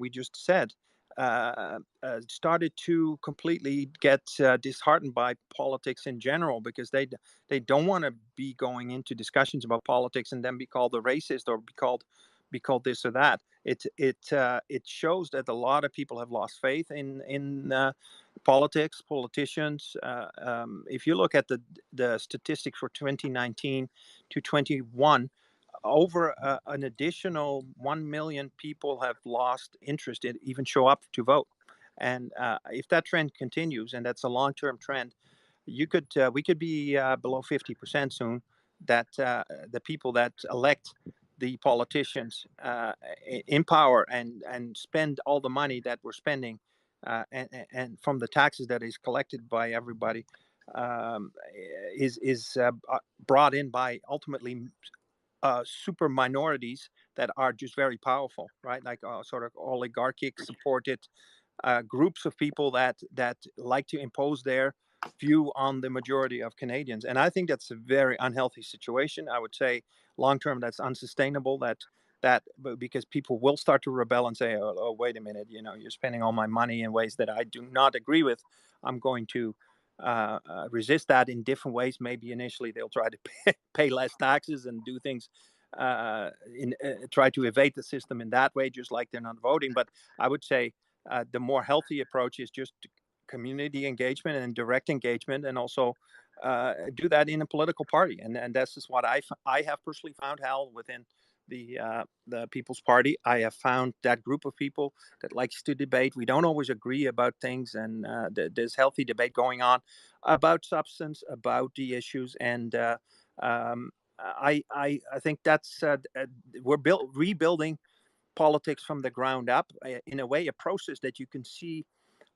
we just said, started to completely get disheartened by politics in general, because they don't want to be going into discussions about politics and then be called a racist or be called this or that. It shows that a lot of people have lost faith in politicians. If you look at the statistics for 2019 to 21, over an additional 1 million people have lost interest in even show up to vote. And if that trend continues, and that's a long-term trend, we could be below 50% soon. That the people that elect the politicians in power and spend all the money that we're spending, and from the taxes that is collected by everybody, is brought in by ultimately super minorities that are just very powerful, right? Like sort of oligarchic supported groups of people that like to impose their view on the majority of Canadians. And I think that's a very unhealthy situation. I would say long term that's unsustainable. Because people will start to rebel and say, oh, wait a minute, you're spending all my money in ways that I do not agree with. I'm going to resist that in different ways. Maybe initially they'll try to pay less taxes and do things, try to evade the system in that way, just like they're not voting. But I would say the more healthy approach is just community engagement and direct engagement, and also do that in a political party. And this is what I have personally found, Hal, within the People's Party. I have found that group of people that likes to debate. We don't always agree about things, and there's healthy debate going on about substance, about the issues, and I think that's we're rebuilding politics from the ground up, in a way, a process that you can see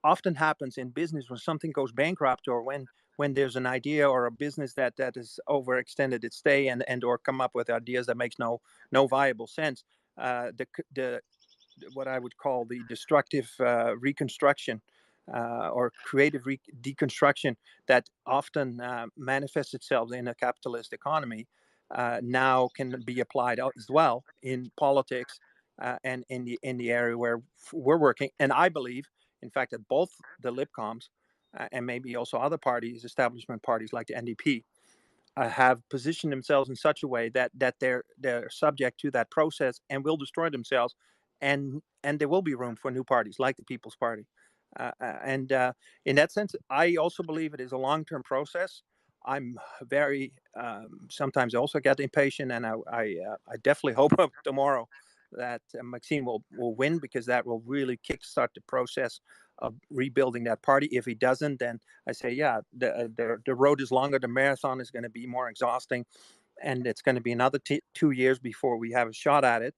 often happens in business when something goes bankrupt, or when there's an idea or a business that has overextended its stay and or come up with ideas that makes no viable sense. The what I would call the destructive reconstruction, or creative deconstruction that often manifests itself in a capitalist economy, now can be applied as well in politics, and in the area where we're working. And I believe, in fact, that both the Libcoms, and maybe also other parties, establishment parties like the NDP, have positioned themselves in such a way that they're subject to that process and will destroy themselves, and there will be room for new parties like the People's Party. And in that sense, I also believe it is a long-term process. I'm very sometimes I also get impatient, and I definitely hope tomorrow that Maxime will win, because that will really kickstart the process of rebuilding that party. If he doesn't, then I say, yeah, the road is longer. The marathon is going to be more exhausting, and it's going to be another 2 years before we have a shot at it.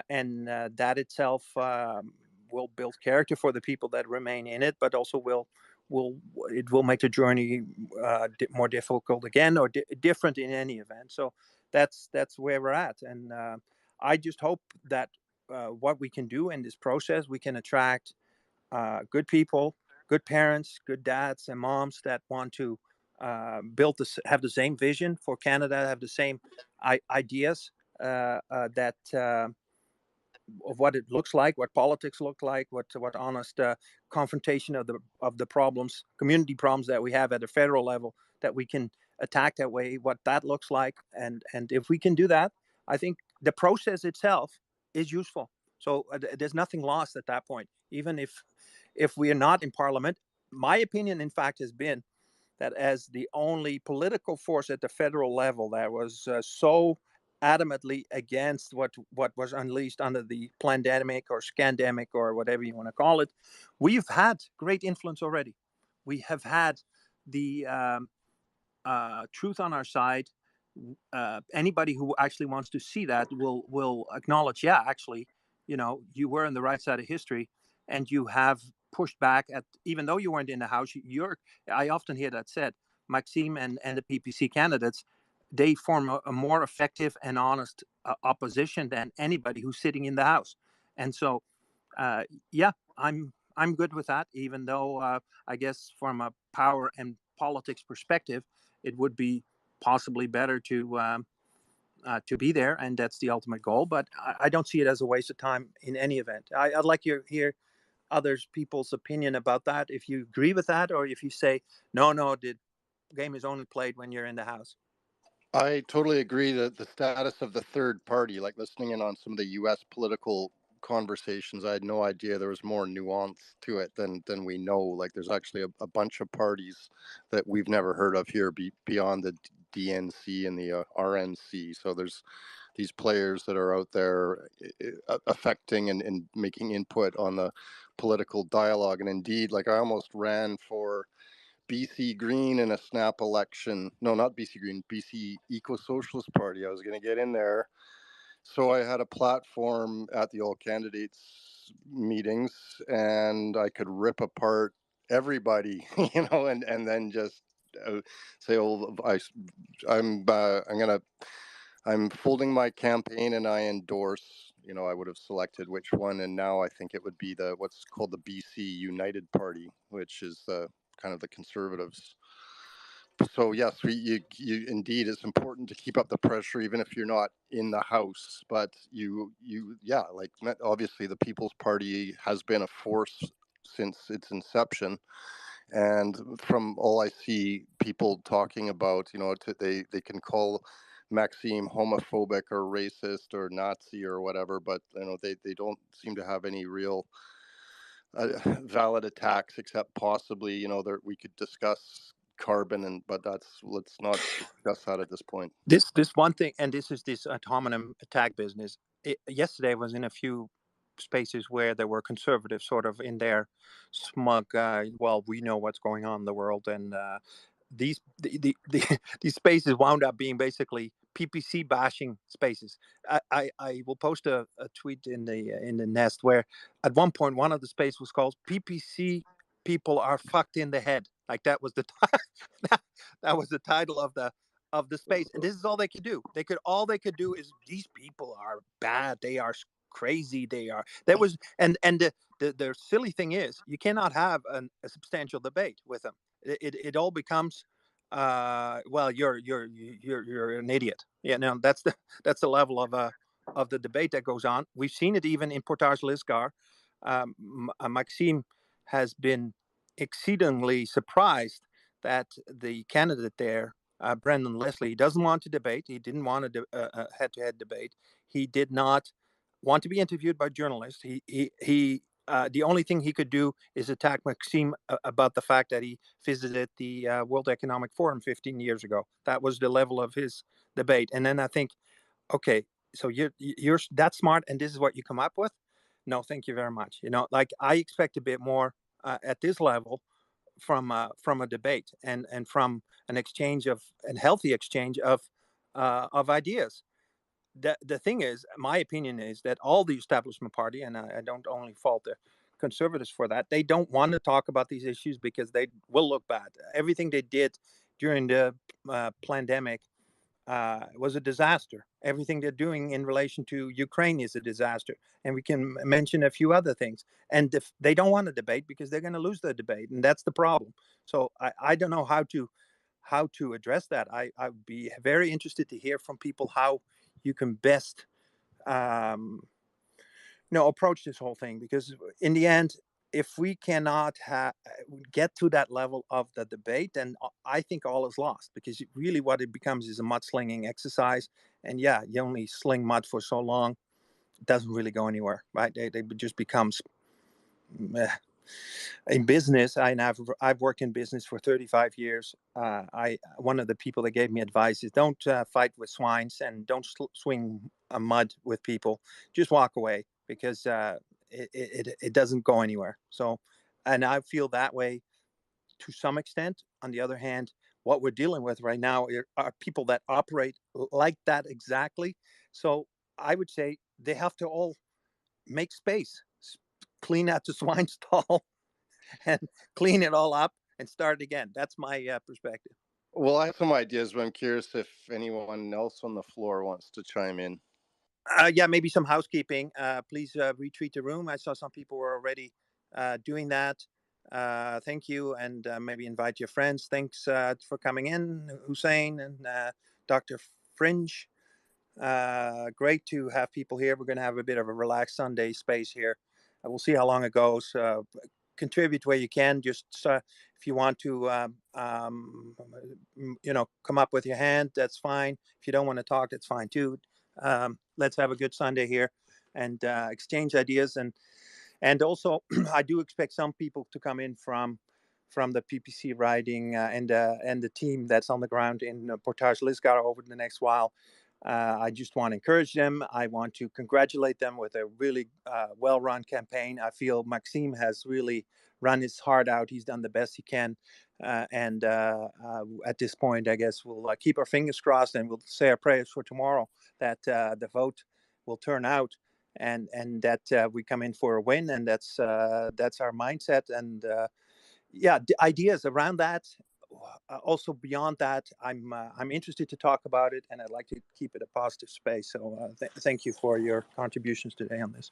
And that itself will build character for the people that remain in it, but also will make the journey more difficult again, or different in any event. So that's where we're at, and I just hope that what we can do in this process, we can attract good people, good parents, good dads and moms that want to have the same vision for Canada, have the same ideas, that of what it looks like, what politics look like, what honest confrontation of the problems, community problems that we have at a federal level, that we can attack that way, what that looks like, and if we can do that, I think the process itself is useful. So there's nothing lost at that point, even if we are not in Parliament. My opinion, in fact, has been that as the only political force at the federal level that was so adamantly against what was unleashed under the pandemic or scandemic or whatever you want to call it, we've had great influence already. We have had the truth on our side. Anybody who actually wants to see that will acknowledge, yeah, actually, you were on the right side of history, and you have pushed back at, even though you weren't in the House. I often hear that said, Maxime and the PPC candidates, they form a more effective and honest opposition than anybody who's sitting in the House. And so, yeah, I'm good with that, even though I guess from a power and politics perspective, it would be possibly better to to be there, and that's the ultimate goal. But I don't see it as a waste of time in any event. I'd like to hear others people's opinion about that. If you agree with that, or if you say no, no, the game is only played when you're in the house. I totally agree that the status of the third party, like listening in on some of the U.S. political conversations, I had no idea there was more nuance to it than we know. Like, there's actually a bunch of parties that we've never heard of here beyond the DNC and the RNC. So there's these players that are out there affecting and making input on the political dialogue. And indeed, like, I almost ran for BC Green in a snap election. No, not BC Green, BC Eco Socialist Party. I was going to get in there. So I had a platform at the all candidates meetings, and I could rip apart everybody, and then just say, "Oh, I'm folding my campaign, and I endorse." I would have selected which one, and now I think it would be what's called the BC United Party, which is the kind of the Conservatives. So yes, you indeed, it's important to keep up the pressure, even if you're not in the House. But yeah, like, obviously the People's Party has been a force since its inception, and from all I see people talking about, they can call Maxime homophobic or racist or Nazi or whatever, but they don't seem to have any real valid attacks, except possibly, we could discuss carbon, but let's not discuss that at this point. This one thing, and this is this autonomous attack business. Yesterday I was in a few spaces where there were conservatives, sort of in their smug. Well, we know what's going on in the world, and these spaces wound up being basically PPC bashing spaces. I will post a tweet in the nest where at one point one of the space was called PPC people are fucked in the head. Like that was the that was the title of the space, and this is all they could do. They could do is these people are bad. They are crazy. They are. That was and the silly thing is you cannot have a substantial debate with them. It all becomes well, you're an idiot. Yeah, no, that's the level of the debate that goes on. We've seen it even in Portage-Lisgar. Maxime has been exceedingly surprised that the candidate there, Brendan Leslie, doesn't want to debate. He didn't want a head-to-head debate. He did not want to be interviewed by journalists. He the only thing he could do is attack Maxime about the fact that he visited the World Economic Forum 15 years ago. That was the level of his debate. And then I think, okay, so you're that smart, and this is what you come up with. No, thank you very much. Like I expect a bit more at this level from a debate and from an exchange of an healthy exchange of ideas. The thing is, my opinion is that all the establishment party, and I don't only fault the conservatives for that, they don't want to talk about these issues because they will look bad. Everything they did during the pandemic was a disaster. Everything they're doing in relation to Ukraine is a disaster, and we can mention a few other things. And if they don't want to debate because they're going to lose the debate, and that's the problem. So I don't know how to address that. I'd be very interested to hear from people how you can best um, approach this whole thing, because in the end, if we cannot get to that level of the debate, then I think all is lost, because really what it becomes is a mudslinging exercise. And yeah, you only sling mud for so long, it doesn't really go anywhere, right? They just becomes in business. I've worked in business for 35 years. I One of the people that gave me advice is don't fight with swines, and don't swing a mud with people. Just walk away, because it doesn't go anywhere. So, and I feel that way to some extent. On the other hand, what we're dealing with right now are people that operate like that exactly. So I would say they have to all make space, clean out the swine stall, and clean it all up and start again. That's my perspective. Well, I have some ideas, but I'm curious if anyone else on the floor wants to chime in. Yeah, maybe some housekeeping. Please retweet the room. I saw some people were already doing that. Thank you, and maybe invite your friends. Thanks for coming in, Hussein and Dr. Fringe. Great to have people here. We're going to have a bit of a relaxed Sunday space here. We'll see how long it goes. Contribute where you can. Just if you want to, come up with your hand, that's fine. If you don't want to talk, that's fine too. Let's have a good Sunday here and exchange ideas. And also, I do expect some people to come in from the PPC riding and the team that's on the ground in Portage-Lisgar over the next while. I just want to encourage them. I want to congratulate them with a really well-run campaign. I feel Maxime has really run his heart out. He's done the best he can. And at this point, I guess we'll keep our fingers crossed and we'll say our prayers for tomorrow that the vote will turn out and that we come in for a win. And that's our mindset. And ideas around that. Also beyond that, I'm interested to talk about it, and I'd like to keep it a positive space. So thank you for your contributions today on this.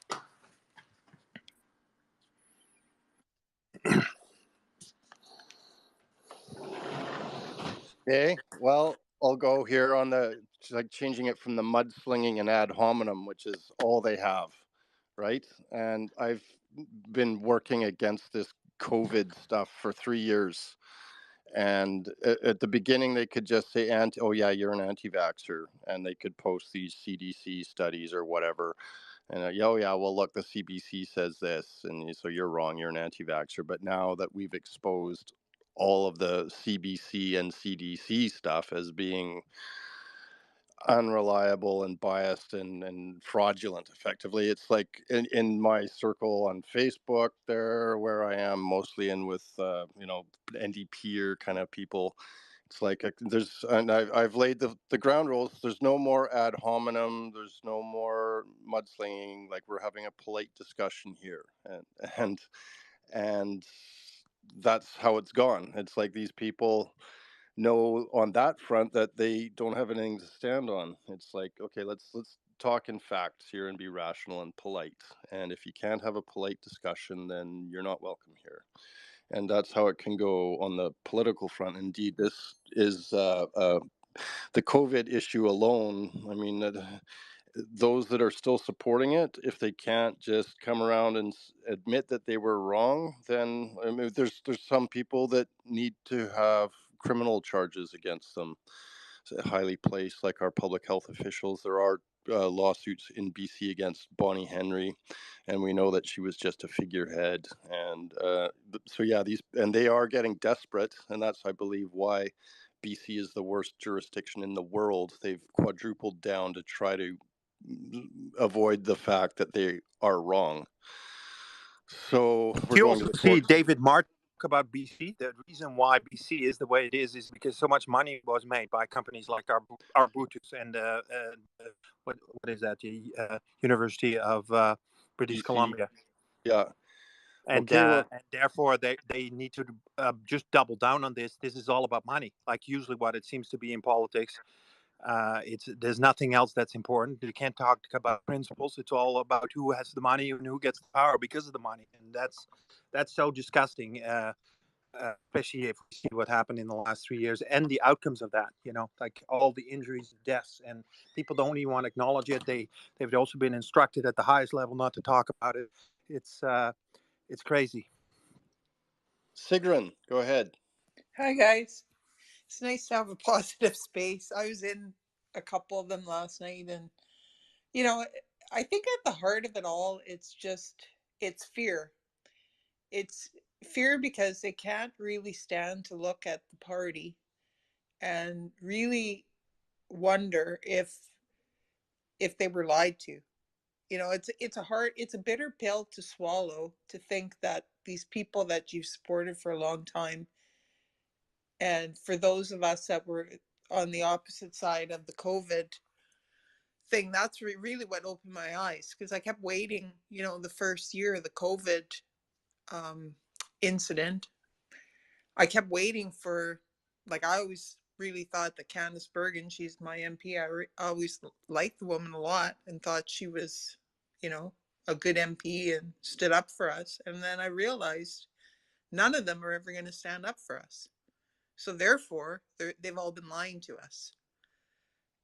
Okay, well, I'll go here on the changing it from the mudslinging and ad hominem, which is all they have, right? And I've been working against this COVID stuff for 3 years. And at the beginning, they could just say, "Oh yeah, you're an anti-vaxxer," and they could post these CDC studies or whatever. And oh yeah, well look, the CBC says this, and so you're wrong, you're an anti-vaxxer. But now that we've exposed all of the CBC and CDC stuff as being unreliable and biased and fraudulent, effectively, it's like in my circle on Facebook there, where I am mostly in with NDP or kind of people. It's like I've laid the ground rules. There's no more ad hominem. There's no more mudslinging. Like, we're having a polite discussion here, and that's how it's gone. It's like these people know on that front that they don't have anything to stand on. It's like, okay, let's talk in facts here and be rational and polite. And if you can't have a polite discussion, then you're not welcome here. And that's how it can go on the political front. Indeed, this is the COVID issue alone. I mean, those that are still supporting it, if they can't just come around and admit that they were wrong, then I mean, there's some people that need to have criminal charges against them, highly placed, like our public health officials. There are lawsuits in BC against Bonnie Henry, and we know that she was just a figurehead. And so yeah, they are getting desperate, and that's, I believe, why BC is the worst jurisdiction in the world. They've quadrupled down to try to avoid the fact that they are wrong. So we're You going to also the see courts. David Martin talk about BC. The reason why BC is the way it is because so much money was made by companies like Arbutus and what is that? The University of British BC, Columbia. yeah. And Okay, well, therefore they need to just double down on this. This is all about money, like usually what it seems to be in politics. There's nothing else that's important. You can't talk about principles. It's all about who has the money and who gets the power because of the money, and that's so disgusting. Especially if we see what happened in the last 3 years and the outcomes of that. Like all the injuries, deaths, and people don't even want to acknowledge it. They've also been instructed at the highest level not to talk about it. It's crazy. Sigrun, go ahead. Hi, guys. It's nice to have a positive space. I was in a couple of them last night, and, I think at the heart of it all, it's fear. It's fear because they can't really stand to look at the party and really wonder if they were lied to. It's a bitter pill to swallow, to think that these people that you've supported for a long time, and for those of us that were on the opposite side of the COVID thing, that's really what opened my eyes, because I kept waiting, the first year of the COVID incident. I kept waiting for, like, I always really thought that Candice Bergen, she's my MP, I always liked the woman a lot and thought she was, a good MP and stood up for us. And then I realized none of them are ever going to stand up for us. So therefore, they've all been lying to us.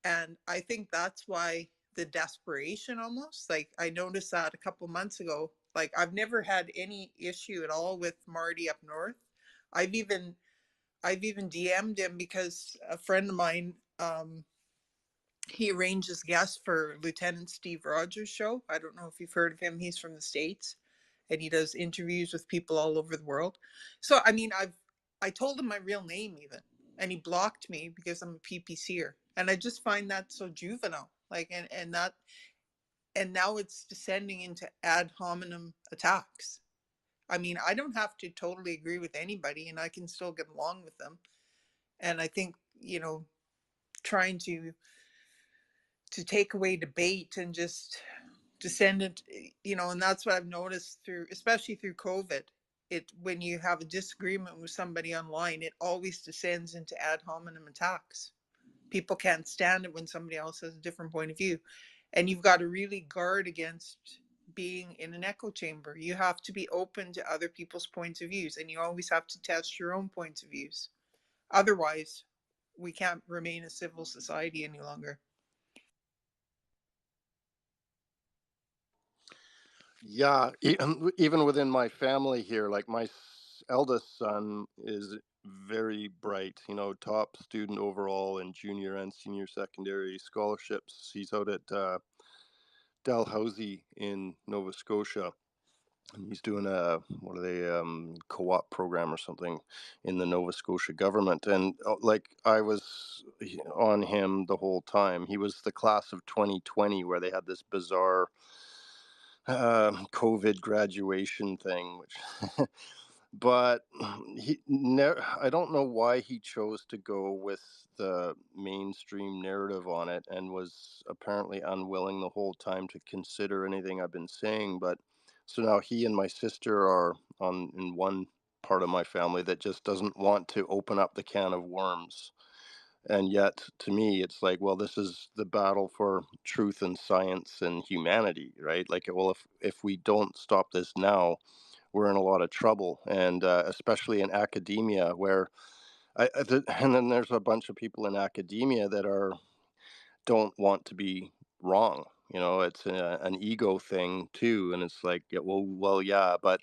And I think that's why the desperation, almost like I noticed that a couple months ago. Like I've never had any issue at all with Marty up north. I've even I've even DM'd him because a friend of mine, he arranges guests for Lieutenant Steve Rogers' show. I don't know if you've heard of him. He's from the States and he does interviews with people all over the world. So I mean, I told him my real name even, and he blocked me because I'm a PPCer. And I just find that so juvenile. Like and that and now it's descending into ad hominem attacks. I mean, I don't have to totally agree with anybody and I can still get along with them. And I think, trying to take away debate and just descend it, and that's what I've noticed through, especially through COVID. It when you have a disagreement with somebody online, it always descends into ad hominem attacks. People can't stand it when somebody else has a different point of view, and you've got to really guard against being in an echo chamber. You have to be open to other people's points of views, and you always have to test your own points of views. Otherwise, we can't remain a civil society any longer. Yeah, even within my family here, like my eldest son is very bright, top student overall in junior and senior secondary scholarships. He's out at Dalhousie in Nova Scotia. And he's doing a, what are they, co-op program or something in the Nova Scotia government. And like I was on him the whole time. He was the class of 2020 where they had this bizarre COVID graduation thing, which, but I don't know why he chose to go with the mainstream narrative on it and was apparently unwilling the whole time to consider anything I've been saying. But so now he and my sister are in one part of my family that just doesn't want to open up the can of worms. And yet to me it's like, well, this is the battle for truth and science and humanity, right? Like, well, if we don't stop this now, we're in a lot of trouble. And especially in academia where and then there's a bunch of people in academia that don't want to be wrong. It's an ego thing too. And it's like, yeah, well, yeah, but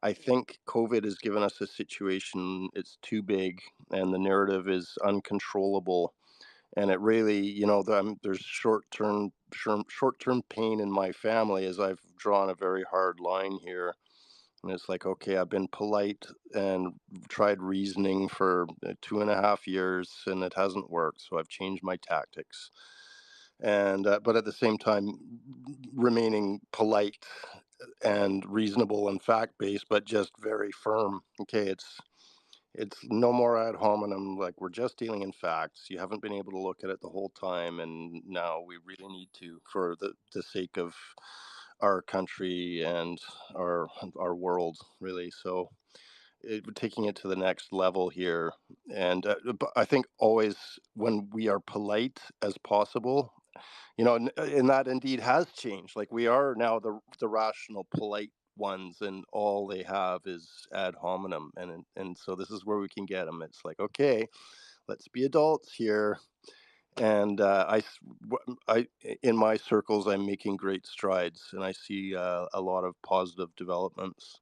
I think COVID has given us a situation. It's too big, and the narrative is uncontrollable. And it really, there's short-term pain in my family as I've drawn a very hard line here. And it's like, okay, I've been polite and tried reasoning for 2.5 years, and it hasn't worked. So I've changed my tactics. And but at the same time, remaining polite and reasonable and fact-based, but just very firm. Okay, it's no more ad hominem. Like, we're just dealing in facts. You haven't been able to look at it the whole time, and now we really need to, for the sake of our country and our world, really. So taking it to the next level here, and but I think always when we are polite as possible, and that indeed has changed. Like, we are now the rational, polite ones, and all they have is ad hominem, and so this is where we can get them. It's like, okay, let's be adults here. And in my circles, I'm making great strides, and I see a lot of positive developments.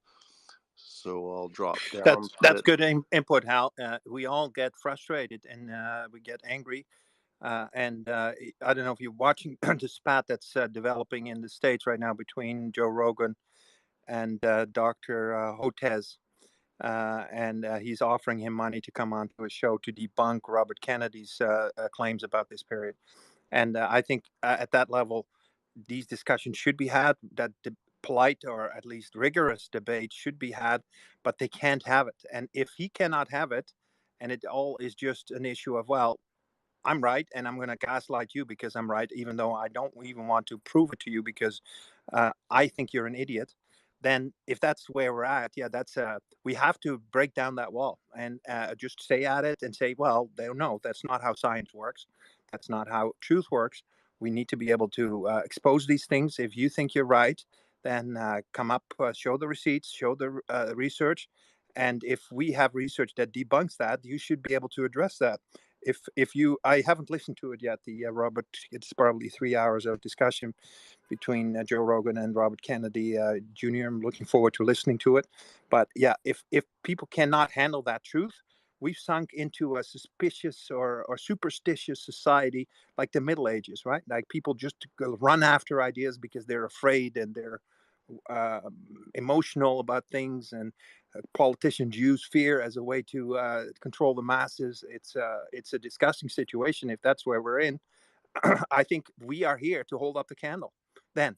So I'll drop down. That's good input, Hal. We all get frustrated and we get angry. And I don't know if you're watching the spat that's developing in the States right now between Joe Rogan and Dr. Hotez. And he's offering him money to come onto a show to debunk Robert Kennedy's claims about this period. And I think at that level, these discussions should be had, that the polite or at least rigorous debate should be had, but they can't have it. And if he cannot have it, and it all is just an issue of, well, I'm right, and I'm going to gaslight you because I'm right, even though I don't even want to prove it to you because I think you're an idiot. Then, if that's where we're at, yeah, that's we have to break down that wall and just stay at it and say, well, they don't know. That's not how science works. That's not how truth works. We need to be able to expose these things. If you think you're right, then come up, show the receipts, show the research, and if we have research that debunks that, you should be able to address that. if you, I haven't listened to it yet. The Robert, it's probably 3 hours of discussion between Joe Rogan and Robert Kennedy Jr. I'm looking forward to listening to it. But yeah, if people cannot handle that truth, we've sunk into a suspicious or superstitious society like the Middle Ages, right? Like people just go run after ideas because they're afraid and they're uh, emotional about things, and politicians use fear as a way to control the masses. It's a disgusting situation if that's where we're in. I think we are here to hold up the candle then,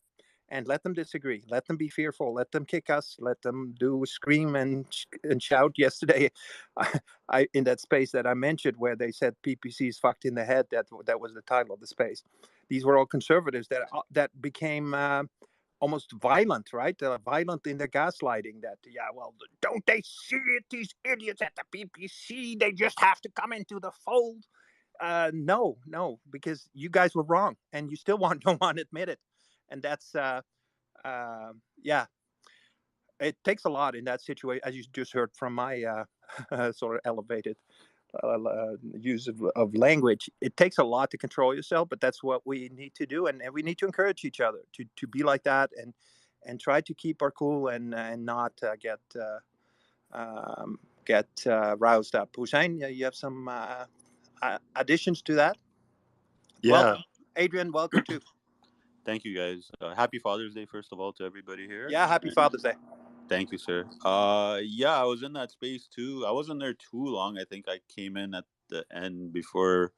and let them disagree, let them be fearful, let them kick us, let them do scream and shout. Yesterday, I in that space that I mentioned where they said PPC is fucked in the head, that was the title of the space. These were all conservatives that became almost violent, right? Violent in their gaslighting. That yeah, well, don't they see it? These idiots at the PPC, they just have to come into the fold. No, because you guys were wrong, and you still don't want to admit it, and that's yeah. It takes a lot in that situation, as you just heard from my sort of elevated use of language. It takes a lot to control yourself, but that's what we need to do, and we need to encourage each other to be like that, and try to keep our cool and not get roused up. Hussein, you have some additions to that? Yeah. Welcome, Adrian. Welcome too. Thank you, guys. Happy Father's Day, first of all, to everybody here. Yeah, happy Father's Day. Thank you, sir. Yeah, I was in that space too. I wasn't there too long. I think I came in at the end before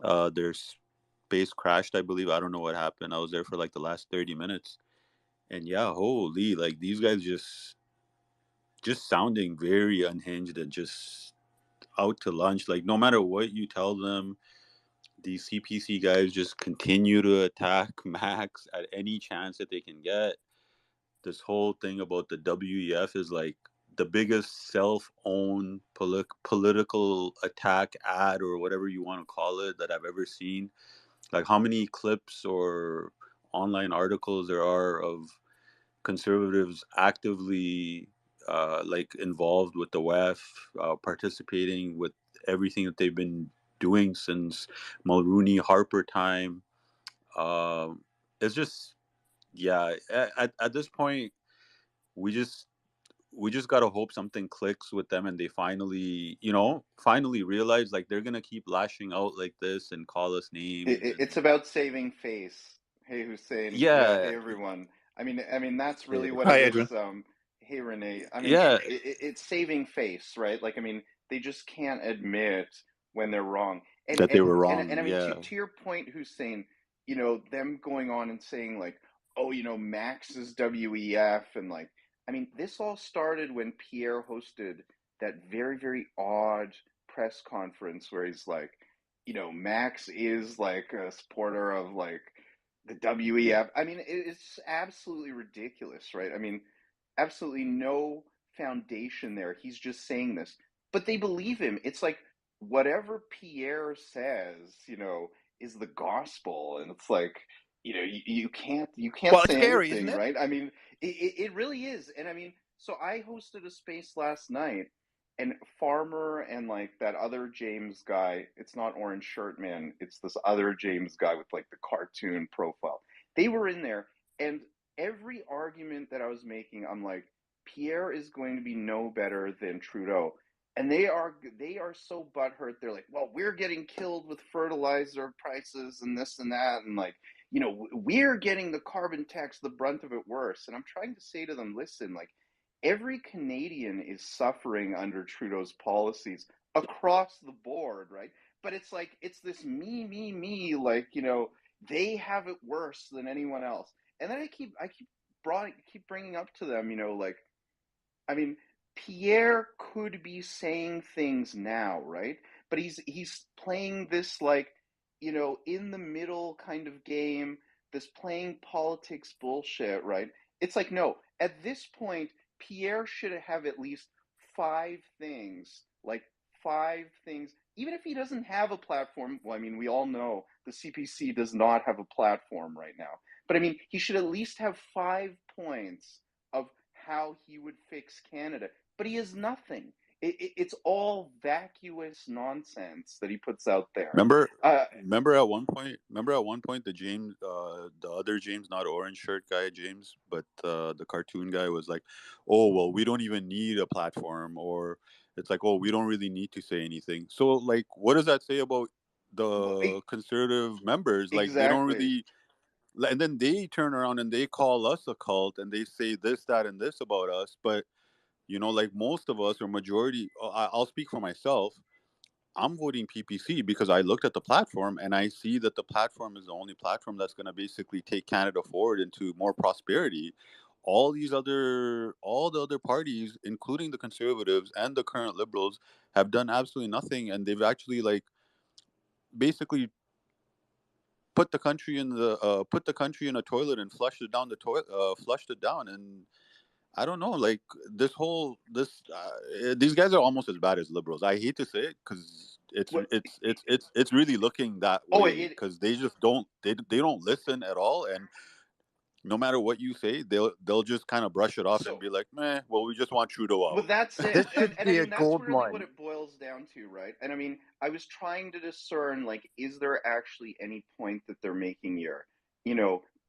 their space crashed, I believe. I don't know what happened. I was there for like the last 30 minutes. And yeah, holy, like these guys just sounding very unhinged and just out to lunch. Like no matter what you tell them, these CPC guys just continue to attack Max at any chance that they can get. This whole thing about the WEF is like the biggest self-owned political attack ad or whatever you want to call it that I've ever seen. Like how many clips or online articles there are of conservatives actively like involved with the WEF, participating with everything that they've been doing since Mulrooney Harper time. It's just yeah. At this point, we just gotta hope something clicks with them and they finally realize like they're gonna keep lashing out like this and call us names It's and about saving face. Hey, Hussein. Yeah. yeah, Hey, everyone. I mean, that's really what Hi, it Adrian. is. Hey, Renee. I mean, yeah, it's saving face, right? Like, I mean, they just can't admit when they're wrong. And that they and were and wrong. and I mean, Yeah, to your point, Hussein. Them going on and saying like, oh, Max is WEF, and like, I mean, this all started when Pierre hosted that very, very odd press conference where he's like, Max is like a supporter of like the WEF. I mean, it's absolutely ridiculous, right? I mean, absolutely no foundation there. He's just saying this, but they believe him. It's like whatever Pierre says, is the gospel, and it's like, you can't Well, it's say scary, isn't anything, it? right? I mean, it really is, and I mean, so I hosted a space last night, and Farmer and like that other James guy, it's not Orange Shirt Man, it's this other James guy with like the cartoon profile. They were in there, and every argument that I was making, I'm like, Pierre is going to be no better than Trudeau. And they are so butthurt. They're like, well, we're getting killed with fertilizer prices and this and that, and like, we're getting the carbon tax, the brunt of it worse. And I'm trying to say to them, listen, like, every Canadian is suffering under Trudeau's policies across the board, right? But it's like it's this me, like, they have it worse than anyone else. And then I keep bringing up to them, like, I mean, Pierre could be saying things now, right? But he's playing this like, in the middle kind of game, this playing politics bullshit, right? It's like, no, at this point, Pierre should have at least five things, like five things. Even if he doesn't have a platform, well, I mean, we all know the CPC does not have a platform right now. But I mean, he should at least have 5 points of how he would fix Canada. But he has nothing. It's all vacuous nonsense that he puts out there. Remember, remember at one point, the James, the other James, not orange shirt guy, James, but the cartoon guy was like, "Oh well, we don't even need a platform," or it's like, "Oh, we don't really need to say anything." So, like, what does that say about the conservative members? Like, they don't Exactly. really. And then they turn around and they call us a cult and they say this, that, and this about us. But like most of us or majority, I'll speak for myself. I'm voting PPC because I looked at the platform and I see that the platform is the only platform that's going to basically take Canada forward into more prosperity. All the other parties, including the Conservatives and the current Liberals, have done absolutely nothing, and they've actually like basically put the country in a toilet and flushed it down the toilet, flushed it down, and I don't know, like these guys are almost as bad as Liberals. I hate to say it because it's really looking that way because they just they don't listen at all, and no matter what you say, they'll just kind of brush it off and be like, "Meh, well, we just want Trudeau out." Well, that's it. This And should I be a mean, that's gold really what mine. it boils down to, right? And I mean, I was trying to discern, like, is there actually any point that they're making here,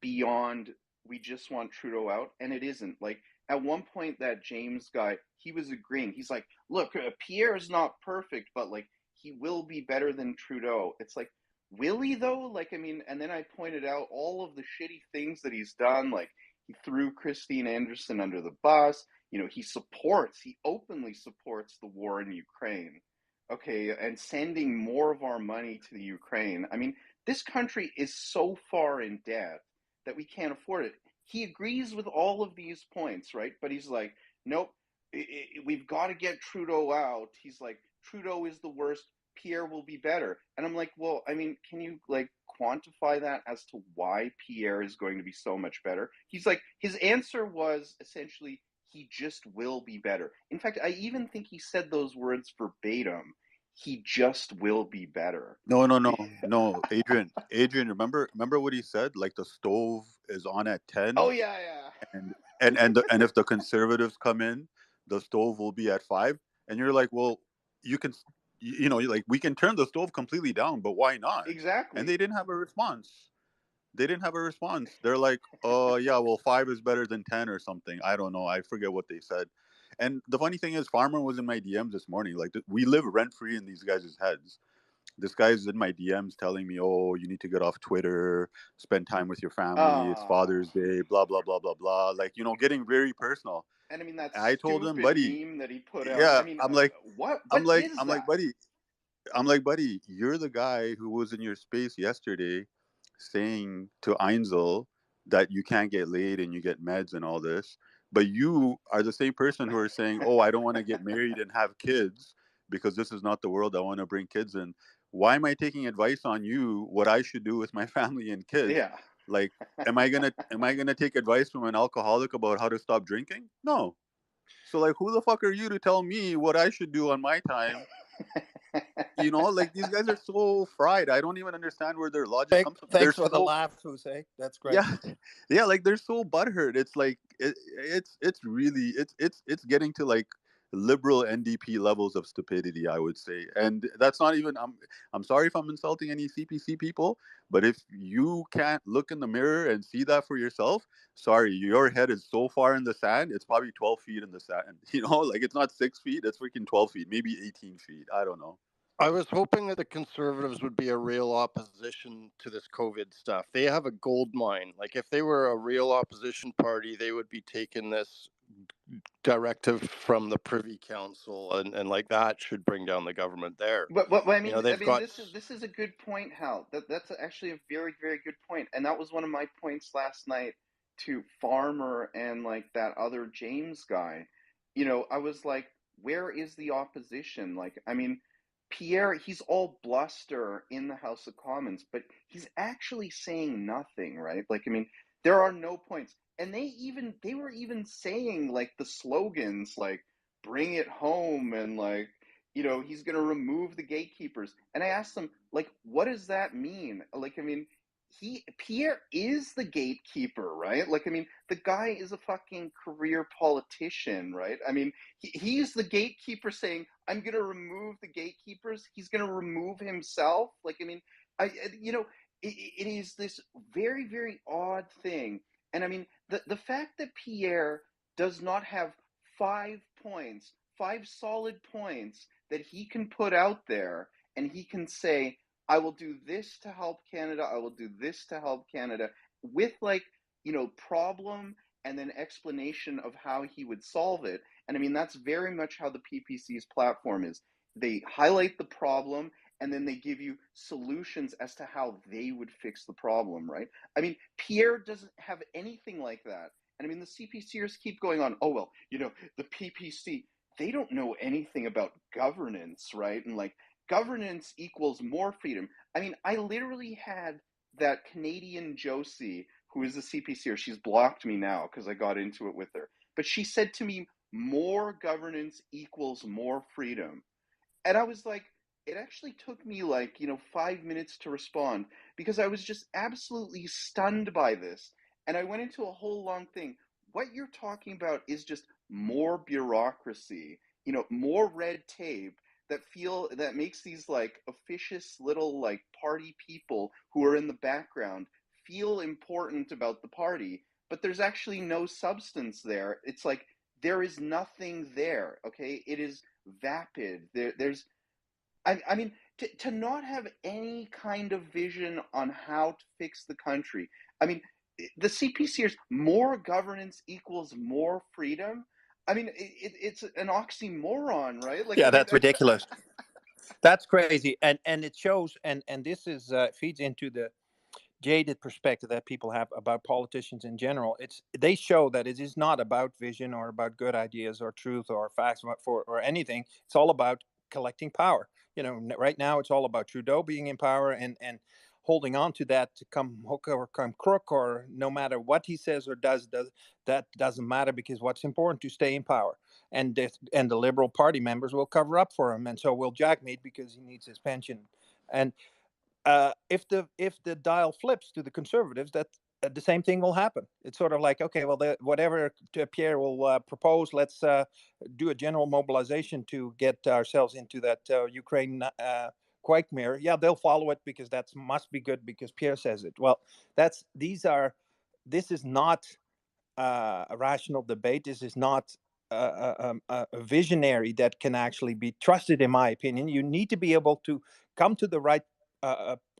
beyond we just want Trudeau out? And it isn't. Like, at one point, that James guy, he was agreeing. He's like, look, Pierre's not perfect, but, like, he will be better than Trudeau. It's like, will he, though? Like, I mean, and then I pointed out all of the shitty things that he's done. Like, he threw Christine Anderson under the bus. He openly supports the war in Ukraine, okay, and sending more of our money to the Ukraine. I mean, this country is so far in debt that we can't afford it. He agrees with all of these points, right? But he's like, nope, we've got to get Trudeau out. He's like, Trudeau is the worst. Pierre will be better. And I'm like, well, I mean, can you like quantify that as to why Pierre is going to be so much better? He's like, his answer was essentially, he just will be better. In fact, I even think he said those words verbatim. He just will be better. No, Adrian, remember what he said? Like the stove is on at 10, Oh yeah, and if the Conservatives come in, the stove will be at 5, and you're like, well, you can, you're like, we can turn the stove completely down, but why not? exactly. And they didn't have a response. They're like, oh yeah, well, 5 is better than 10 or something. I don't know. I forget what they said. And the funny thing is, Farmer was in my DMs this morning. Like, we live rent free in these guys' heads. This guy's in my DMs telling me, "Oh, you need to get off Twitter, spend time with your family. It's Father's Day, blah blah blah blah blah." Like, getting very personal. And I mean that I told him, stupid buddy, meme that he put out. I yeah, mean, I'm like, what I'm like, is I'm like, that? buddy, you're the guy who was in your space yesterday saying to Einzel that you can't get laid and you get meds and all this. But you are the same person who are saying, oh, I don't want to get married and have kids because this is not the world I want to bring kids in. Why am I taking advice on you what I should do with my family and kids? Yeah. Like, am I gonna take advice from an alcoholic about how to stop drinking? No. So like, who the fuck are you to tell me what I should do on my time? Like, these guys are so fried. I don't even understand where their logic comes from. They're Thanks for the so, laugh, Jose. That's great. yeah, yeah, like they're so butthurt. It's like it's really it's getting to like liberal NDP levels of stupidity, I would say. And that's not even, I'm sorry if I'm insulting any CPC people, but if you can't look in the mirror and see that for yourself, sorry, your head is so far in the sand, it's probably 12 feet in the sand. Like, it's not 6 feet, it's freaking 12 feet, maybe 18 feet. I don't know. I was hoping that the Conservatives would be a real opposition to this COVID stuff. They have a gold mine. Like, if they were a real opposition party, they would be taking this directive from the Privy Council, and like that should bring down the government there. But I mean, They've got. this is a good point, Hal. That's actually a very very good point, and that was one of my points last night to Farmer and like that other James guy. I was like, where is the opposition? Like, I mean, Pierre, he's all bluster in the House of Commons, but he's actually saying nothing, right? Like, I mean, there are no points, and they were even saying like the slogans like "Bring it home" and like he's going to remove the gatekeepers. And I asked them, like, what does that mean? Like, I mean, Pierre is the gatekeeper, right? Like, I mean, the guy is a fucking career politician, right? I mean, he's the gatekeeper saying, I'm going to remove the gatekeepers. He's going to remove himself. Like, I mean, you know, it is this very, very odd thing. And I mean, the fact that Pierre does not have 5 points, 5 solid points that he can put out there, and he can say, I will do this to help Canada. I will do this to help Canada with, like, you know, problem and then explanation of how he would solve it. And I mean, that's very much how the PPC's platform is. They highlight the problem and then they give you solutions as to how they would fix the problem, right? I mean, Pierre doesn't have anything like that. And I mean, the CPCers keep going on, oh, well, you know, the PPC, they don't know anything about governance, right? And like, governance equals more freedom. I mean, I literally had that Canadian Josie, who is a CPCer, she's blocked me now because I got into it with her. But she said to me, more governance equals more freedom. And I was like, it actually took me, like, you know, 5 minutes to respond because I was just absolutely stunned by this. And I went into a whole long thing. What you're talking about is just more bureaucracy, you know, more red tape that makes these like officious little like party people who are in the background feel important about the party, but there's actually no substance there. It's like there is nothing there. Okay, it is vapid. There's I mean, to not have any kind of vision on how to fix the country. I mean, the CPCers, more governance equals more freedom. I mean, it's an oxymoron, right? Like, Yeah, I mean, that's ridiculous. That's crazy, and it shows, and this is feeds into the jaded perspective that people have about politicians in general. They show that it is not about vision or about good ideas or truth or facts or anything. It's all about collecting power. You know, right now it's all about Trudeau being in power and holding on to that to come hook or come crook, or no matter what he says or does that doesn't matter, because what's important to stay in power. And the Liberal Party members will cover up for him, and so will Jackmead because he needs his pension. And if the dial flips to the Conservatives, that the same thing will happen. It's sort of like, okay, well, whatever Pierre will propose, let's do a general mobilization to get ourselves into that Ukraine quagmire. Yeah, they'll follow it because that must be good because Pierre says it. Well, this is not a rational debate. This is not a visionary that can actually be trusted, in my opinion. You need to be able to come to the right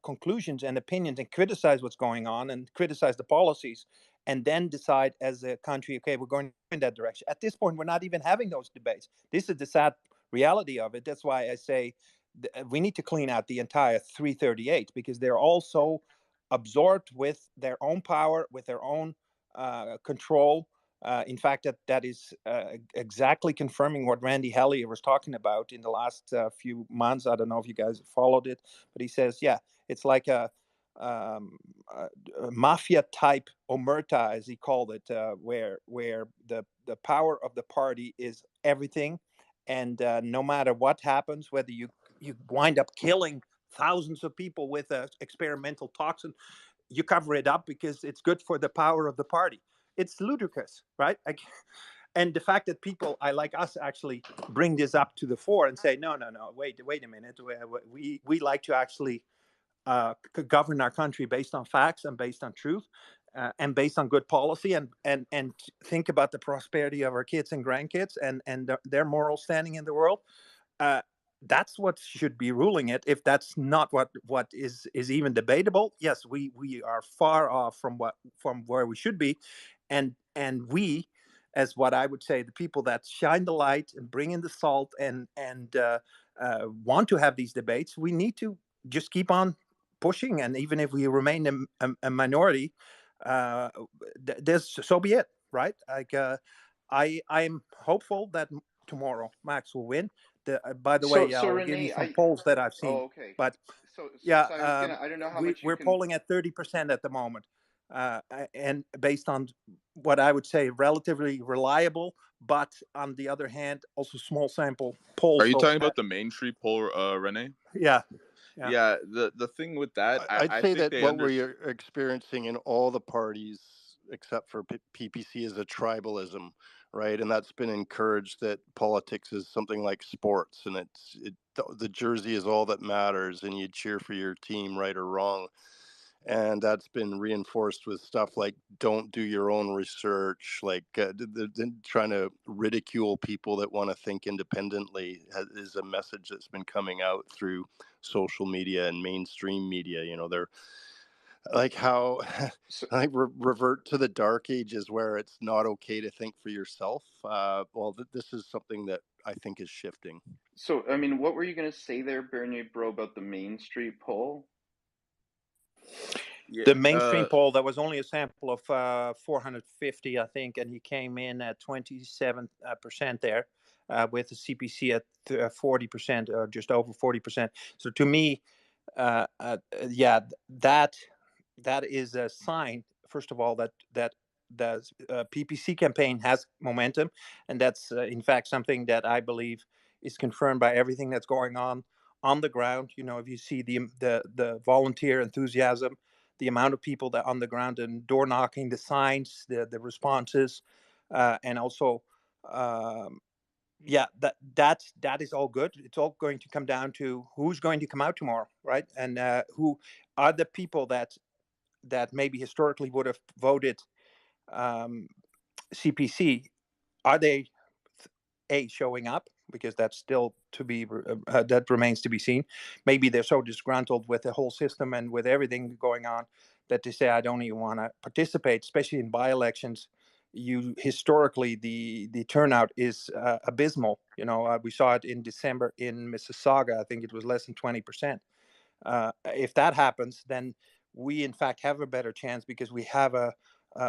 conclusions and opinions and criticize what's going on and criticize the policies, and then decide as a country, okay, we're going in that direction. At this point, we're not even having those debates. This is the sad reality of it. That's why I say we need to clean out the entire 338, because they're all so absorbed with their own power, with their own control. In fact, that is exactly confirming what Randy Hellier was talking about in the last few months. I don't know if you guys followed it, but he says, yeah, it's like a mafia type omerta, as he called it, where the power of the party is everything, and no matter what happens, whether you wind up killing thousands of people with experimental toxin, you cover it up because it's good for the power of the party. It's ludicrous, right? And the fact that people like us actually bring this up to the fore and say, no, wait a minute, we like to actually govern our country based on facts and based on truth, and based on good policy, and think about the prosperity of our kids and grandkids and their moral standing in the world. Uh, that's what should be ruling it. If that's not what is even debatable, yes, we are far off from where we should be, and we, as what I would say, the people that shine the light and bring in the salt and want to have these debates, we need to just keep on pushing. And even if we remain a minority, there's so be it, right? Like I'm hopeful that tomorrow Max will win. By the way, so I'll give you Renee, some polls that I've oh, seen. okay. But So yeah, I was gonna, I don't know how much you we're can. polling at 30% at the moment, and based on what I would say relatively reliable, but on the other hand, also small sample polls. Are you So talking about the Main Street poll, Renee? yeah, Yeah. Yeah, the thing with that, I'd I say think that they what we're experiencing in all the parties, except for PPC, is a tribalism, right? And that's been encouraged, that politics is something like sports, and the jersey is all that matters, and you cheer for your team, right or wrong. And that's been reinforced with stuff like don't do your own research, like trying to ridicule people that want to think independently is a message that's been coming out through social media and mainstream media. They're like how So, I revert to the dark ages where it's not okay to think for yourself. This is something that I think is shifting. so I mean, what were you going to say there, Bernier Bro, about the Main Street poll? yeah, The mainstream poll, that was only a sample of 450, I think, and he came in at 27% there, with the CPC at 40%, or just over 40%. So to me, yeah, that is a sign, first of all, that the PPC campaign has momentum, and that's in fact something that I believe is confirmed by everything that's going on the ground. If you see the volunteer enthusiasm, the amount of people that on the ground and door knocking, the signs, the responses, and also. Yeah, that is all good. It's all going to come down to who's going to come out tomorrow, right? And who are the people that maybe historically would have voted um, CPC. Are they showing up? Because that's still to be that remains to be seen. Maybe they're so disgruntled with the whole system and with everything going on that they say, I don't even want to participate, especially in by-elections. Historically, the turnout is abysmal. We saw it in December in Mississauga. I think it was less than 20%. If that happens, then we in fact have a better chance, because we have a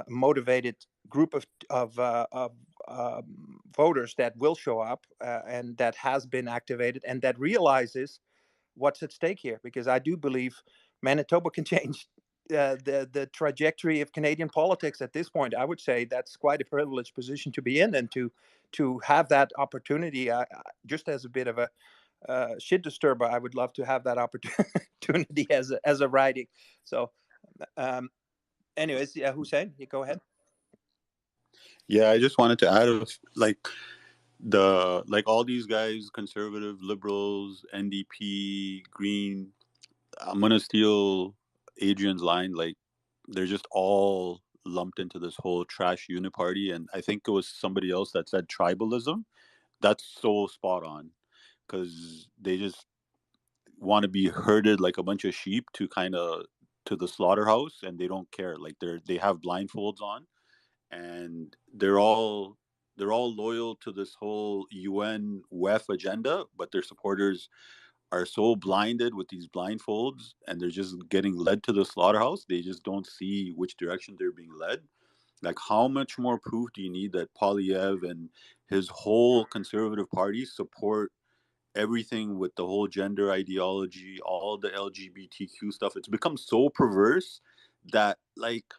motivated group of voters that will show up, and that has been activated, and that realizes what's at stake here. Because I do believe Manitoba can change the trajectory of Canadian politics at this point. I would say that's quite a privileged position to be in, and to have that opportunity. Just as a bit of a shit disturber, I would love to have that opportunity as a writing. So, anyways, yeah, Hussein, you go ahead. Yeah, I just wanted to add, like all these guys, conservative, liberals, NDP, Green. I'm gonna steal Adrian's line. Like, they're just all lumped into this whole trash uniparty, and I think it was somebody else that said tribalism. That's so spot on, because they just want to be herded like a bunch of sheep to the slaughterhouse, and they don't care. Like, they have blindfolds on, and they're all loyal to this whole UN WEF agenda, but their supporters are so blinded with these blindfolds, and they're just getting led to the slaughterhouse. They just don't see which direction they're being led. Like, how much more proof do you need that Polyev and his whole conservative party support everything with the whole gender ideology, all the LGBTQ stuff? It's become so perverse that, like,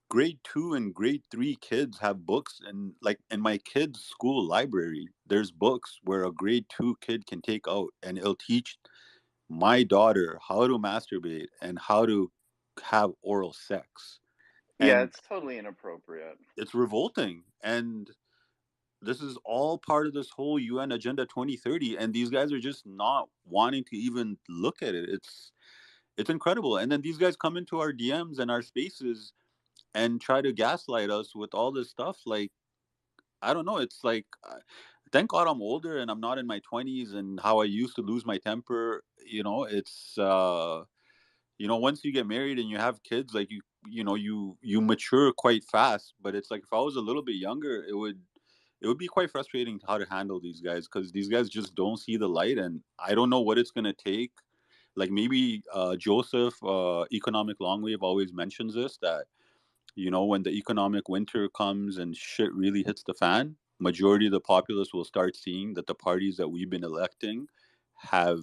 grade 2 and grade 3 kids have books, and like in my kids' school library, there's books where a grade 2 kid can take out, and it'll teach my daughter how to masturbate and how to have oral sex. Yeah, And it's totally inappropriate. it's revolting. And this is all part of this whole UN Agenda 2030, and these guys are just not wanting to even look at it. It's incredible. And then these guys come into our DMs and our spaces and try to gaslight us with all this stuff. Like, I don't know. It's like, thank God I'm older and I'm not in my 20s, and how I used to lose my temper. It's once you get married and you have kids, like, you mature quite fast. But it's like, if I was a little bit younger, it would be quite frustrating how to handle these guys, because these guys just don't see the light, and I don't know what it's gonna take. Like, maybe Joseph, Economic Longwave, always mentions this, that when the economic winter comes and shit really hits the fan, majority of the populace will start seeing that the parties that we've been electing have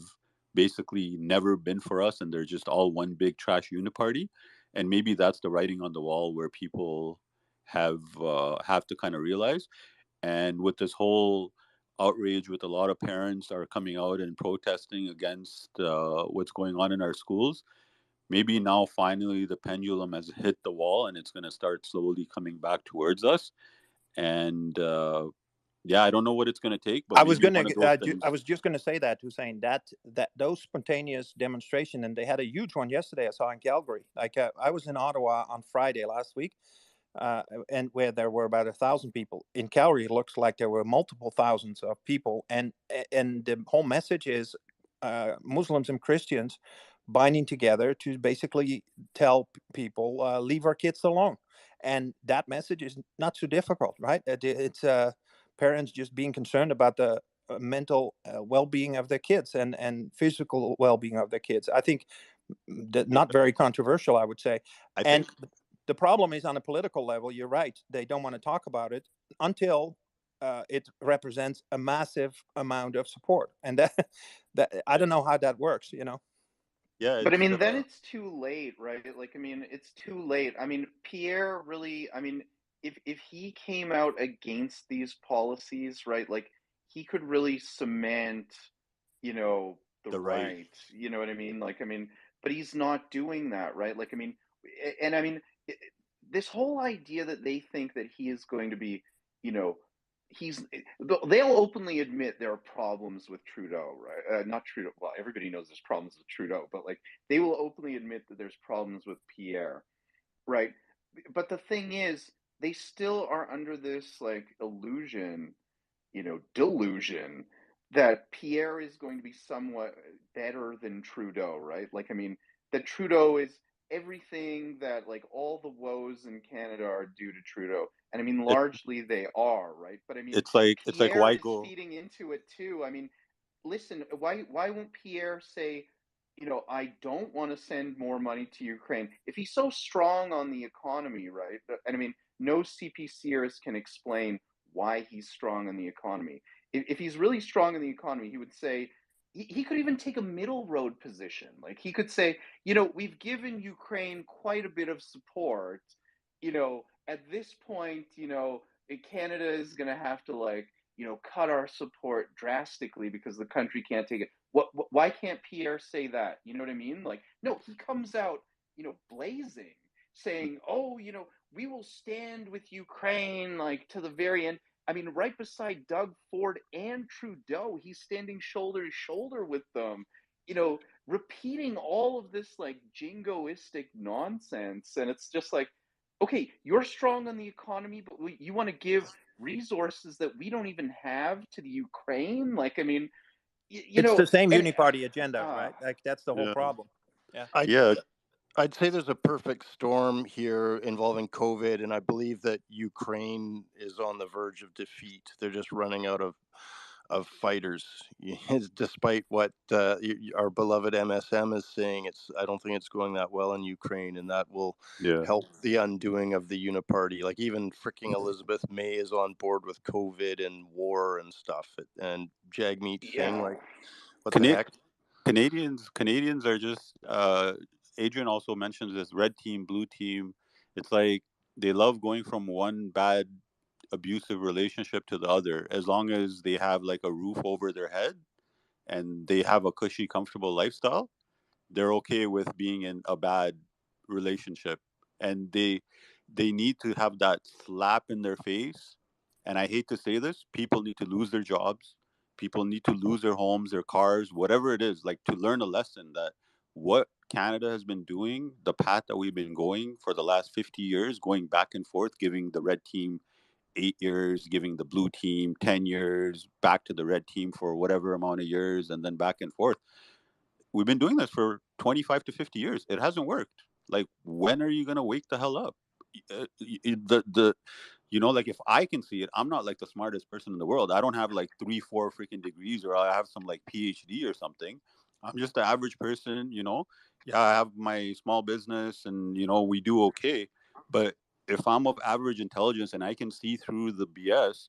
basically never been for us, and they're just all one big trash uniparty. And maybe that's the writing on the wall where people have to kind of realize. And with this whole outrage with a lot of parents are coming out and protesting against what's going on in our schools. Maybe now finally the pendulum has hit the wall and it's going to start slowly coming back towards us. And yeah, I don't know what it's going to take, but maybe one of those things. I was just gonna say that, Hussein, that those spontaneous demonstration, and they had a huge one yesterday. I saw in Calgary. Like I was in Ottawa on Friday last week, and where there were about 1,000 people. In Calgary, it looks like there were multiple thousands of people, and the whole message is Muslims and Christians binding together to basically tell people leave our kids alone, and that message is not so difficult, right? It's parents just being concerned about the mental well-being of their kids and physical well-being of their kids. I think that not very controversial, I would say. I And think, the problem is on a political level, you're right, they don't want to talk about it until it represents a massive amount of support, and that I don't know how that works, you know. yeah, But I it's mean, then it's too late, right? Like, I mean, it's too late. I mean, Pierre really, I mean, if he came out against these policies, right, like he could really cement, the the right. right. You know what I mean? Like, I mean, but he's not doing that, right? Like, I mean, and I mean, this whole idea that they think that he is going to be, you know, he's they'll openly admit there are problems with Trudeau, right? Not Trudeau. Well, everybody knows there's problems with Trudeau, but like they will openly admit that there's problems with Pierre, right? But the thing is, they still are under this like illusion, delusion that Pierre is going to be somewhat better than Trudeau, right? Like, I mean, that Trudeau is everything that like all the woes in Canada are due to Trudeau. And I mean, It, largely they are, right? But I mean, it's like Pierre why is go? feeding into it too. I mean, listen, why won't Pierre say, I don't want to send more money to Ukraine if he's so strong on the economy, right? And I mean, no CPCers can explain why he's strong on the economy. If he's really strong in the economy, he would say he could even take a middle road position. Like he could say, we've given Ukraine quite a bit of support. At this point, Canada is going to have to like cut our support drastically because the country can't take it. Why can't Pierre say that? You know what I mean? Like, no, he comes out, blazing, saying, "Oh, we will stand with Ukraine like to the very end." I mean, right beside Doug Ford and Trudeau, he's standing shoulder to shoulder with them, repeating all of this like jingoistic nonsense. And it's just like, okay, you're strong on the economy, but you want to give resources that we don't even have to the Ukraine? Like, I mean, It's the same and uniparty agenda, uh, right? Like that's the whole Yeah, problem. Yeah. yeah, I'd say there's a perfect storm here involving COVID, and I believe that Ukraine is on the verge of defeat. They're just running out of fighters, despite what our beloved MSM is saying. I don't think it's going that well in Ukraine, and that will yeah. help the undoing of the uniparty. Like even freaking Elizabeth May is on board with COVID and war and stuff, and Jagmeet Singh, yeah, like what the Cana- heck? Canadians are just. Adrian also mentions this red team, blue team. It's like they love going from one bad abusive relationship to the other, as long as they have like a roof over their head and they have a cushy, comfortable lifestyle. They're okay with being in a bad relationship, and they need to have that slap in their face. And I hate to say this, people need to lose their jobs, people need to lose their homes, their cars, whatever it is, like to learn a lesson that what Canada has been doing, the path that we've been going for the last 50 years, going back and forth, giving the red team 8 years, giving the blue team 10 years, back to the red team for whatever amount of years, and then back and forth. We've been doing this for 25 to 50 years. It hasn't worked. Like, when are you going to wake the hell up? Like if I can see it, I'm not like the smartest person in the world. I don't have like 3, 4 freaking degrees, or I have some like PhD or something. I'm just an average person. Yeah, I have my small business and, we do okay. But if I'm of average intelligence and I can see through the BS,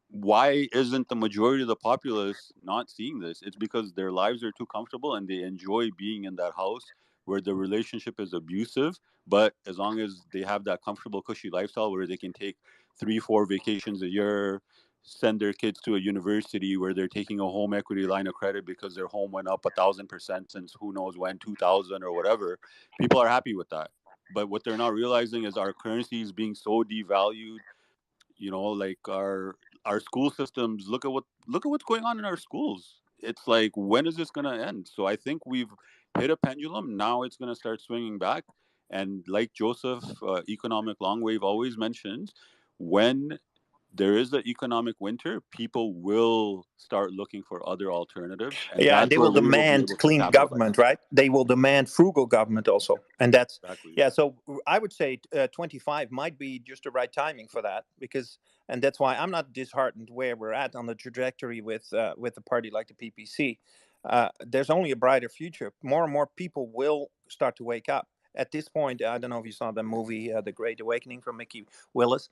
why isn't the majority of the populace not seeing this? It's because their lives are too comfortable and they enjoy being in that house where the relationship is abusive. But as long as they have that comfortable, cushy lifestyle where they can take 3, 4 vacations a year, send their kids to a university where they're taking a home equity line of credit because their home went up 1,000% since who knows when, 2000 or whatever. People are happy with that. But what they're not realizing is our currency is being so devalued. Like our school systems. Look at what's going on in our schools. It's like, when is this going to end? So I think we've hit a pendulum. Now it's going to start swinging back. And like Joseph, economic long wave always mentions, when there is an economic winter, people will start looking for other alternatives, and Yeah, and that's they where will we will be demand able to clean capitalize. government, right? They will demand frugal government also, and that's Exactly. yeah. So I would say 25 might be just the right timing for that, and that's why I'm not disheartened where we're at on the trajectory with a party like the PPC. There's only a brighter future. More and more people will start to wake up. At this point, I don't know if you saw the movie The Great Awakening from Mickey Willis.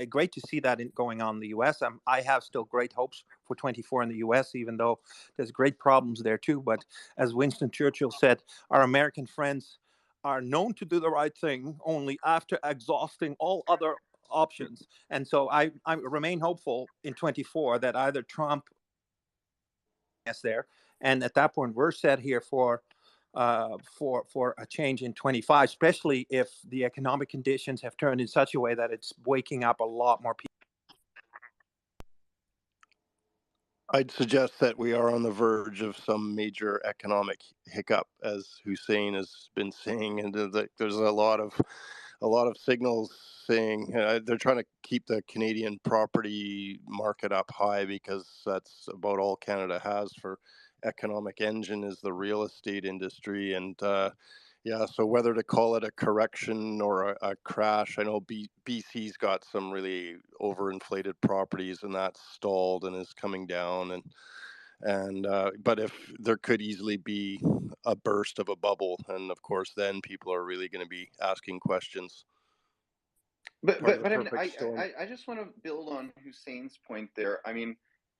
Great to see that going on in the U.S. I have still great hopes for 24 in the U.S., even though there's great problems there too. But as Winston Churchill said, our American friends are known to do the right thing only after exhausting all other options. And so I remain hopeful in 24 that either Trump is there, and at that point we're set here for a change in 25, especially if the economic conditions have turned in such a way that it's waking up a lot more people. I'd suggest that we are on the verge of some major economic hiccup, as Hussein has been saying, and there's a lot of signals saying they're trying to keep the Canadian property market up high because that's about all Canada has for economic engine is the real estate industry. And yeah, so whether to call it a correction or a crash, I know BC's got some really overinflated properties, and that's stalled and is coming down. And but if there could easily be a burst of a bubble, and of course, then people are really going to be asking questions. But Part of but the but I mean, perfect storm. I just want to build on Hussein's point there. I mean,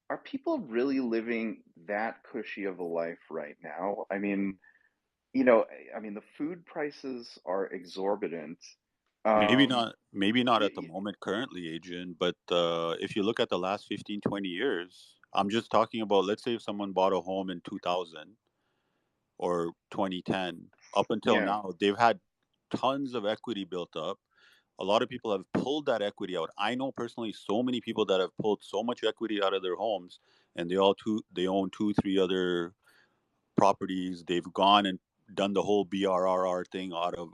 are people really living that cushy of a life right now? I mean, the food prices are exorbitant. Maybe Um, not maybe not y at the moment currently, Adrian, but if you look at the last 15, 20 years, I'm just talking about, let's say if someone bought a home in 2000 or 2010, up until yeah. now, they've had tons of equity built up. A lot of people have pulled that equity out. I know personally so many people that have pulled so much equity out of their homes, and they own two, three other properties. They've gone and done the whole BRRR thing out of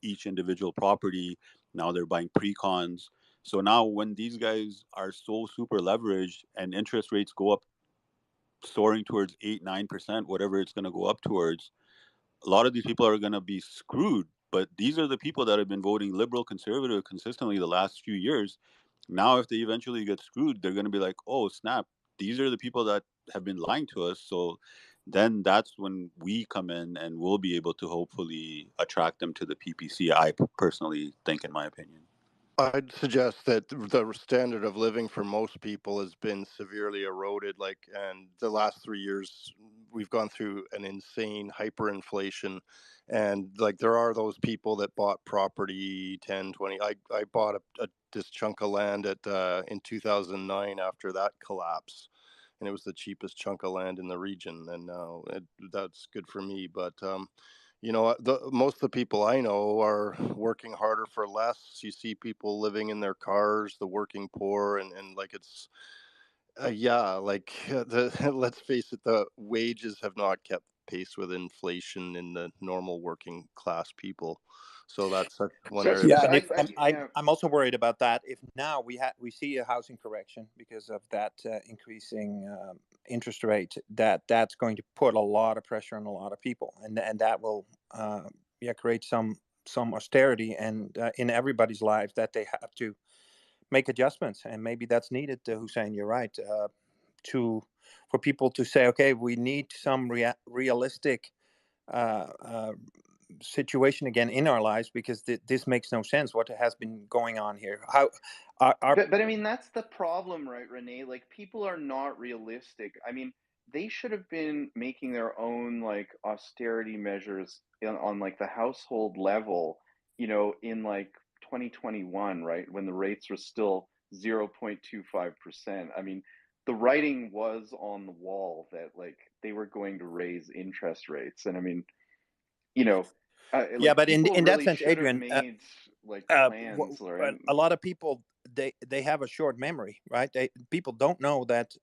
each individual property. Now they're buying pre-cons. So now when these guys are so super leveraged and interest rates go up, soaring towards 8-9%, whatever it's going to go up towards, a lot of these people are going to be screwed. But these are the people that have been voting liberal conservative consistently the last few years. Now if they eventually get screwed, they're going to be like, oh snap, these are the people that have been lying to us. So then that's when we come in and we'll be able to hopefully attract them to the PPC, I personally think, in my opinion. I'd suggest that the standard of living for most people has been severely eroded. And the last 3 years, we've gone through an insane hyperinflation. And there are those people that bought property 10, 20. I bought this chunk of land in 2009 after that collapse. And it was the cheapest chunk of land in the region. And now that's good for me. But most of the people I know are working harder for less. You see people living in their cars, the working poor, and it's yeah, let's face it, the wages have not kept pace with inflation in the normal working class people. So that's one So area. so Yeah, so and if yeah. I'm also worried about that. If now we see a housing correction because of that increasing interest rate, that's going to put a lot of pressure on a lot of people, and that will create some austerity and in everybody's lives that they have to make adjustments, and maybe that's needed. Hussein, you're right. To For people to say, okay, we need some realistic uh, uh, situation again in our lives because this makes no sense what has been going on here. How are But I mean, that's the problem, right, Renee? Like, people are not realistic. I mean, they should have been making their own like austerity measures on like the household level, in like 2021, right, when the rates were still 0.25%. I mean, the writing was on the wall that like they were going to raise interest rates, and I mean, you know, Yeah, like but people in that really sense, should have Adrian, made like plans, right? a lot of people, they have a short memory, right? People don't know that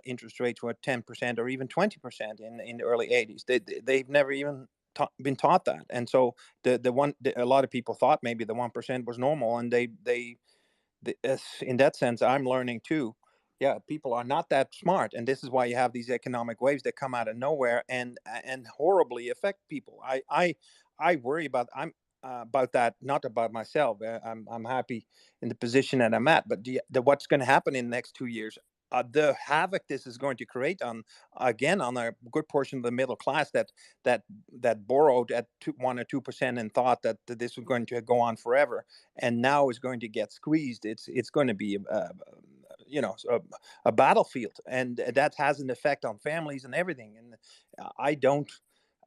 interest rates were 10% or even 20% in the early 80s. They've never even been taught that, and so a lot of people thought maybe the 1% was normal, and in that sense, I'm learning too. Yeah, people are not that smart, and this is why you have these economic waves that come out of nowhere and horribly affect people. I worry about that, not about myself. I'm happy in the position that I'm at, but what's going to happen in the next 2 years? The havoc this is going to create on a good portion of the middle class that borrowed at 1 or 2% and thought that this was going to go on forever, and now is going to get squeezed. It's going to be a battlefield, and that has an effect on families and everything. And I don't.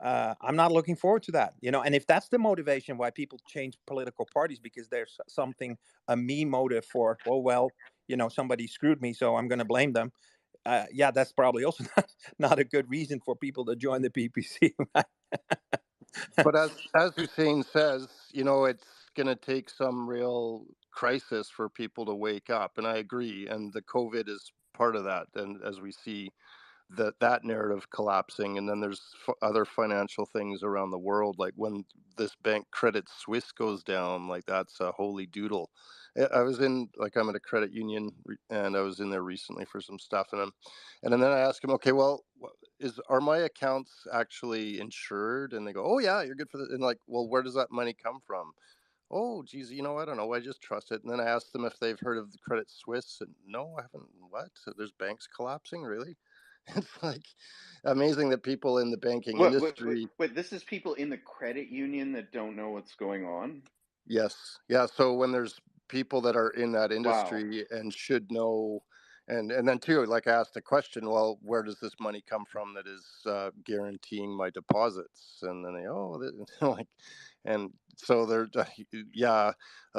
I'm not looking forward to that, And if that's the motivation why people change political parties, because there's something, a me motive for, oh well, somebody screwed me, so I'm going to blame them. Yeah, that's probably also not a good reason for people to join the PPC. But as Hussein says, it's going to take some real crisis for people to wake up, and I agree. And the COVID is part of that. And as we see that narrative collapsing, and then there's other financial things around the world, like when this bank Credit Suisse goes down, like that's a holy doodle. I'm at a credit union, and I was in there recently for some stuff, and then I asked him, okay, well, are my accounts actually insured? And they go, oh yeah, you're good for this. And like, well, where does that money come from? Oh geez, I don't know, I just trust it. And then I asked them if they've heard of the Credit Suisse, and no, I haven't. What? There's banks collapsing, really? It's like amazing that people in the banking industry. Wait, this is people in the credit union that don't know what's going on? Yes, yeah. So when there's people that are in that Wow. industry and should know, and then too, like I asked the question, well, where does this money come from that is guaranteeing my deposits? And then like, and so they're yeah.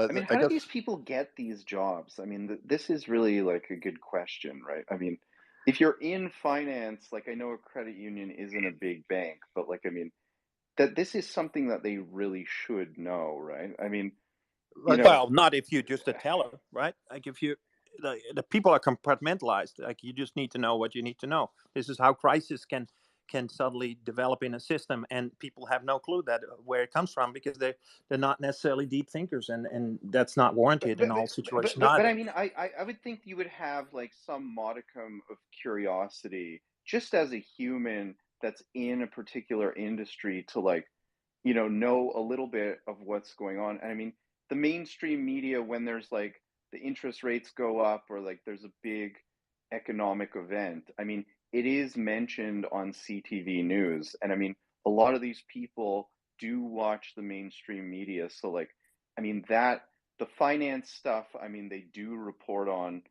I mean, I how do guess these people get these jobs? I mean, this is really like a good question, right? I mean, if you're in finance, like I know a credit union isn't a big bank, but like, I mean, that this is something that they really should know, right? I mean, you like know, Well, not if you're just a teller, right? Like if you, the people are compartmentalized. Like you just need to know what you need to know. This is how crisis can suddenly develop in a system, and people have no clue that where it comes from, because they're not necessarily deep thinkers, and that's not but warranted in but all but situations but I either. mean, I would think you would have like some modicum of curiosity just as a human that's in a particular industry to like know a little bit of what's going on. And I mean, the mainstream media, when there's like the interest rates go up or like there's a big economic event, I mean, it is mentioned on CTV news. And I mean, a lot of these people do watch the mainstream media. So, like, I mean, the finance stuff, I mean, they do report on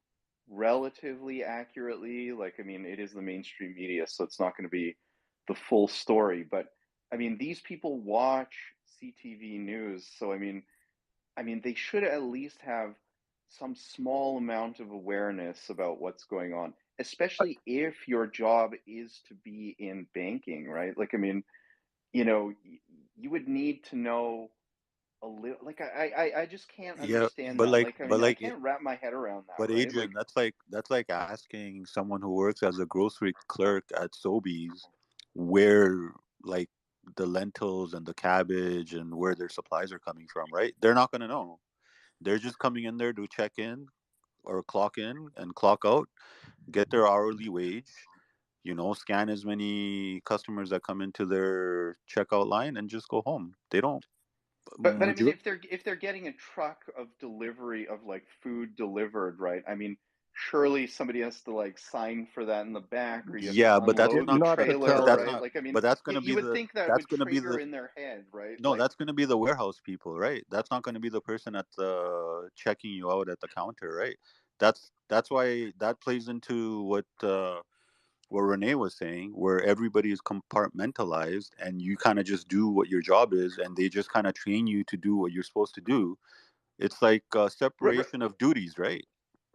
relatively accurately. Like, I mean, it is the mainstream media, so it's not going to be the full story. But I mean, these people watch CTV news, so I mean, they should at least have some small amount of awareness about what's going on, especially if your job is to be in banking, right? Like, I mean, you would need to know a little. Like, I just can't Yeah, understand that. Like, I mean, I can't wrap my head around but that, right? Like, Adrian, that's like asking someone who works as a grocery clerk at Sobeys where like the lentils and the cabbage and where their supplies are coming from, right? They're not going to know. They're just coming in there to check in or clock in and clock out, get their hourly wage, scan as many customers that come into their checkout line and just go home. They don't. but I mean, Major- if they're getting a truck of delivery of like food delivered, right? I mean, surely somebody has to like sign for that in the back, or you have to yeah, but that's you're unload the not. not a But trailer, that's teller. right? not. Like, I mean, But that's gonna be you would the. think that That's would gonna be trigger the. in their head, right? No, that's gonna be the warehouse people, right? That's not gonna be the person at the checking you out at the counter, right? That's why that plays into what Renee was saying, where everybody is compartmentalized and you kind of just do what your job is, and they just kind of train you to do what you're supposed to do. It's like R- r- separation of duties, right?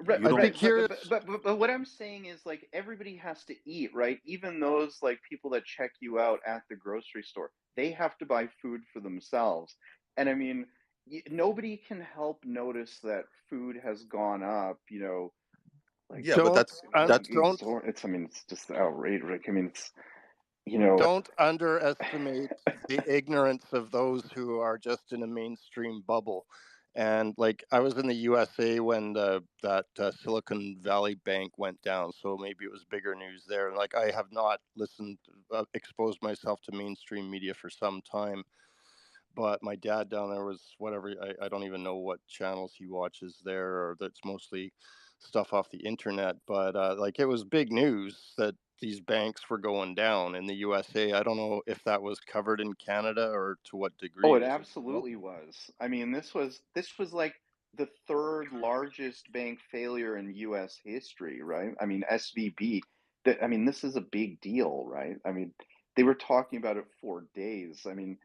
Right, You I don't. think right, here but what I'm saying is like everybody has to eat, right? Even those like people that check you out at the grocery store, they have to buy food for themselves. And I mean, nobody can help notice that food has gone up, like Yeah, but don't that's don't it's I mean, it's just outrageous. Like, I mean, it's you know, don't underestimate the ignorance of those who are just in a mainstream bubble. And like I was in the USA when that Silicon Valley Bank went down, so maybe it was bigger news there. And like I have not exposed myself to mainstream media for some time, but my dad down there was whatever. I don't even know what channels he watches there, or that's mostly stuff off the internet. But like it was big news that these banks were going down in the USA. I don't know if that was covered in Canada or to what oh, degree. it Was it? Well, absolutely was. I mean, this was like the third largest bank failure in U.S. history, right? I mean, SVB. I mean, this is a big deal, right? I mean, they were talking about it for days. I mean,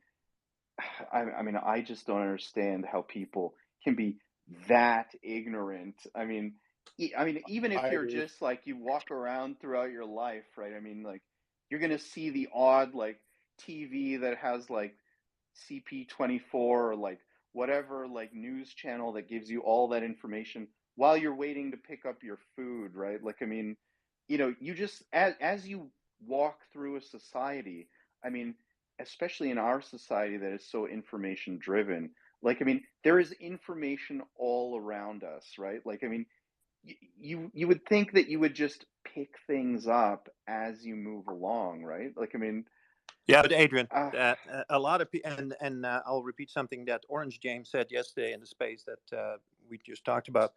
I just don't understand how people can be that ignorant. I mean, even if I you're just like you walk around throughout your life, right? I mean, like you're gonna see the odd like TV that has like CP24 or like whatever like news channel that gives you all that information while you're waiting to pick up your food, right? Like, I mean, you just as you walk through a society, I mean, especially in our society that is so information driven, like, I mean, there is information all around us, right? Like, I mean, you would think that you would just pick things up as you move along, right? Like, I mean, Yeah, but Adrian, uh, a lot of people, and I'll repeat something that Orange James said yesterday in the space that we just talked about.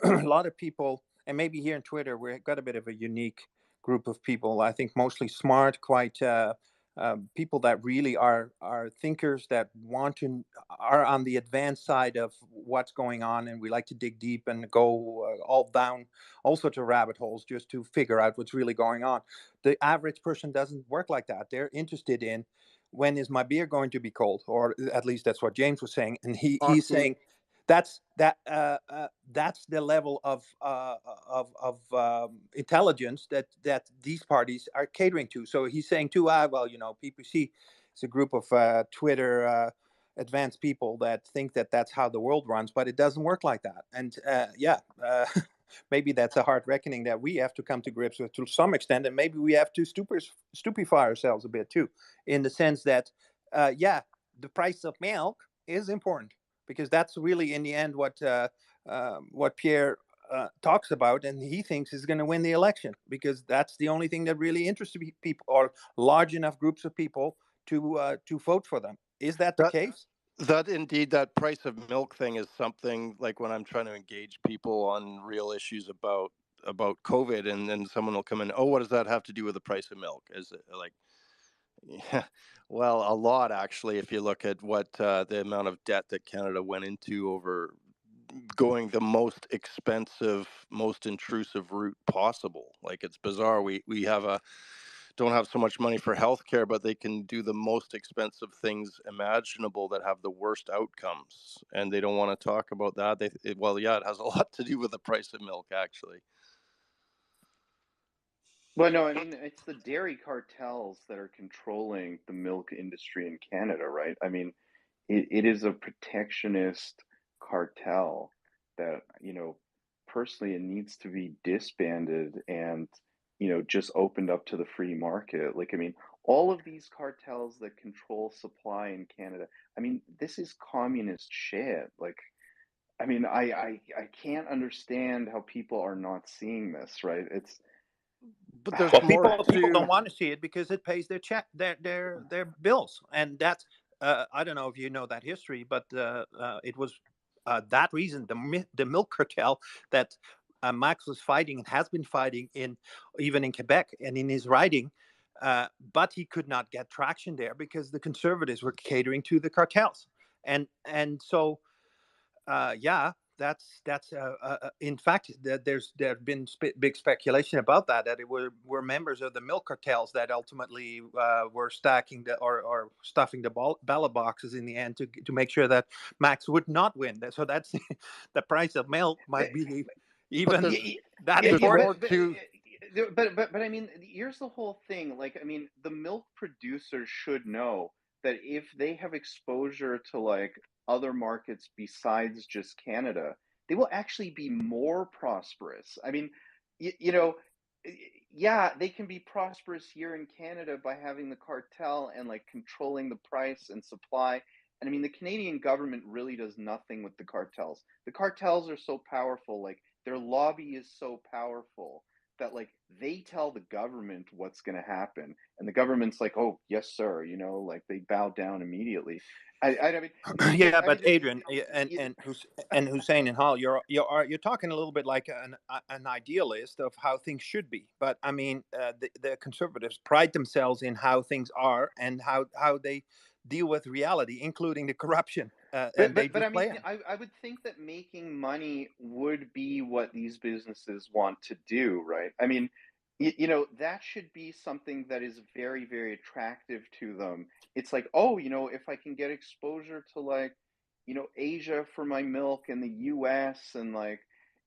A lot of people, and maybe here in Twitter, we've got a bit of a unique group of people. I think mostly smart, quite people that really are thinkers that want to are on the advanced side of what's going on, and we like to dig deep and go all down all sorts of rabbit holes just to figure out what's really going on. The average person doesn't work like that. They're interested in when is my beer going to be cold, or at least that's what James was saying, and he's Austin, saying that's the level of intelligence that these parties are catering to. So he's saying too, well, PPC is a group of Twitter advanced people that think that that's how the world runs, but it doesn't work like that. And maybe that's a hard reckoning that we have to come to grips with to some extent, and maybe we have to stupefy ourselves a bit too, in the sense that the price of milk is important, because that's really in the end what Pierre talks about, and he thinks is going to win the election, because that's the only thing that really interests people, or large enough groups of people to vote for them. Is that the that case? that indeed that price of milk thing is something like when I'm trying to engage people on real issues about COVID, and then someone will come in. Oh, what does that have to do with the price of milk? Is it like, yeah, well, a lot actually. If you look at what the amount of debt that Canada went into over going the most expensive, most intrusive route possible. Like it's bizarre. We have a don't have so much money for healthcare, but they can do the most expensive things imaginable that have the worst outcomes, and they don't want to talk about that. Well, yeah, it has a lot to do with the price of milk, actually. well, no, I mean, it's the dairy cartels that are controlling the milk industry in Canada, right? I mean, it is a protectionist cartel that, personally, it needs to be disbanded and, just opened up to the free market. Like, I mean, all of these cartels that control supply in Canada, I mean, this is communist shit. Like, I mean, I can't understand how people are not seeing this, right? It's But there's Well, more people don't to. want to see it because it pays their check, their bills, and that's I don't know if you know that history, but it was that reason the milk cartel that Max was fighting and has been fighting in even in Quebec and in his riding, but he could not get traction there because the conservatives were catering to the cartels, and so yeah, that's in fact there's been big speculation about that it were members of the milk cartels that ultimately were stacking or stuffing the ballot boxes in the end to make sure that Max would not win. So that's the price of milk might be even there's that there's important. more to but I mean, here's the whole thing. Like, I mean, the milk producers should know that if they have exposure to like other markets besides just Canada, they will actually be more prosperous. I mean, you know, yeah, they can be prosperous here in Canada by having the cartel and like controlling the price and supply. And I mean, the Canadian government really does nothing with the cartels. The cartels are so powerful, like their lobby is so powerful that like they tell the government what's going to happen, and the government's like, oh yes sir, you know, like they bow down immediately. I mean, Yeah, I mean, but Adrian you, and Hussein and Hall, you're talking a little bit like an idealist of how things should be. But I mean, the conservatives pride themselves in how things are and how they deal with reality, including the corruption, and they but I just play mean, it. I would think that making money would be what these businesses want to do, right? I mean, you know, that should be something that is very, very attractive to them. It's like, oh, you know, if I can get exposure to like, you know, Asia for my milk and the US and like,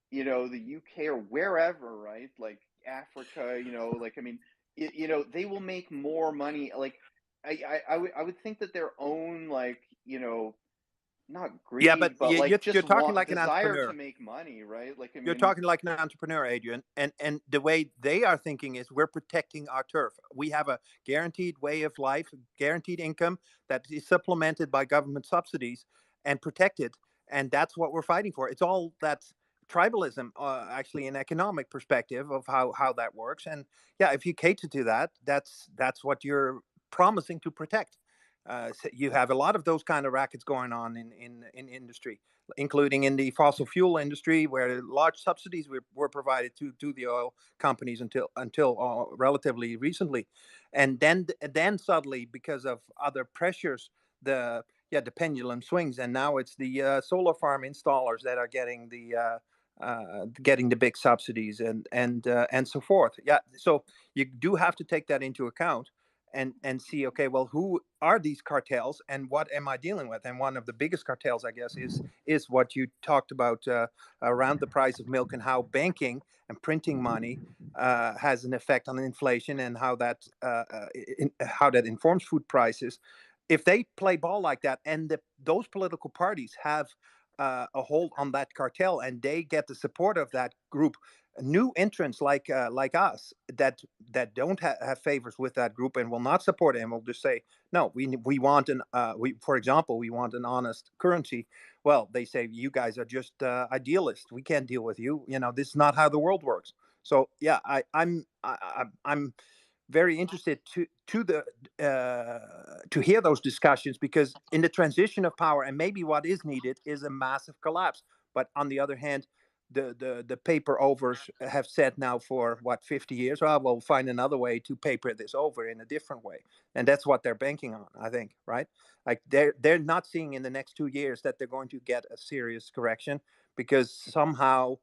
you know, the UK or wherever, right? Like Africa, you know, like, I mean, you know, they will make more money. Like, I would think that their own, like, you know, not Yeah, but greed, but like you're just talking want like an desire to entrepreneur. make money, right? Like, I You're mean, talking like an entrepreneur, Adrian, and the way they are thinking is we're protecting our turf. We have a guaranteed way of life, guaranteed income that is supplemented by government subsidies and protected, and that's what we're fighting for. It's all that tribalism, actually, an economic perspective of how that works. And yeah, if you cater to that, that's what you're promising to protect. So you have a lot of those kind of rackets going on in industry, including in the fossil fuel industry, where large subsidies were provided to the oil companies until relatively recently, and then suddenly, because of other pressures, the pendulum swings, and now it's the solar farm installers that are getting the big subsidies and so forth. Yeah, so you do have to take that into account and see, okay, well, who are these cartels and what am I dealing with? And one of the biggest cartels, I guess, is what you talked about, around the price of milk, and how banking and printing money has an effect on inflation, and how that informs food prices. If they play ball like that, and those political parties have a hold on that cartel, and they get the support of that group, new entrants like us that don't have favors with that group and will not support it, and will just say, no, we want for example, we want an honest currency. Well, they say, you guys are just idealists, we can't deal with you, this is not how the world works. So yeah, I'm very interested to hear those discussions, because in the transition of power, and maybe what is needed is a massive collapse. But on the other hand, the paper overs have said now for what, 50 years, well, we'll find another way to paper this over in a different way, and that's what they're banking on, I think, right? Like they're not seeing in the next 2 years that they're going to get a serious correction, because somehow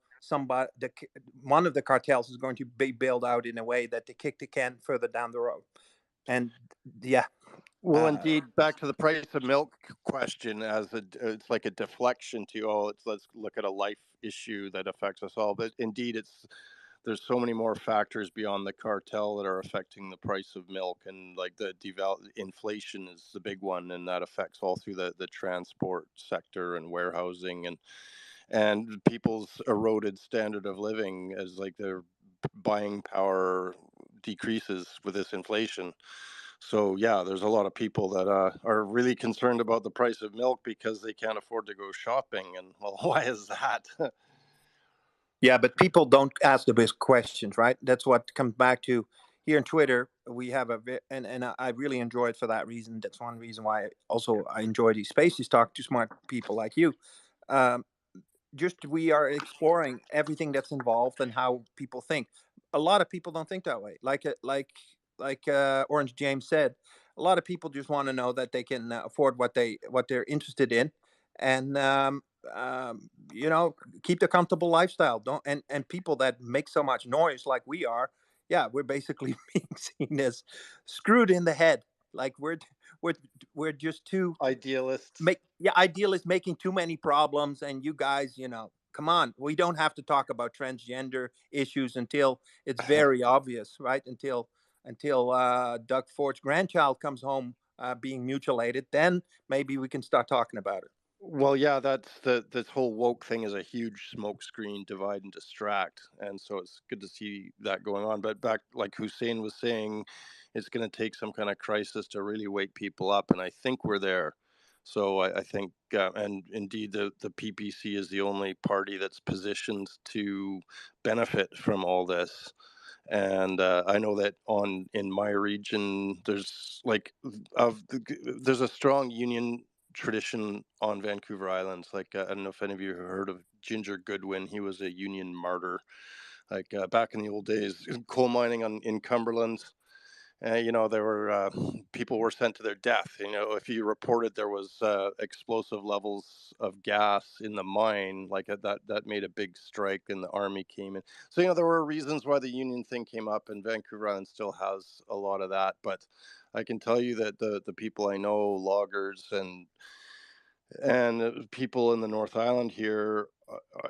one of the cartels is going to be bailed out in a way that they kick the can further down the road. And yeah, Well, indeed, back to the price of milk question, it's like a deflection to, oh, let's look at a life issue that affects us all. But indeed, there's so many more factors beyond the cartel that are affecting the price of milk, and like inflation is the big one, and that affects all through the transport sector and warehousing, and people's eroded standard of living as like their buying power decreases with this inflation. So yeah, there's a lot of people that are really concerned about the price of milk because they can't afford to go shopping. And well, why is that? yeah, but people don't ask the big questions, right? That's what comes back to. Here in Twitter, we have and I really enjoy it for that reason. That's one reason why I enjoy these spaces, talk to smart people like you. Um, just we are exploring everything that's involved and how people think. A lot of people don't think that way. Like Orange James said, a lot of people just want to know that they can afford what they're interested in, and keep the comfortable lifestyle. Don't and people that make so much noise like we are, yeah, we're basically being seen as screwed in the head. Like we're we're just too Idealists. idealists, making too many problems, and you guys, come on, we don't have to talk about transgender issues until it's very obvious, right? Until Doug Ford's grandchild comes home being mutilated, then maybe we can start talking about it. Well, yeah, that's this whole woke thing is a huge smokescreen, divide and distract, and so it's good to see that going on. But back, like Hussein was saying, it's going to take some kind of crisis to really wake people up, and I think we're there. So I think, and indeed, the PPC is the only party that's positioned to benefit from all this. And I know that in my region, there's there's a strong union tradition on Vancouver Island. Like I don't know if any of you have heard of Ginger Goodwin. He was a union martyr, like back in the old days, coal mining in Cumberland. There were people were sent to their death. If you reported there was explosive levels of gas in the mine, like that made a big strike, and the army came in. So there were reasons why the union thing came up, and Vancouver Island still has a lot of that. But I can tell you that the people I know, loggers and people in the North Island here,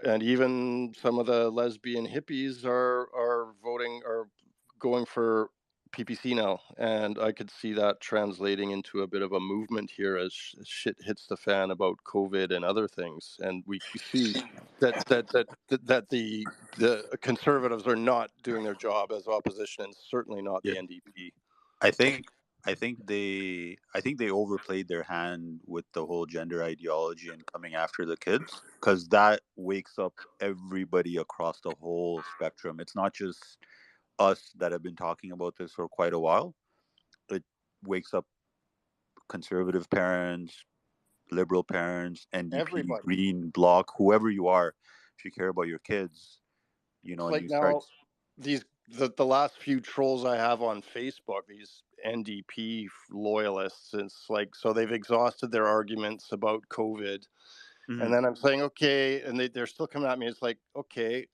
and even some of the lesbian hippies are voting or going for PPC now, and I could see that translating into a bit of a movement here as shit hits the fan about COVID and other things, and we see that the conservatives are not doing their job as opposition, and certainly not the Yeah. NDP. I think I think they overplayed their hand with the whole gender ideology and coming after the kids, because that wakes up everybody across the whole spectrum. It's not just us that have been talking about this for quite a while. It wakes up conservative parents, liberal parents, NDP, Everybody. Green, Bloc, whoever you are. If you care about your kids, It's and like you start. now the last few trolls I have on Facebook, these NDP loyalists, it's like, so they've exhausted their arguments about COVID, and then I'm saying, okay, and they're still coming at me. It's like, okay,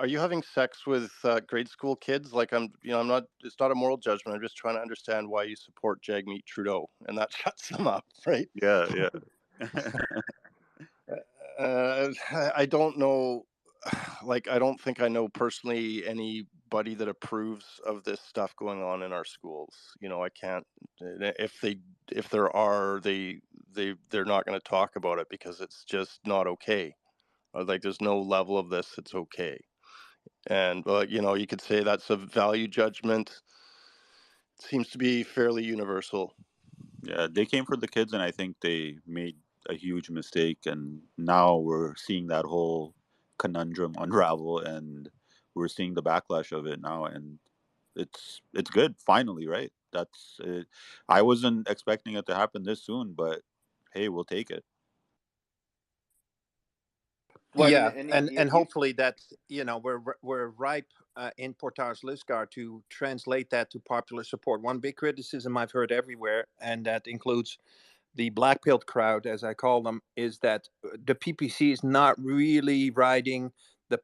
are you having sex with grade school kids? Like, I'm not. It's not a moral judgment. I'm just trying to understand why you support Jagmeet Trudeau, and that shuts them up, right? Yeah, yeah. I don't know. Like, I don't think I know personally anybody that approves of this stuff going on in our schools. I can't. If there are, they're not going to talk about it because it's just not okay. Like, there's no level of this that's okay. And you could say that's a value judgment. It seems to be fairly universal. Yeah, they came for the kids, and I think they made a huge mistake. And now we're seeing that whole conundrum unravel, and we're seeing the backlash of it now. And it's good, finally, right? That's it. I wasn't expecting it to happen this soon, but hey, we'll take it. Well, I mean, Yeah, and and hopefully that we're ripe in Portage-Lisgar to translate that to popular support. One big criticism I've heard everywhere, and that includes the black pilled crowd, as I call them, is that the PPC is not really riding the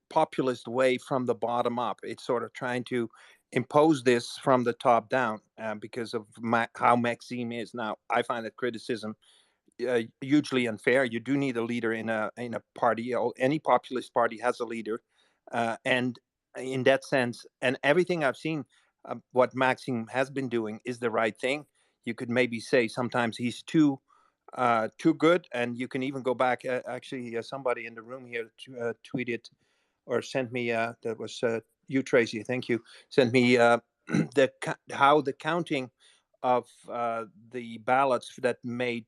populist way from the bottom up. It's sort of trying to impose this from the top down because of how Maxime is now. I find that criticism hugely unfair. You do need a leader in a party. Any populist party has a leader, and in that sense, and everything I've seen, what Maxime has been doing is the right thing. You could maybe say sometimes he's too good, and you can even go back. Actually, somebody in the room here tweeted or sent me. That was you, Tracy. Thank you. Sent me how the counting of the ballots that made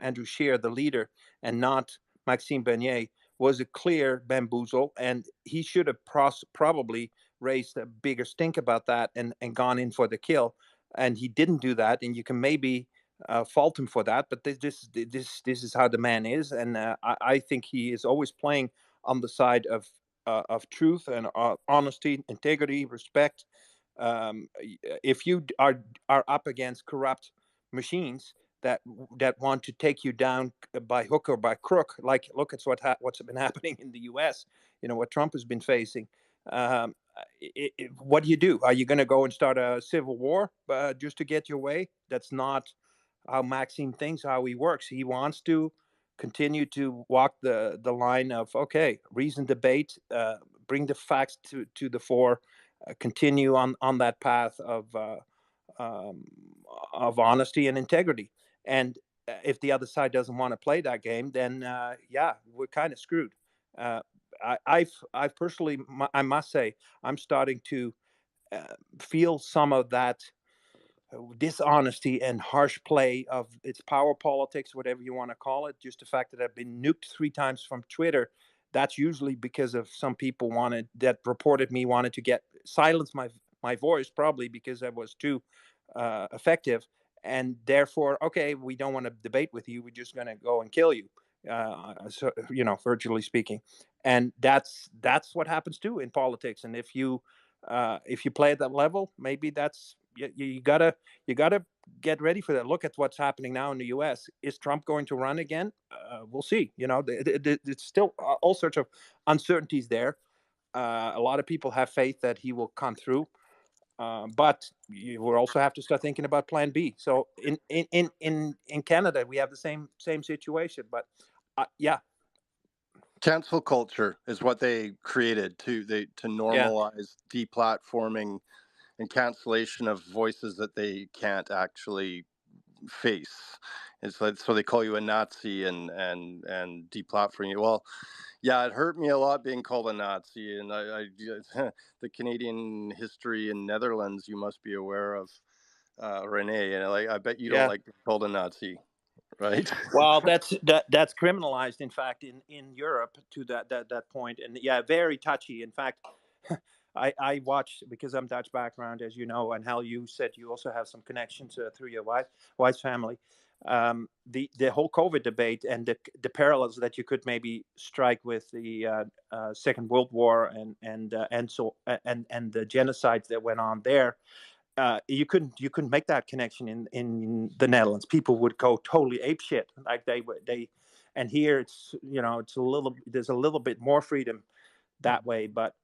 Andrew Scheer the leader and not Maxime Bernier was a clear bamboozle, and he should have probably raised a bigger stink about that and gone in for the kill, and he didn't do that, and you can maybe fault him for that, but this is how the man is, and I think he is always playing on the side of truth and honesty, integrity, respect. If you are up against corrupt machines that want to take you down by hook or by crook, like look at what's been happening in the U.S. What Trump has been facing. Um, what do you do? Are you going to go and start a civil war just to get your way? That's not how Maxime thinks, how he works. He wants to continue to walk the line of, okay, reason debate, bring the facts to the fore, continue on that path um, of honesty and integrity. And if the other side doesn't want to play that game, then yeah, we're kind of screwed. Uh, I've personally, I must say, I'm starting to feel some of that dishonesty and harsh play of its power politics, whatever you want to call it. Just the fact that I've been nuked 3 times from Twitter, that's usually because of some people reported me wanted to get silence my voice, probably because I was too effective, and therefore, okay, we don't want to debate with you. We're just going to go and kill you. So, virtually speaking, and that's what happens too in politics. And if you play at that level, maybe that's you gotta get ready for that. Look at what's happening now in the U.S. Is Trump going to run again? We'll see. It's still all sorts of uncertainties there. A lot of people have faith that he will come through, but you will also have to start thinking about Plan B. So in Canada, we have the same situation. But yeah, Cancel culture is what they created to yeah, normalize deplatforming and cancellation of voices that they can't actually face. It's like, so they call you a Nazi and deplatforming you. Well, yeah, it hurt me a lot being called a Nazi, and I the Canadian history in Netherlands you must be aware of, Renee, and I bet you don't yeah. like being called a Nazi, right? Well, that's criminalized, in fact, in Europe to that point, and yeah, very touchy. In fact, I watched, because I'm Dutch background, as you know, and Hal, you said you also have some connections through your wife's family. The whole COVID debate and the parallels that you could maybe strike with the Second World War and the genocides that went on there. You couldn't make that connection in the Netherlands. People would go totally ape shit, like they, and here there's a little bit more freedom that way, but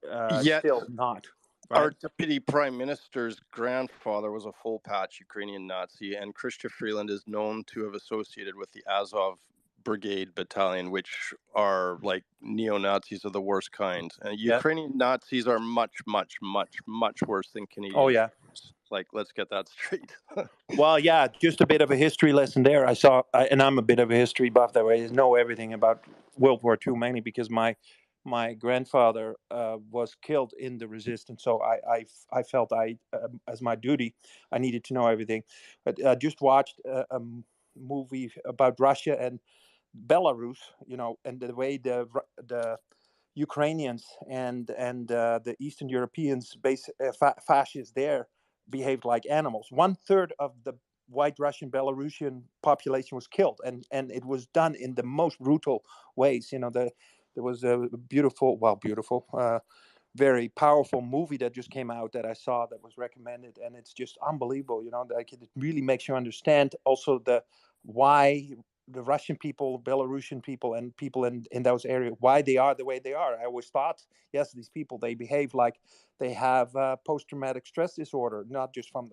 Yet still not our right. deputy prime minister's grandfather was a full patch Ukrainian Nazi, and Christopher Freeland is known to have associated with the Azov Brigade Battalion, which are like neo-Nazis of the worst kind. And Yeah. Ukrainian Nazis are much, much, much, much worse than Oh Canadian yeah. troops. Like, let's get that straight. Well, yeah. Just a bit of a history lesson there. And I'm a bit of a history buff that way. I know everything about World War II, mainly because my grandfather was killed in the resistance. So I felt as my duty, I needed to know everything. But I just watched a movie about Russia and Belarus, and the way the Ukrainians and the Eastern Europeans, fascists there, behaved like animals. 1/3 of the white Russian Belarusian population was killed, and it was done in the most brutal ways. There was a beautiful, very powerful movie that just came out that I saw that was recommended, and it's just unbelievable. Like, it really makes you understand also the why the Russian people, Belarusian people, and people in those areas, why they are the way they are. I always thought, yes, these people, they behave like they have post-traumatic stress disorder, not just from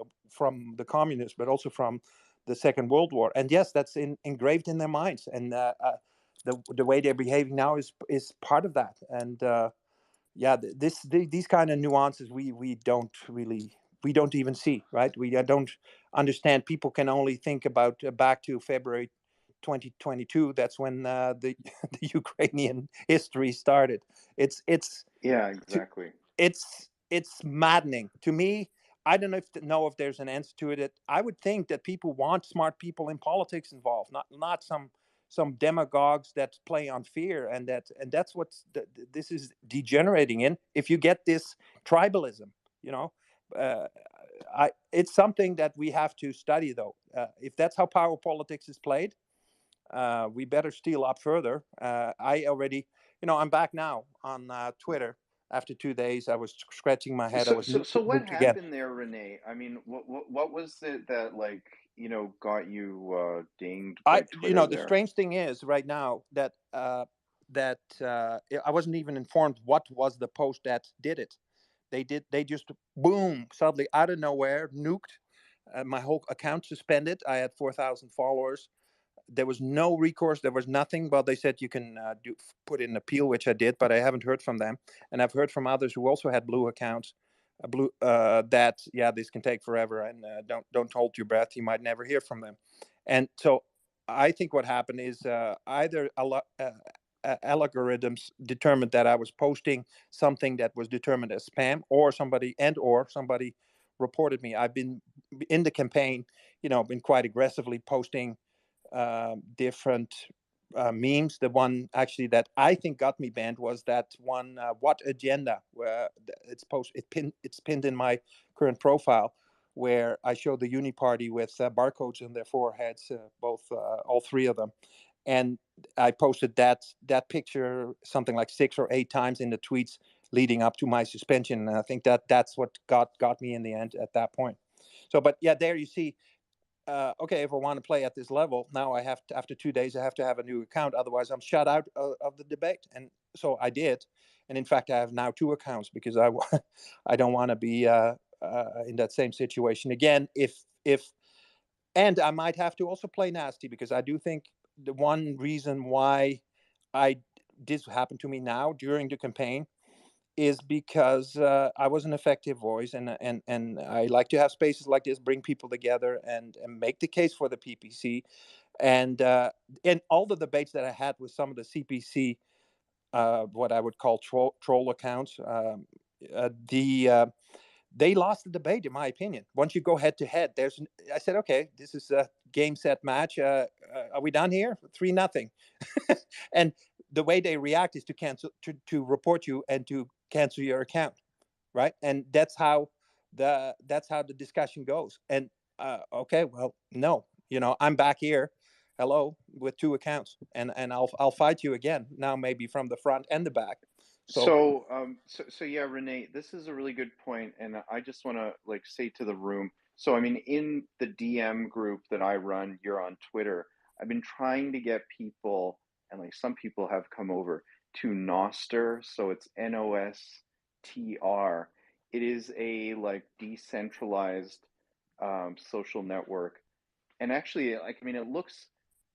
the communists, but also from the Second World War. And yes, that's engraved in their minds. And the way they're behaving now is part of that. And yeah, these kind of nuances we don't even see, right? We don't understand. People can only think about back to February 2022. That's when the Ukrainian history started. Yeah, To, exactly. it's maddening to me. I don't know if there's an answer to it. I would think that people want smart people in politics involved, not some demagogues that play on fear, and that's what this is degenerating in. If you get this tribalism, you know, uh, it's something that we have to study, though. If that's how power politics is played, we better steal up further. I already, I'm back now on Twitter. After 2 days, I was scratching my head. I So, was so, so what nuked again. happened there, Renee? I mean, what was it that, like, got you dinged by Twitter The there? strange thing is right now that I wasn't even informed what was the post that did it. They just boom suddenly out of nowhere nuked my whole account, suspended. I had 4,000 followers. there was no recourse. There was nothing. But they said you can put in an appeal, which I did, but I haven't heard from them. And I've heard from others who also had blue accounts, that this can take forever, and don't hold your breath. You might never hear from them. And so I think what happened is either algorithms determined that I was posting something that was determined as spam, or somebody reported me. I've been in the campaign, been quite aggressively posting different memes. The one actually that I think got me banned was that one, "What Agenda," where it's pinned in my current profile, where I show the Uni Party with barcodes on their foreheads, all three of them. And I posted that picture something like 6 or 8 times in the tweets leading up to my suspension. And I think that's what got me in the end at that point. So, but yeah, there you see. Okay, if I want to play at this level, now I have to, after 2 days, I have to have a new account. Otherwise, I'm shut out of the debate. And so I did. And in fact, I have now 2 accounts because I don't want to be in that same situation again. And I might have to also play nasty, because I do think the one reason why this happened to me now during the campaign is because I was an effective voice, and I like to have spaces like this, bring people together, and make the case for the PPC. And in all the debates that I had with some of the CPC, what I would call troll accounts, they lost the debate, in my opinion. Once you go head to head, I said, okay, this is a game, set, match. Are we done here? 3-0. And the way they react is to cancel, to report you and to cancel your account, right? And that's how the discussion goes. And okay, well, no, I'm back here, hello, with 2 accounts, and I'll fight you again now, maybe from the front and the back. So So yeah, Renee, this is a really good point, and I just want to like say to the room. So I mean, in the DM group that I run, you're on Twitter. I've been trying to get people, and like some people have come over to Nostr. So it's Nostr. It is a like decentralized social network, and actually, like I mean, it looks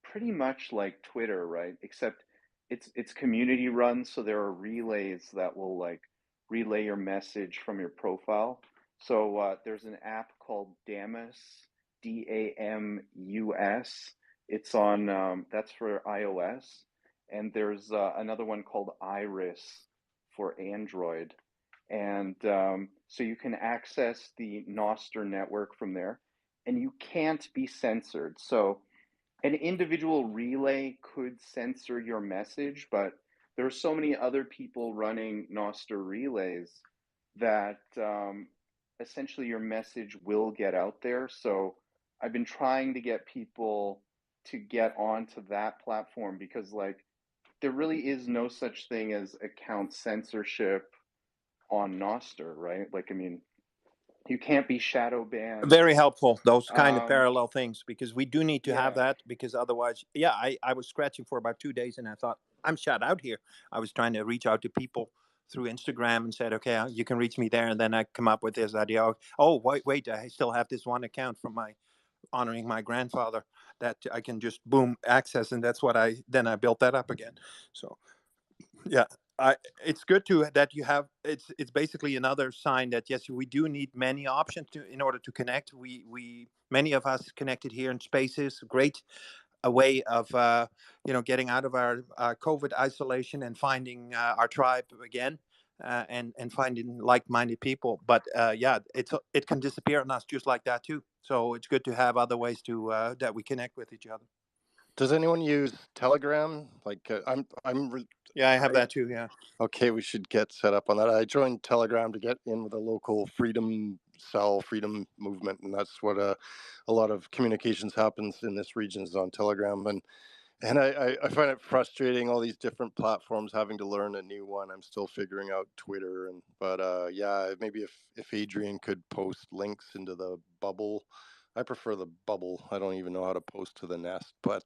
pretty much like Twitter, right? Except it's community run, so there are relays that will like relay your message from your profile. So there's an app called Damus, Damus. It's on that's for iOS, and there's another one called Iris for Android, and so you can access the Nostr network from there, and you can't be censored. So an individual relay could censor your message, but there are so many other people running Nostr relays that essentially your message will get out there. So I've been trying to get people to get onto that platform, because like there really is no such thing as account censorship on Nostr, right? Like I mean, you can't be shadow banned. very helpful, those kind of Um, parallel things, because we do need to have yeah, that, because otherwise, I was scratching for about 2 days, and I thought, I'm shut out here. I was trying to reach out to people through Instagram and said, okay, you can reach me there. And then I come up with this idea, oh, wait, I still have this one account from my honoring my grandfather that I can just boom access. And that's what I built that up again. So yeah, it's good to that you have. It's basically another sign that yes, we do need many options in order to connect. We many of us connected here in Spaces. Great a way of getting out of our COVID isolation and finding our tribe again. And finding like-minded people, but it can disappear on us just like that too. So it's good to have other ways to that we connect with each other. Does anyone use Telegram? Like Yeah, I have that too. Yeah. Okay, we should get set up on that. I joined Telegram to get in with a local freedom movement, and that's what a lot of communications happens in this region is on Telegram. And I find it frustrating, all these different platforms, having to learn a new one. I'm still figuring out Twitter, but yeah, maybe if Adrian could post links into the bubble. I prefer the bubble. I don't even know how to post to the nest, but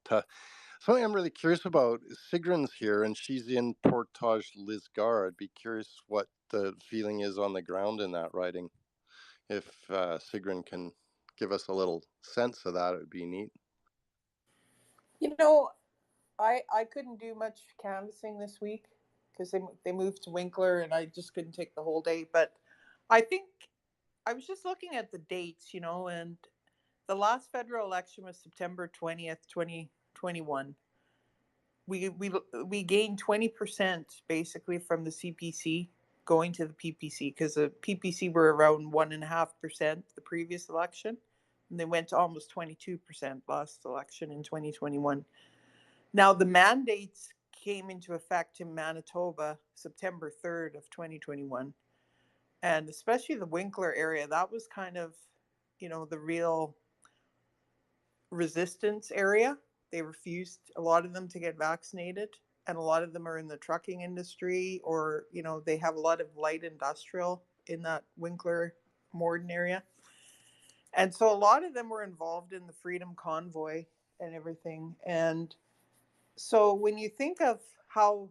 something I'm really curious about is Sigrun's here, and she's in Portage-Lisgar. I'd be curious what the feeling is on the ground in that riding. If Sigrun can give us a little sense of that, it would be neat. You know, I couldn't do much canvassing this week because they moved to Winkler and I just couldn't take the whole day. But I think I was just looking at the dates, and the last federal election was September 20th, 2021. We gained 20% basically from the CPC going to the PPC because the PPC were around 1.5% the previous election, and they went to almost 22% last election in 2021. Now the mandates came into effect in Manitoba September 3rd of 2021, and especially the Winkler area, that was kind of, the real resistance area. They refused, a lot of them, to get vaccinated, and a lot of them are in the trucking industry, or they have a lot of light industrial in that Winkler Morden area, and so a lot of them were involved in the Freedom Convoy and everything. And so when you think of how,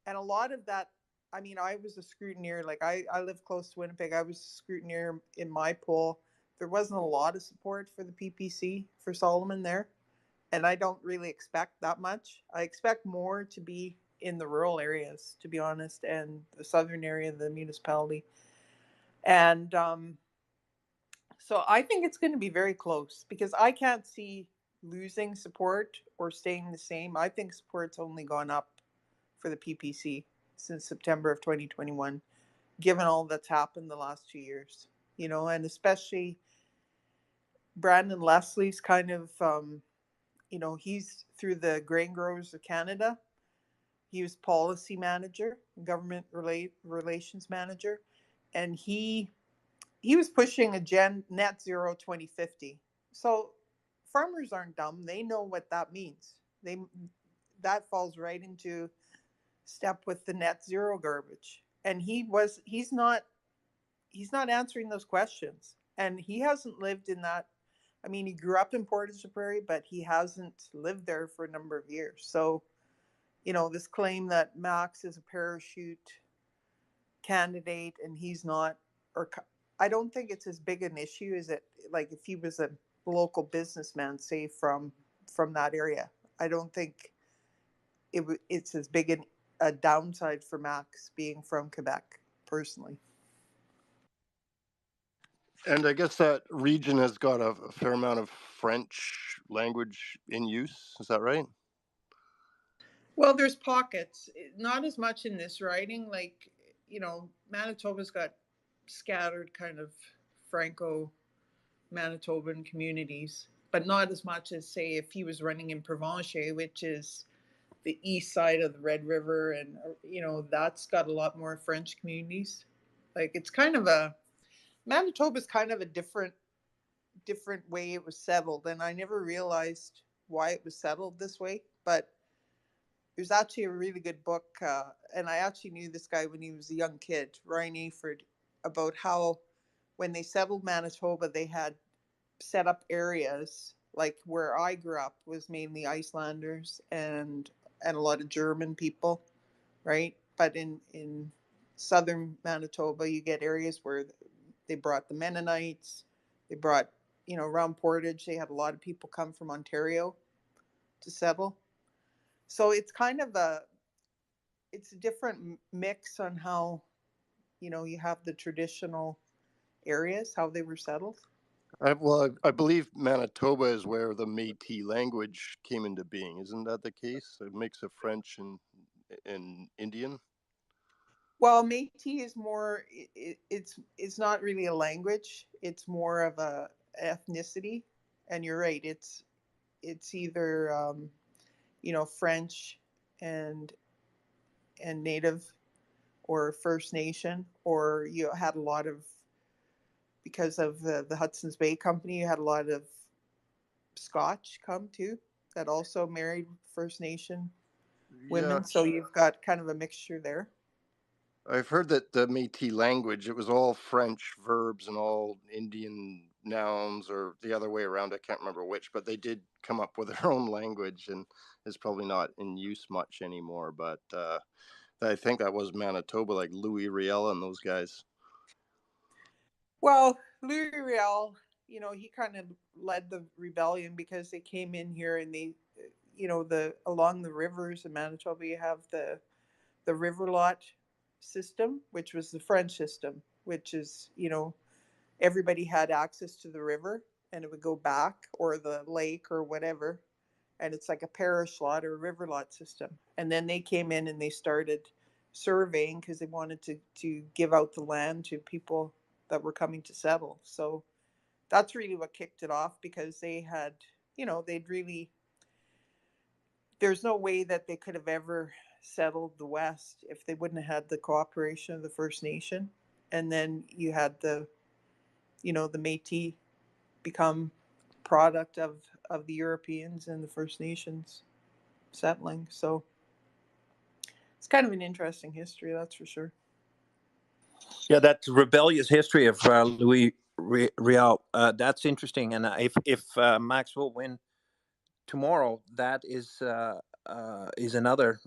and a lot of that, I mean, I was a scrutineer, like I live close to Winnipeg. I was a scrutineer in my poll. There wasn't a lot of support for the PPC for Solomon there, and I don't really expect that much. I expect more to be in the rural areas, to be honest, and the southern area of the municipality. And so I think it's going to be very close because I can't see losing support or staying the same. I think support's only gone up for the PPC since September of 2021, given all that's happened the last 2 years, and especially Brandon Leslie's kind of, he's through the Grain Growers of Canada. He was policy manager, government relations manager, and he was pushing a net zero 2050. So farmers aren't dumb. They know what that means. That falls right into step with the net zero garbage. And he's not answering those questions. And he hasn't lived in that. I mean, he grew up in Portage-Lisgar, but he hasn't lived there for a number of years. So, this claim that Max is a parachute candidate and he's not, or I don't think it's as big an issue as it, like if he was a local businessman, say from that area. I don't think it's as big a downside for Max being from Quebec, personally. And I guess that region has got a fair amount of French language in use. Is that right? Well, there's pockets, not as much in this riding. Like, Manitoba's got scattered kind of Franco Manitoban communities, but not as much as, say, if he was running in Provencher, which is the east side of the Red River, and that's got a lot more French communities. Like, it's kind of Manitoba's kind of a different way it was settled, and I never realized why it was settled this way. But there's actually a really good book, and I actually knew this guy when he was a young kid, Ryan Aford, about how when they settled Manitoba, they had set up areas like where I grew up was mainly Icelanders and a lot of German people, right? But in southern Manitoba, you get areas where they brought the Mennonites, they brought, around Portage, they had a lot of people come from Ontario to settle. So it's kind of it's a different mix on how, you have the traditional areas, how they were settled. I believe Manitoba is where the Métis language came into being. Isn't that the case? A mix of French and Indian. Well, Métis is more. It's not really a language. It's more of a ethnicity, and you're right. It's either French and Native, or First Nation, or you had a lot of, because of the Hudson's Bay Company, you had a lot of Scotch come too that also married First Nation women. Yeah, So you've got kind of a mixture there. I've heard that the Métis language, it was all French verbs and all Indian nouns, or the other way around. I can't remember which, but they did come up with their own language, and is probably not in use much anymore. But I think that was Manitoba, like Louis Riel and those guys. Well, Louis Riel, he kind of led the rebellion because they came in here and they, along the rivers in Manitoba, you have the river lot system, which was the French system, which is, everybody had access to the river and it would go back, or the lake or whatever. And it's like a parish lot or a river lot system. And then they came in and they started surveying because they wanted to give out the land to people that were coming to settle. So that's really what kicked it off, because they had, they'd really, there's no way that they could have ever settled the West if they wouldn't have had the cooperation of the First Nation. And then you had the Métis become product of the Europeans and the First Nations settling. So it's kind of an interesting history, that's for sure. Yeah, that rebellious history of Louis Riel. That's interesting. And if Max will win tomorrow, that is another,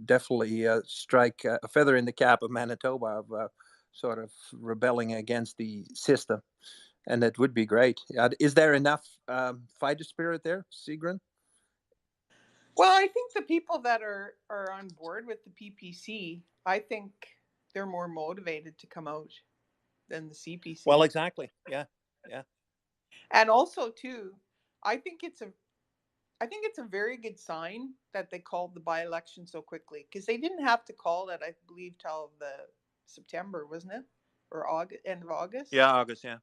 definitely strike a feather in the cap of Manitoba, of sort of rebelling against the system, and that would be great. Is there enough fighter spirit there, Sigrun? Well, I think the people that are on board with the PPC, I think they're more motivated to come out than the CPC. Well, exactly. Yeah. And also too, I think it's a very good sign that they called the by-election so quickly, because they didn't have to call it, I believe, till the September, wasn't it? Or August, end of August? Yeah, August, yeah.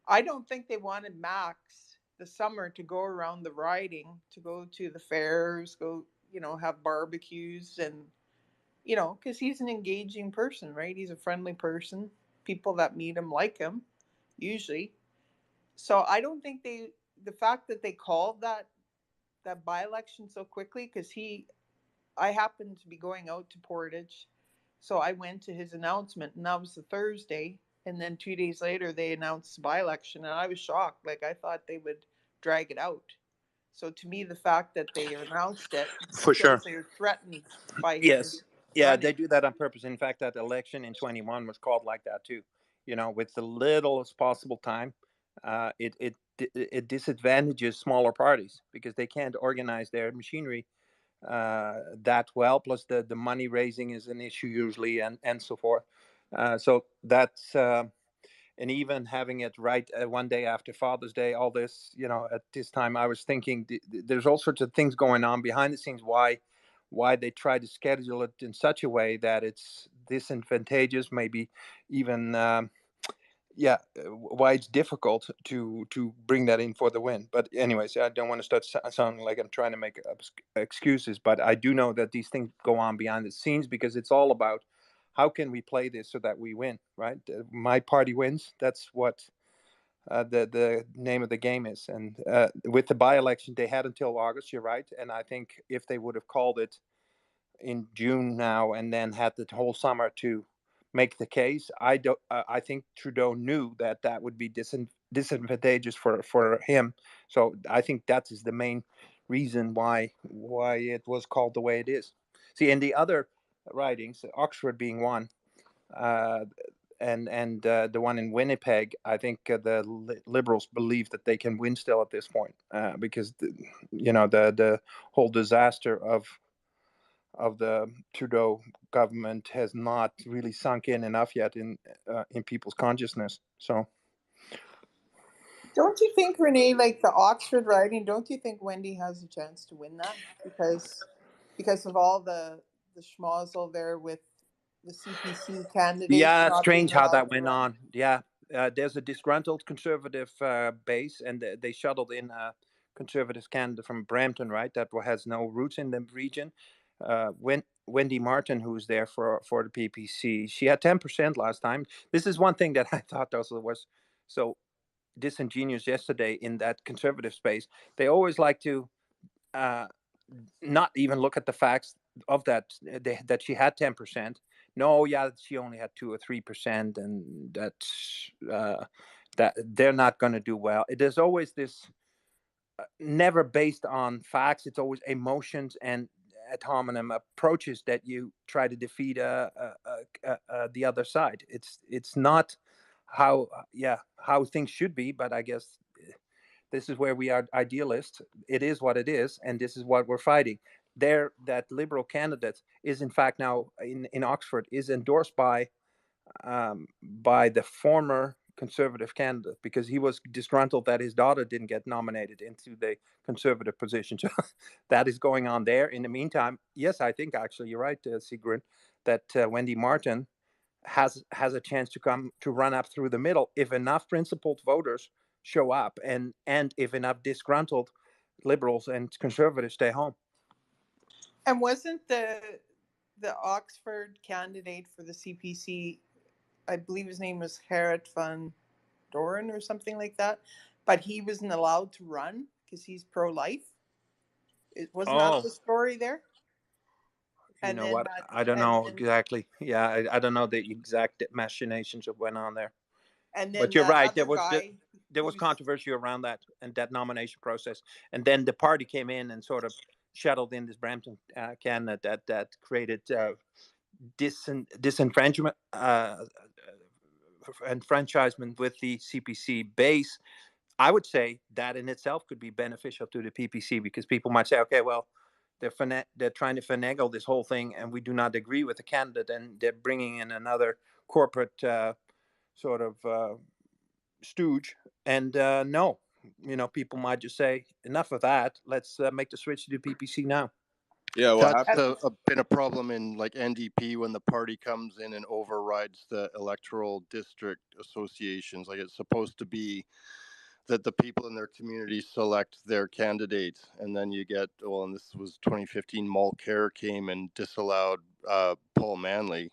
I don't think they wanted Max the summer to go around the riding, to go to the fairs, go, have barbecues, and, because he's an engaging person, right? He's a friendly person. People that meet him like him, usually. So I don't think the fact that they called that by-election so quickly, because I happened to be going out to Portage, so I went to his announcement, and that was the Thursday, and then 2 days later they announced the by-election, and I was shocked. Like, I thought they would drag it out. So to me, the fact that they announced it For sure. shows they're threatened by him. Yes. Yeah, running. they do that on purpose. In fact, that election in 21 was called like that too. With the littlest possible time, it disadvantages smaller parties because they can't organize their machinery that well. Plus, the money raising is an issue usually, and so forth. So that's and even having it right one day after Father's Day, all this, at this time, I was thinking there's all sorts of things going on behind the scenes. Why they try to schedule it in such a way that it's disadvantageous, maybe even why it's difficult to bring that in for the win. But anyways, I don't want to start sounding like I'm trying to make excuses, but I do know that these things go on behind the scenes, because it's all about how can we play this so that we win, right? My party wins. That's what the name of the game is. And with the by-election, they had until August, you're right. And I think if they would have called it in June now and then had the whole summer to make the case, I think Trudeau knew that would be disadvantageous for him. So I think that is the main reason why it was called the way it is. See, in the other ridings, Oxford being one, and the one in Winnipeg, I think the Liberals believe that they can win still at this point, because the whole disaster of the Trudeau government has not really sunk in enough yet in people's consciousness. So, Don't you think, Renee, like the Oxford riding, don't you think Wendy has a chance to win that? Because of all the schmozzle there with the CPC candidates. yeah, it's not being strange how allowed that to went run. on. Yeah, there's a disgruntled conservative base, and they shuttled in a conservative candidate from Brampton, right? That has no roots in the region. When Wendy Martin, who's there for the PPC, she had 10% last time. This is one thing that I thought also was so disingenuous yesterday in that conservative space. They always like to uh, not even look at the facts of that, that she had 10%. No, yeah, she only had 2 or 3%, and that they're not going to do well. It is always this never based on facts. It's always emotions and ad hominem approaches that you try to defeat the other side. It's not how things should be, but I guess This is where we are idealists. It is what it is, and this is what we're fighting. There, that Liberal candidate is in fact now in Oxford is endorsed by the former Conservative candidate because he was disgruntled that his daughter didn't get nominated into the Conservative position. So that is going on there. In the meantime, yes, I think actually you're right, Sigrun, that Wendy Martin has a chance to come to run up through the middle if enough principled voters show up and if enough disgruntled Liberals and Conservatives stay home. And wasn't the Oxford candidate for the CPC, I believe his name was Gerrit van Doren or something like that, but he wasn't allowed to run because he's pro-life? Wasn't that the story there? You And know then what? I don't know exactly. Yeah, I don't know the exact machinations that went on there. And then But you're that right. other guy, There was controversy around that and that nomination process, and then the party came in and sort of shuttled in this Brampton candidate that created disenfranchisement enfranchisement with the CPC base. I would say that in itself could be beneficial to the PPC because people might say, okay, well, they're trying to finagle this whole thing, and we do not agree with the candidate, and they're bringing in another corporate sort of stooge. And no, people might just say, enough of that. Let's make the switch to the PPC now. Yeah, what That's happened? been a problem in like NDP when the party comes in and overrides the electoral district associations. Like it's supposed to be that the people in their community select their candidate, and then you get, well, and this was 2015, Mulcair came and disallowed Paul Manley,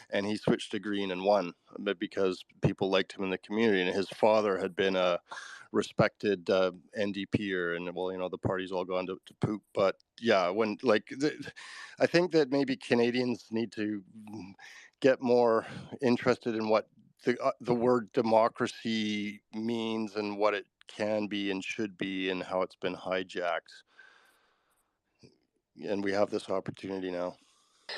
and he switched to Green and won, but because people liked him in the community, and his father had been a respected NDPer, and well, the party's all gone to poop. But yeah, I think that maybe Canadians need to get more interested in what the word democracy means and what it can be and should be and how it's been hijacked. And we have this opportunity now.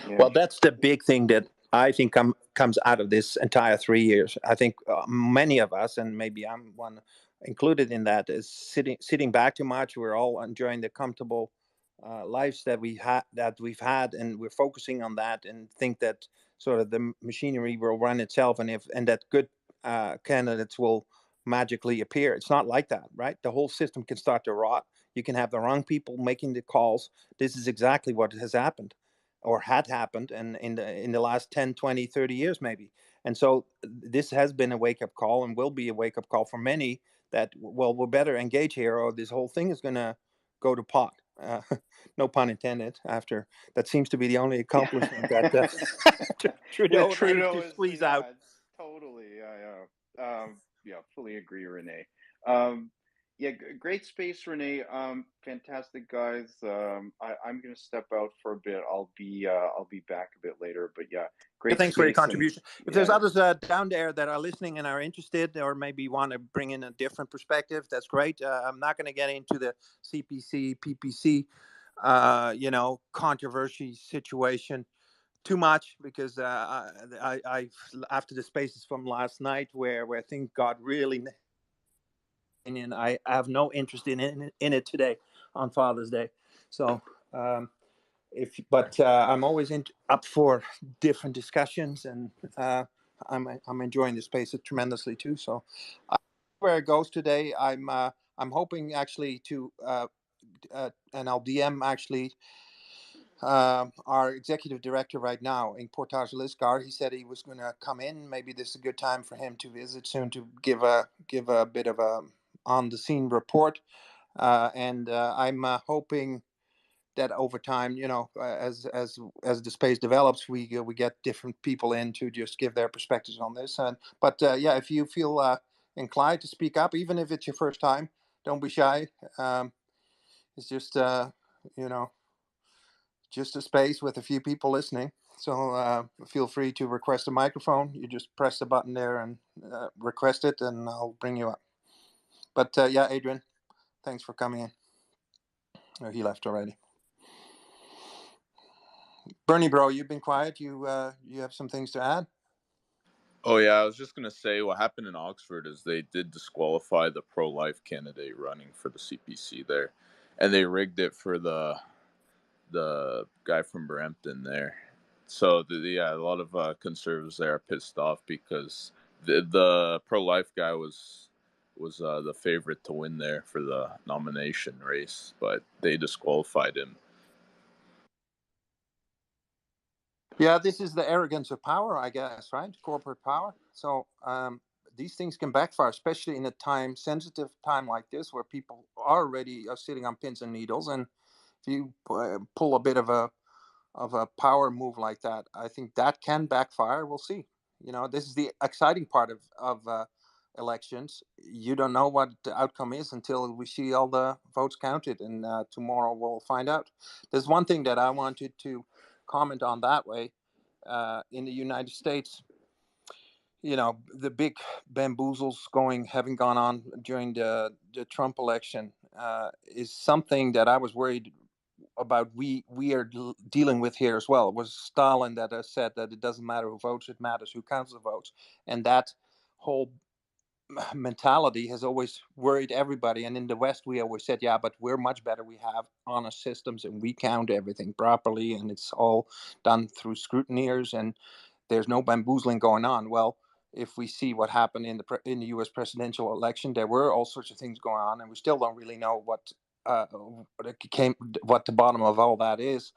Yeah. Well, that's the big thing that I think comes out of this entire 3 years. I think many of us, and maybe I'm one included in that, is sitting back too much. We're all enjoying the comfortable lives that we've had, and we're focusing on that, and think that sort of the machinery will run itself, and that good candidates will magically appear. It's not like that, right? The whole system can start to rot. You can have the wrong people making the calls. This is exactly what has happened or had happened and in the last 10, 20, 30 years maybe. And so this has been a wake-up call and will be a wake-up call for many that, well, we'll better engage here or this whole thing is going to go to pot. No pun intended. After that seems to be the only accomplishment that Trudeau managed to squeeze out. Totally. Yeah, fully agree, Renee. Yeah, great space, Renee. Fantastic, guys. I'm gonna step out for a bit. I'll be back a bit later. But yeah, great. Thanks for your space and- contribution. If there's others down there that are listening and are interested, or maybe want to bring in a different perspective, that's great. I'm not going to get into the CPC, PPC, controversy situation too much because I after the spaces from last night where things got really, and I have no interest in it today on Father's Day. So. But I'm always up for different discussions, and I'm enjoying the space tremendously too. So where it goes today, I'm hoping actually to and I'll DM actually our executive director right now in Portage-Lisgar. He said he was going to come in. Maybe this is a good time for him to visit soon to give a bit of a on the scene report, and I'm hoping that over time, as the space develops, we get different people in to just give their perspectives on this. But if you feel inclined to speak up, even if it's your first time, don't be shy. It's just just a space with a few people listening. So feel free to request a microphone. You just press the button there and request it, and I'll bring you up. But Adrian, thanks for coming in. Oh, he left already. Bernie, bro, you've been quiet. You have some things to add? Oh yeah, I was just gonna say what happened in Oxford is they did disqualify the pro-life candidate running for the CPC there, and they rigged it for the guy from Brampton there. So yeah, a lot of conservatives there are pissed off because the pro-life guy was the favorite to win there for the nomination race, but they disqualified him. Yeah, this is the arrogance of power, I guess, right? Corporate power. So these things can backfire, especially in a time-sensitive time like this, where people are already sitting on pins and needles. And if you pull a bit of a power move like that, I think that can backfire. We'll see. This is the exciting part of elections. You don't know what the outcome is until we see all the votes counted, and tomorrow we'll find out. There's one thing that I wanted to comment on that way. In the United States, the big bamboozles having gone on during the Trump election is something that I was worried about. We are dealing with here as well. It was Stalin that said that it doesn't matter who votes, it matters who counts the votes, and that whole mentality has always worried everybody. And in the West, we always said, yeah, but we're much better. We have honest systems and we count everything properly, and it's all done through scrutineers, and there's no bamboozling going on. Well, if we see what happened in the U.S. presidential election, there were all sorts of things going on, and we still don't really know what the bottom of all that is.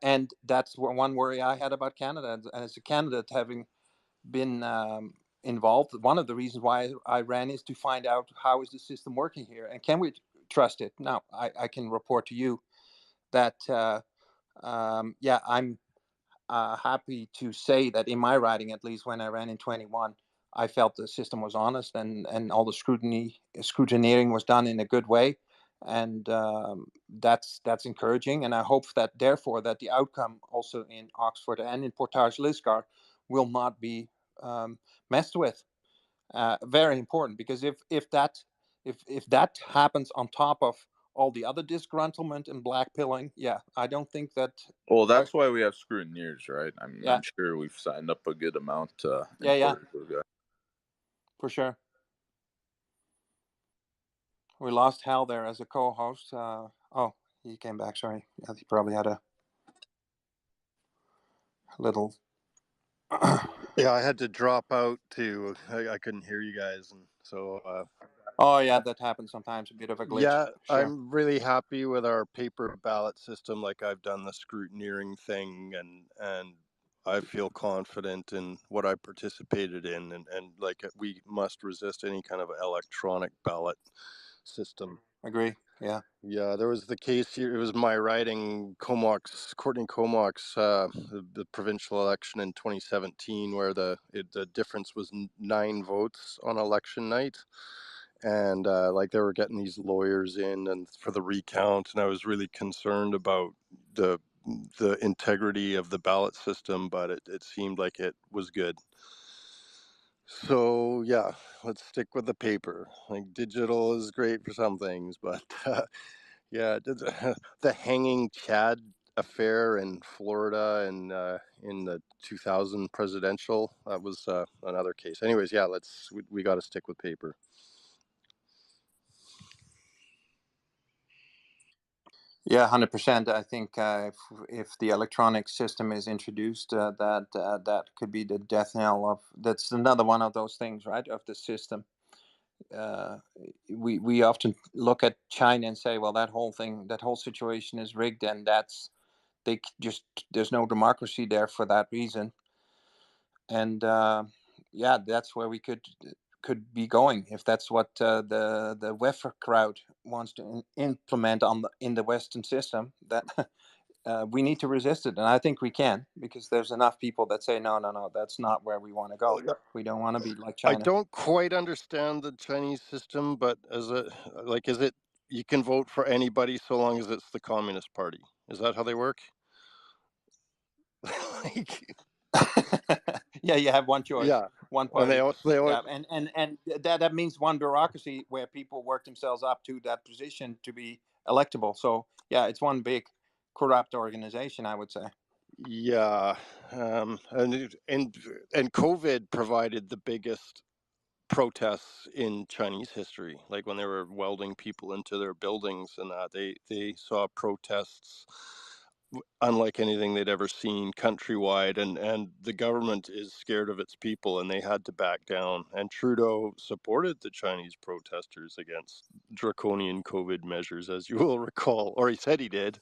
And that's one worry I had about Canada. And as a candidate, having been involved, one of the reasons why I ran is to find out how is the system working here, and can we trust it. Now, I can report to you that yeah, I'm happy to say that in my riding, at least when I ran in 21, I felt the system was honest, and all the scrutineering was done in a good way, and that's encouraging. And I hope that therefore that the outcome also in Oxford and in Portage-Lisgar will not be messed with. Very important, because if that happens on top of all the other disgruntlement and blackpilling, yeah, I don't think that. Well, that's why we have scrutineers, right? Yeah, I'm sure we've signed up a good amount in yeah, Portage-Lisgar. for sure. We lost Hal there as a co-host. Oh, he came back. Sorry, he probably had a little. Yeah, I had to drop out too. I couldn't hear you guys, and so Oh yeah, that happens sometimes. A bit of a glitch. yeah, Sure. I'm really happy with our paper ballot system. Like, I've done the scrutineering thing, and I feel confident in what I participated in, and like, we must resist any kind of electronic ballot system. Agree. Yeah. Yeah, there was the case here. It was my riding, Courtney Comox, the provincial election in 2017, where the difference was 9 votes on election night, and like, they were getting these lawyers in and for the recount, and I was really concerned about the integrity of the ballot system, but it seemed like it was good. So yeah, let's stick with the paper. Like, digital is great for some things, but yeah, the hanging Chad affair in Florida and in the 2000 presidential, that was another case. Anyways, yeah, we got to stick with paper. Yeah, 100%. I think if the electronic system is introduced, that could be the death knell of. That's another one of those things, right? Of the system. Uh, we often look at China and say, well, that whole situation is rigged, and there's no democracy there for that reason. And yeah, that's where we could be going if that's what the WEFR crowd wants to implement in the Western system. That we need to resist it, and I think we can, because there's enough people that say no, that's not where we want to go. We don't want to be like I China. don't quite understand the Chinese system, but is it you can vote for anybody so long as it's the Communist Party? Is that how they work? Like, Yeah, you have one choice, yeah, one and party. they Yeah, and that means one bureaucracy where people work themselves up to that position to be electable. So yeah, it's one big corrupt organization, I would say. Yeah, and COVID provided the biggest protests in Chinese history. Like when they were welding people into their buildings and that, they saw protests unlike anything they'd ever seen countrywide, and the government is scared of its people, and they had to back down. And Trudeau supported the Chinese protesters against draconian COVID measures, as you will recall, or he said he did.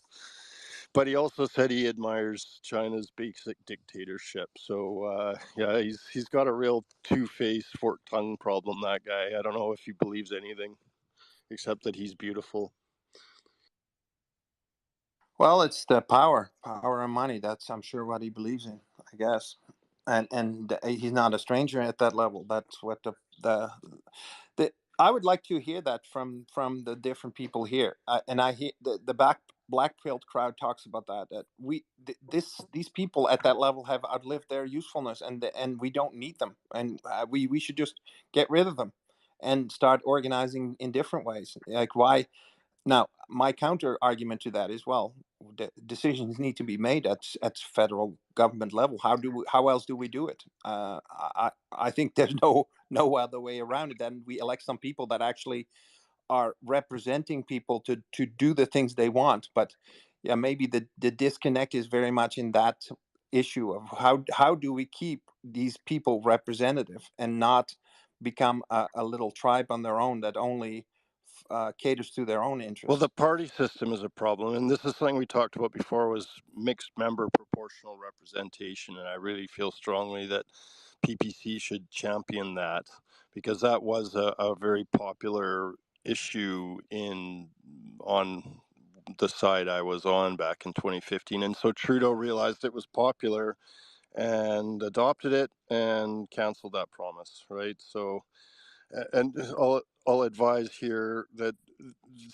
But he also said he admires China's basic dictatorship. So yeah, he's got a real two-faced, fork-tongue problem. That guy. I don't know if he believes anything except that he's beautiful. Well, it's the power and money. That's, I'm sure, what he believes in, I guess. And he's not a stranger at that level. That's what the I would like to hear that from the different people here. And I hear the black pilled crowd talks about that these people at that level have outlived their usefulness, and we don't need them, and we should just get rid of them and start organizing in different ways. Like, why? Now, my counter argument to that is, well, decisions need to be made at federal government level. How else do we do it? I think there's no other way around it than we elect some people that actually are representing people to do the things they want. But yeah, maybe the disconnect is very much in that issue of how do we keep these people representative and not become a little tribe on their own that only caters to their own Well, the interests. party system is a problem, and this is something we talked about before, was mixed member proportional representation, and I really feel strongly that PPC should champion that, because that was a very popular issue on the side I was on back in 2015, and so Trudeau realized it was popular and adopted it and canceled that promise, right? So, and I'll advise here that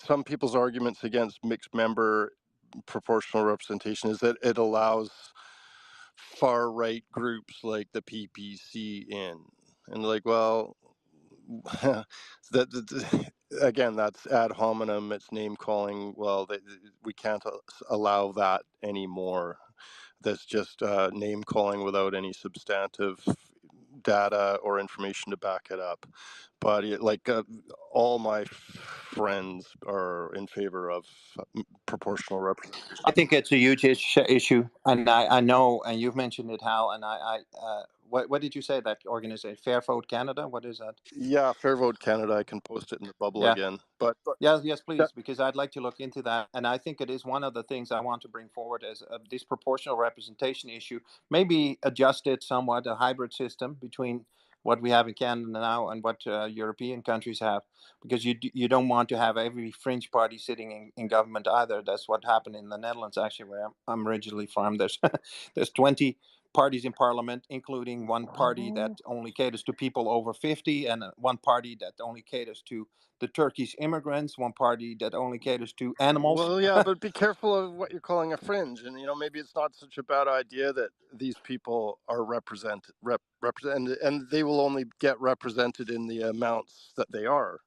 some people's arguments against mixed member proportional representation is that it allows far right groups like the PPC in, and like, well, again, that's ad hominem. It's name calling. Well, we can't allow that anymore. That's just name calling without any substantive data or information to back it up. But all my friends are in favor of proportional representation. I think it's a huge issue, and I know, and you've mentioned it, Hal. And what did you say, that organization, Fair Vote Canada? What is that? Yeah, Fair Vote Canada. I can post it in the bubble Yeah. again. But Yes, please, because I'd like to look into that, and I think it is one of the things I want to bring forward as this proportional representation issue. Maybe adjust it somewhat, a hybrid system between what we have in Canada now and what European countries have, because you don't want to have every fringe party sitting in government either. That's what happened in the Netherlands, actually, where I'm originally from. There's 20 parties in parliament, including one party that only caters to people over 50, and one party that only caters to the Turkish immigrants, one party that only caters to animals. well, yeah, but be careful of what you're calling a fringe, and maybe it's not such a bad idea that these people are represented, and they will only get represented in the amounts that they are.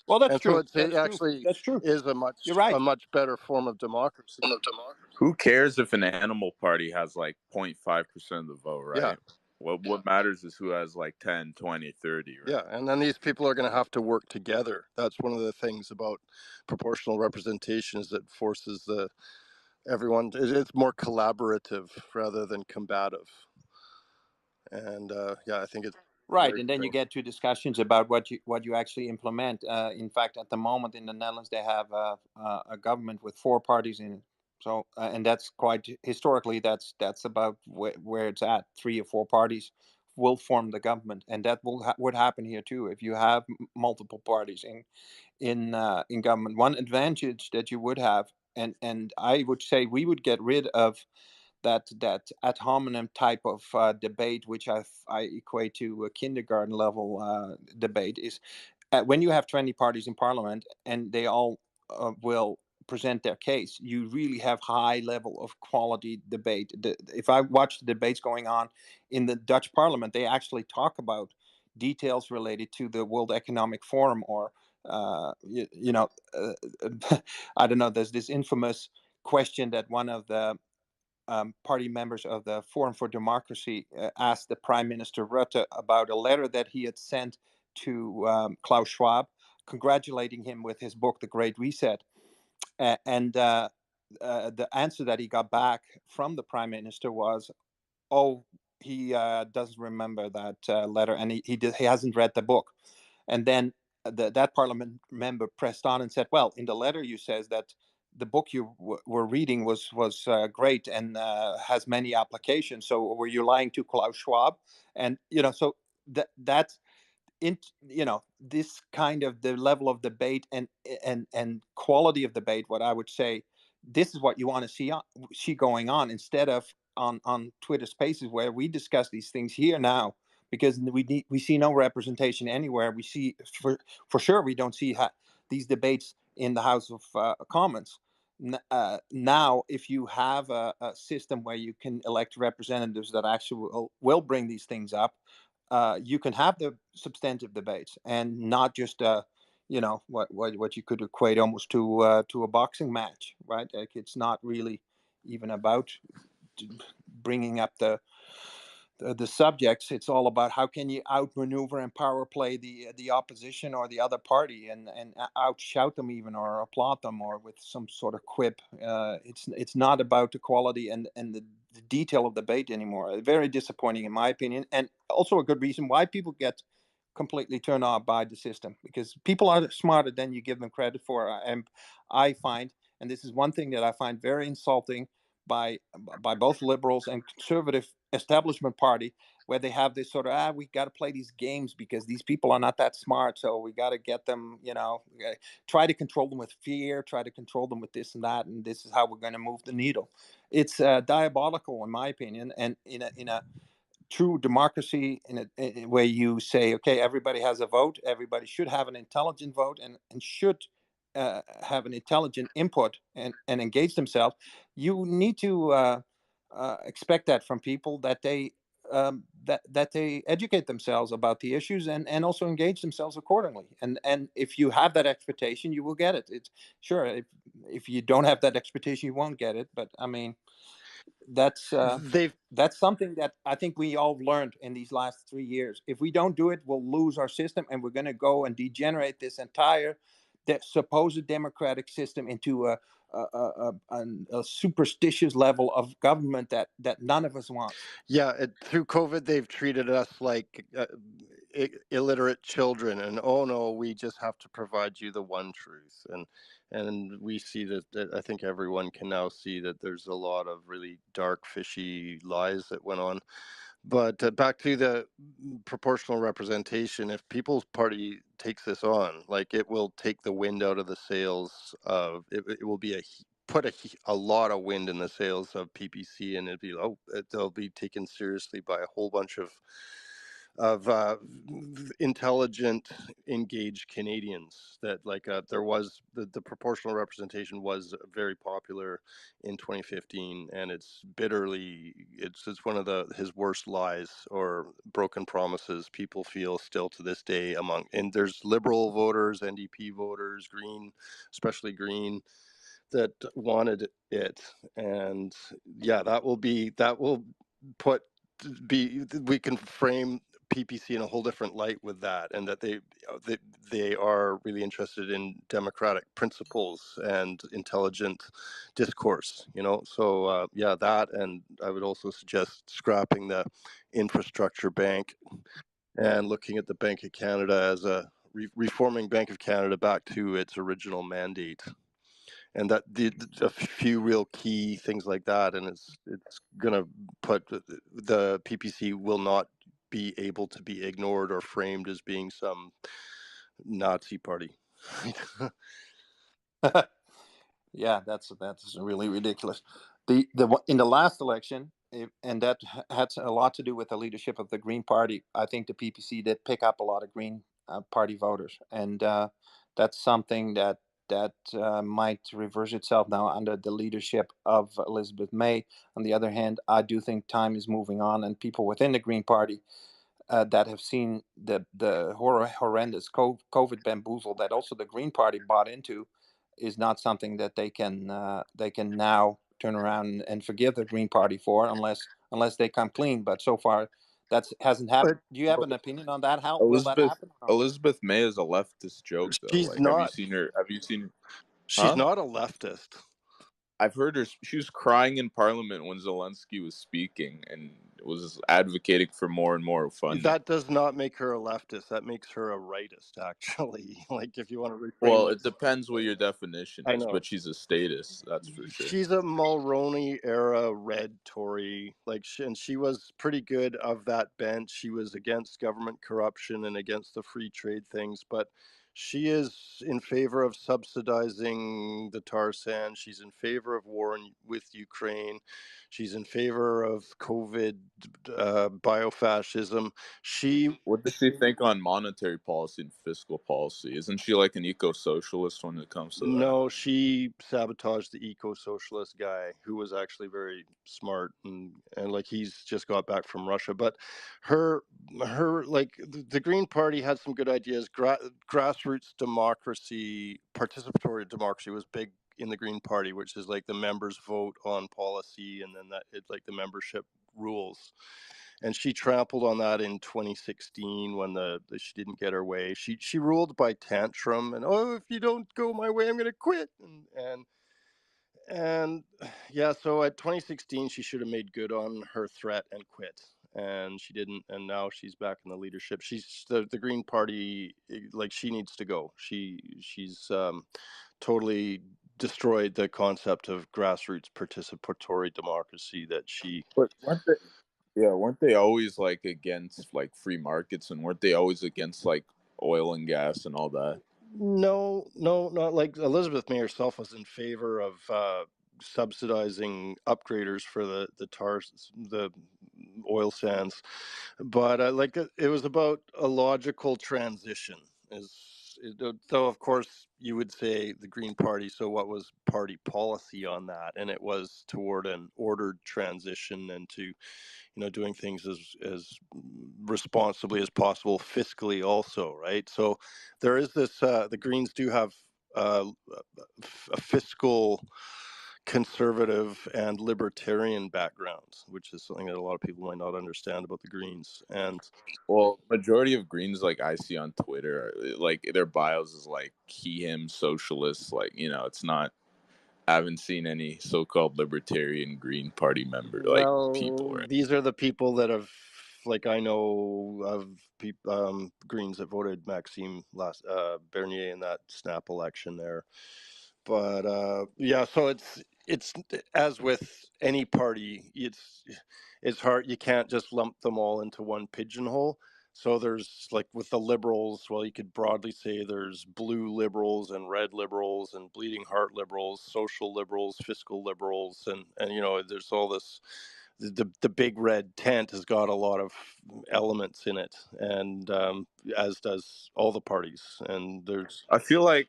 Well, that's And so true. it actually That's true. is You're right. a much better form of democracy. Who cares if an animal party has like 0.5% of the vote, right? Yeah. What matters is who has like 10, 20, 30, right? Yeah, and then these people are going to have to work together. That's one of the things about proportional representation, is that forces everyone. It's more collaborative rather than combative. And yeah, I think it's Right, very and then you thing. get to discussions about what you actually implement. In fact, at the moment in the Netherlands, they have a government with four parties in it. So, and that's quite historically, that's about where it's at. Three or four parties will form the government, and that would happen here too if you have multiple parties in government. One advantage that you would have, and I would say we would get rid of that ad hominem type of debate, which I equate to a kindergarten level debate, is when you have 20 parties in parliament and they all will present their case, you really have high level of quality debate. If I watch the debates going on in the Dutch parliament, they actually talk about details related to the World Economic Forum, or I don't know, there's this infamous question that one of the party members of the Forum for Democracy asked the Prime Minister Rutte about a letter that he had sent to Klaus Schwab, congratulating him with his book, The Great Reset. And the answer that he got back from the Prime Minister was, "Oh, he doesn't remember that letter, and he hasn't read the book." And then that Parliament member pressed on and said, "Well, in the letter you says that the book you were reading was great and has many applications. So were you lying to Klaus Schwab?" And so that in this kind of the level of debate and quality of debate, what I would say, this is what you want to see going on, instead of on Twitter Spaces, where we discuss these things here now, because we see no representation anywhere. We see for sure we don't see these debates in the House of Commons. Now, if you have a system where you can elect representatives that actually will bring these things up, you can have the substantive debates and not just what you could equate almost to a boxing match, right? Like, it's not really even about bringing up the subjects. It's all about how can you outmaneuver and power play the opposition or the other party, and outshout them even, or applaud them, or with some sort of quip. It's not about the quality and the detail of debate anymore. Very disappointing in my opinion, and also a good reason why people get completely turned off by the system, because people are smarter than you give them credit for. And I find, and this is one thing that I find very insulting by both liberals and conservative establishment party, where they have this sort of, we got to play these games because these people are not that smart, so we got to get them, try to control them with fear, try to control them with this and that, and this is how we're going to move the needle. It's diabolical in my opinion. And in a true democracy, in a where you say, okay, everybody has a vote, everybody should have an intelligent vote, and should have an intelligent input and engage themselves, you need to expect that from people, that they educate themselves about the issues, and also engage themselves accordingly. And if you have that expectation, you will get it. It's sure, if you don't have that expectation, you won't get it. But I mean, that's They've that's something that I think we all learned in these last 3 years. If we don't do it, we'll lose our system, and we're going to go and degenerate this entire supposed democratic system into a superstitious level of government that none of us wants. Yeah, through COVID, they've treated us like illiterate children, and oh no, we just have to provide you the one truth. And we see that I think everyone can now see that there's a lot of really dark, fishy lies that went on. But back to the proportional representation, if People's Party takes this on, like, it will take the wind out of the sails of it. It will be put a lot of wind in the sails of PPC, and they'll be taken seriously by a whole bunch of intelligent, engaged Canadians. That, like, there was the proportional representation was very popular in 2015, and it's one of his worst lies or broken promises. People feel still to this day and there's Liberal voters, NDP voters, Green, especially Green, that wanted it. And yeah, that will put we can frame PPC in a whole different light with that, and that they are really interested in democratic principles and intelligent discourse. So yeah, that, and I would also suggest scrapping the infrastructure bank and looking at the Bank of Canada as reforming Bank of Canada back to its original mandate. And that a few real key things like that, and it's gonna put the PPC will not be able to be ignored or framed as being some Nazi party. Yeah, that's really ridiculous. In the last election, and that had a lot to do with the leadership of the Green Party. I think the PPC did pick up a lot of Green Party voters, and that's something that might reverse itself now under the leadership of Elizabeth May. On the other hand, I do think time is moving on, and people within the Green Party that have seen the horrendous COVID bamboozle that also the Green Party bought into, is not something that they can now turn around and forgive the Green Party for, unless they come clean. But so far, that hasn't happened. But Do you have an opinion on that? How will that Elizabeth happen? Or no? Elizabeth May is a leftist joke though. she's Like, have you not. seen her? Have you seen? She's Huh? not a leftist. I've heard her. She was crying in Parliament when Zelensky was speaking, and was advocating for more and more funding. That does not make her a leftist. That makes her a rightist, actually. Like, if you want to reframe Well, it this. depends what your definition I is, know. but she's a statist, that's for sure. She's a Mulroney era red Tory, and she was pretty good of that bench. She was against government corruption and against the free trade things, but she is in favor of subsidizing the tar sands. She's in favor of war with Ukraine. She's in favor of COVID, biofascism. She What does she think on monetary policy and fiscal policy? Isn't she like an eco-socialist when it comes to that? No, she sabotaged the eco-socialist guy who was actually very smart, and like, he's just got back from Russia. But her like, the Green Party had some good ideas. Grassroots democracy, participatory democracy was big in the Green Party, which is like the members vote on policy, and then that it's like the membership rules. And she trampled on that in 2016 when she didn't get her way. She ruled by tantrum, and, oh, if you don't go my way, I'm going to quit. And yeah, so at 2016 she should have made good on her threat and quit, and she didn't. And now she's back in the leadership. She's the Green Party, like, she needs to go. She's totally destroyed the concept of grassroots participatory democracy that she. But weren't they always like against like free markets, and weren't they always against like oil and gas and all that? No, not like Elizabeth May herself was in favor of subsidizing upgraders for the oil sands, but like, it was about a logical transition. Though of course you would say the Green Party. So what was party policy on that? And it was toward an ordered transition, and to, doing things as responsibly as possible fiscally also, right? So there is this, the Greens do have a fiscal conservative and libertarian background, which is something that a lot of people might not understand about the Greens. And Well, majority of Greens like I see on Twitter, like their bios is like he, him, socialist. Like, it's not. I haven't seen any so-called libertarian Green Party member like people. well, Right? these are the people that have, like, I know of people, Greens that voted Maxime Bernier in that snap election there. But yeah, so it's as with any party, it's hard. You can't just lump them all into one pigeonhole. So there's, like, with the liberals, well, you could broadly say there's blue liberals and red liberals and bleeding heart liberals, social liberals, fiscal liberals, and there's all this. The big red tent has got a lot of elements in it, and as does all the parties. And there's. I feel like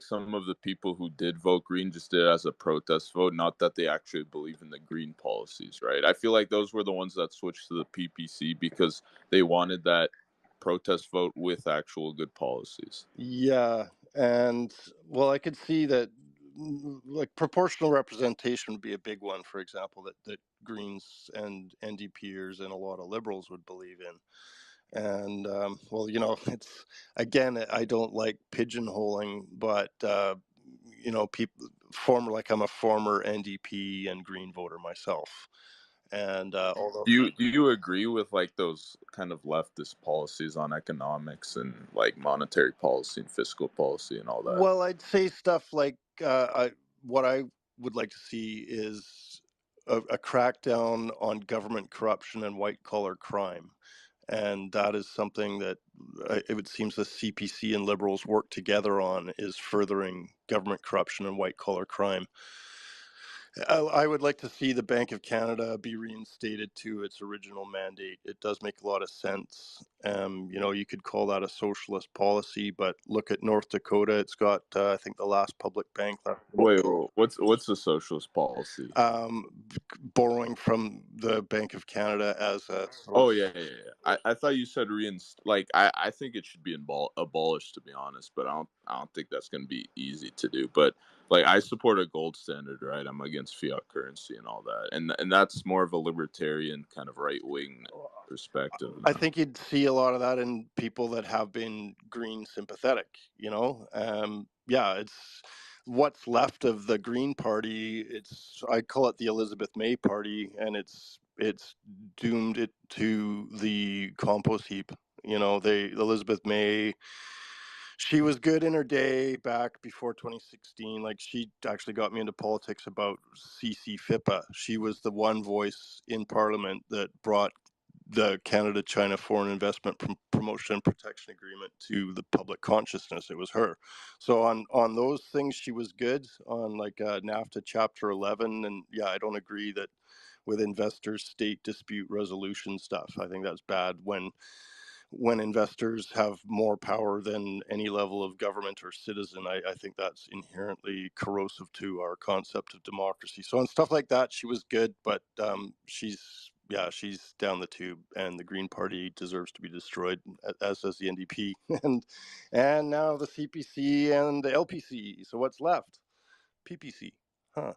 some of the people who did vote Green just did it as a protest vote, not that they actually believe in the Green policies, right? I feel like those were the ones that switched to the PPC because they wanted that protest vote with actual good policies. Yeah, and well, I could see that, like, proportional representation would be a big one, for example, that Greens and NDPers and a lot of liberals would believe in. And well, it's, again, I don't like pigeonholing, but people I'm a former NDP and Green voter myself, and although. Do you agree with like those kind of leftist policies on economics and like monetary policy and fiscal policy and all that? Well, I'd say stuff like, what I would like to see is a crackdown on government corruption and white collar crime. And that is something that it would seems the CPC and Liberals work together on, is furthering government corruption and white collar crime. I would like to see the Bank of Canada be reinstated to its original mandate. It does make a lot of sense. You could call that a socialist policy, but look at North Dakota. It's got, I think, the last public bank left. Wait, what's the socialist policy? Borrowing from the Bank of Canada as a. Oh yeah. I thought you said I think it should be abolished, to be honest, but I don't think that's going to be easy to do. But like, I support a gold standard, right? I'm against fiat currency and all that, and that's more of a libertarian kind of right wing perspective. I think you'd see a lot of that in people that have been green sympathetic. It's what's left of the Green Party. I call it the Elizabeth May Party, and it's doomed it to the compost heap. Elizabeth May, she was good in her day back before 2016. Like, she actually got me into politics about CC-FIPA. She was the one voice in Parliament that brought the Canada-China Foreign Investment Promotion and Protection Agreement to the public consciousness. It was her. So on those things, she was good. On like NAFTA Chapter 11, and yeah, I don't agree that with investors state dispute resolution stuff. I think that's bad when investors have more power than any level of government or citizen. I think that's inherently corrosive to our concept of democracy. So on stuff like that, she was good, but she's down the tube, and the Green Party deserves to be destroyed, as does the NDP, and now the CPC and the LPC. So what's left? PPC, huh?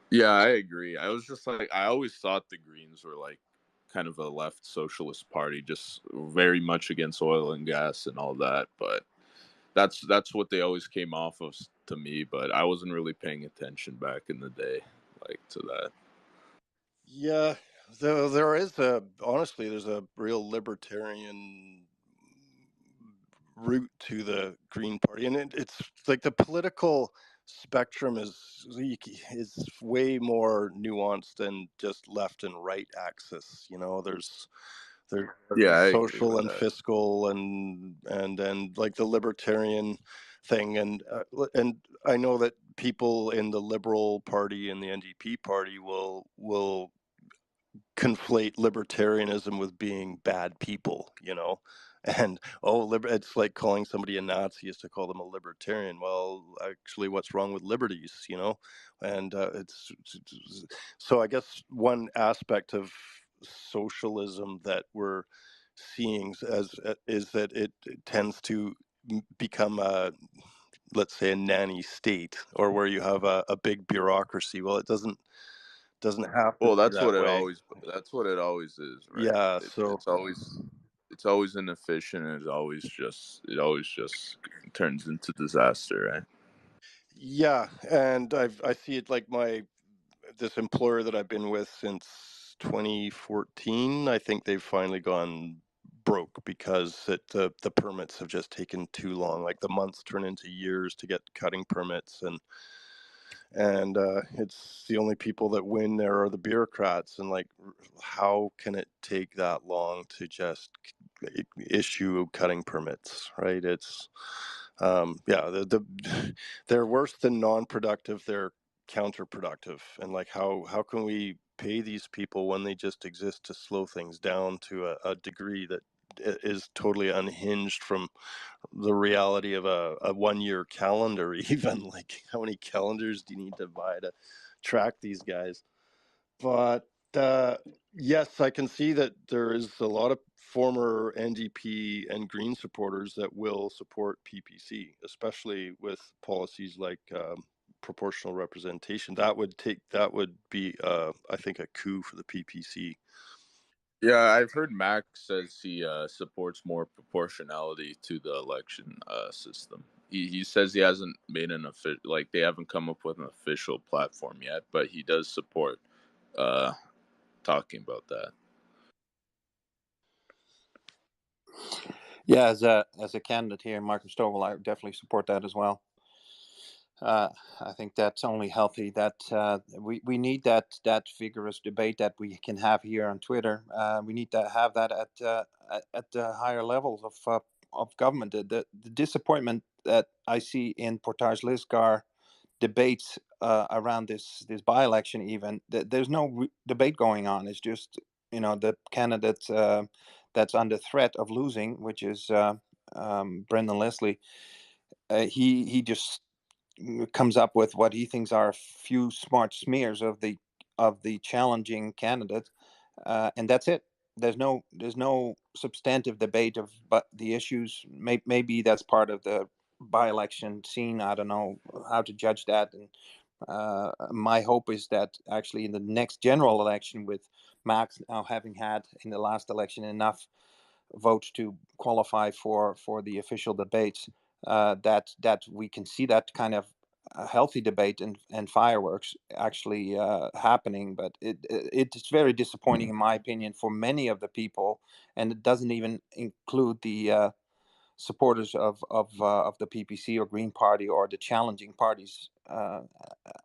Yeah, I agree. I was just like, I always thought the Greens were like kind of a left socialist party, just very much against oil and gas and all that. But that's what they always came off of to me. But I wasn't really paying attention back in the day, like, to that. Yeah, honestly, there's a real libertarian route to the Green Party, and it's like the political spectrum is way more nuanced than just left and right axis. There's Yeah, I agree social with and that. fiscal, and then like the libertarian thing, and I know that people in the Liberal Party and the NDP Party will conflate libertarianism with being bad people, and it's like calling somebody a Nazi is to call them a libertarian. Well, actually, what's wrong with liberties, and so I guess one aspect of socialism that we're seeing is that it tends to become let's say a nanny state, or where you have a big bureaucracy. Well, it doesn't have to Well, be that way. that's what it always is, right? Yeah, It, so it's always inefficient, and it always just turns into disaster, right? yeah, and I see it like this employer that I've been with since 2014. I think they've finally gone broke because the permits have just taken too long. Like, the months turn into years to get cutting permits, and it's the only people that win there are the bureaucrats. And like, how can it take that long to just issue cutting permits, right? It's they're worse than non-productive, they're counterproductive. And like, how can we pay these people when they just exist to slow things down to a degree that is totally unhinged from the reality of a 1 year calendar? Even like, how many calendars do you need to buy to track these guys? But yes, I can see that there is a lot of former NDP and Green supporters that will support PPC, especially with policies like proportional representation. That would be I think, a coup for the PPC. Yeah, I've heard Max says he supports more proportionality to the election system. He says he hasn't made they haven't come up with an official platform yet, but he does support uh, talking about that. Yeah, as a candidate here, Marcus Stovall, I definitely support that as well. I think that's only healthy. That we need that vigorous debate that we can have here on Twitter. We need to have that at the higher levels of government. The disappointment that I see in Portage-Lisgar debates around this by-election, even there's no debate going on. It's just the candidate that's under threat of losing, which is Brendan Leslie. He just comes up with what he thinks are a few smart smears of the challenging candidate, and that's it. There's no substantive debate of but the issues. Maybe that's part of the by-election scene. I don't know how to judge that. And my hope is that actually in the next general election, with Max now having had in the last election enough votes to qualify for the official debates, that we can see that kind of healthy debate and fireworks actually happening. But it's very disappointing, in my opinion, for many of the people, and it doesn't even include the supporters of the PPC or Green Party or the challenging parties.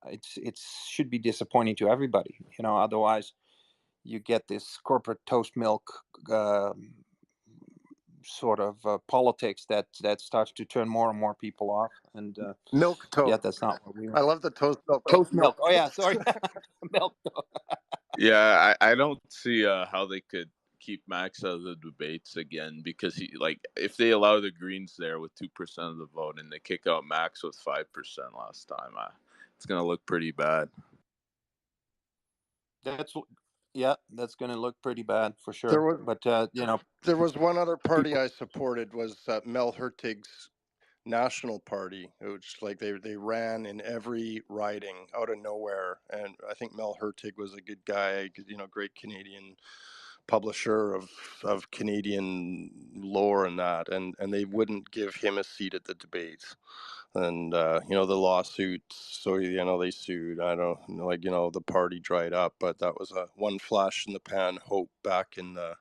It should be disappointing to everybody. Otherwise you get this corporate toast milk sort of politics that starts to turn more and more people off. And Milk yeah, toast. that's not what we I want. love the toast milk. Toast milk. Oh yeah, sorry, milk. Yeah, I don't see how they could keep Max out of the debates again, because if they allow the Greens there with 2% of the vote and they kick out Max with 5% last time, it's gonna look pretty bad. That's going to look pretty bad for sure. There was But there was one other party people, I supported, was Mel Hurtig's National Party, which they ran in every riding out of nowhere, and I think Mel Hurtig was a good guy, great Canadian publisher of Canadian lore and that, and they wouldn't give him a seat at the debates. And the lawsuits, so they sued. I don't the party dried up, but that was a one flash in the pan hope back in the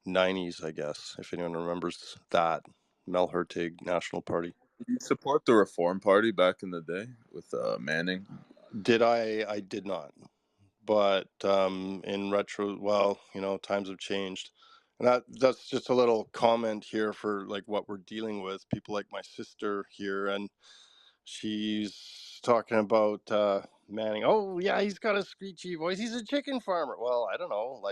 90s, I guess, if anyone remembers that. Mel Hurtig National Party. Did you support the Reform Party back in the day with Manning? Did I did not, but in retro, well, times have changed. And that's just a little comment here for what we're dealing with. People like my sister here, and she's talking about Manning. Oh yeah, he's got a screechy voice. He's a chicken farmer. Well, I don't know.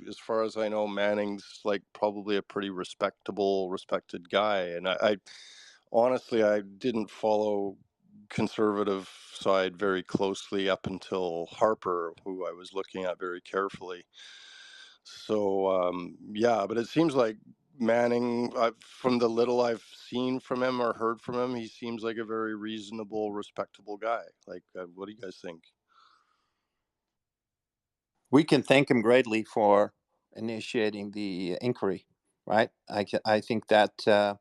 As far as I know, Manning's probably a pretty respected guy. And I honestly, I didn't follow conservative side very closely up until Harper, who I was looking at very carefully. So yeah, but it seems like Manning, from the little I've seen from him or heard from him, he seems like a very reasonable, respectable guy. What do you guys think? we can thank him greatly for initiating the inquiry, right? I think that the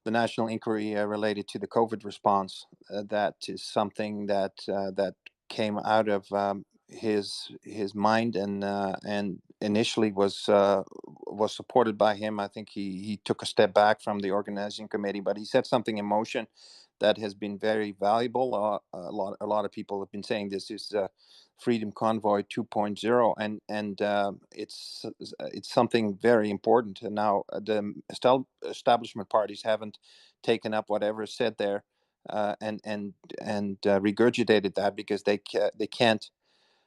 national inquiry related to the COVID response, that is something that came out of his mind, and initially was supported by him. I think he took a step back from the organizing committee, but he set something in motion that has been very valuable. A lot of people have been saying this is Freedom Convoy 2.0, and it's something very important. And now the establishment parties haven't taken up whatever is said there, and regurgitated that, because they can't.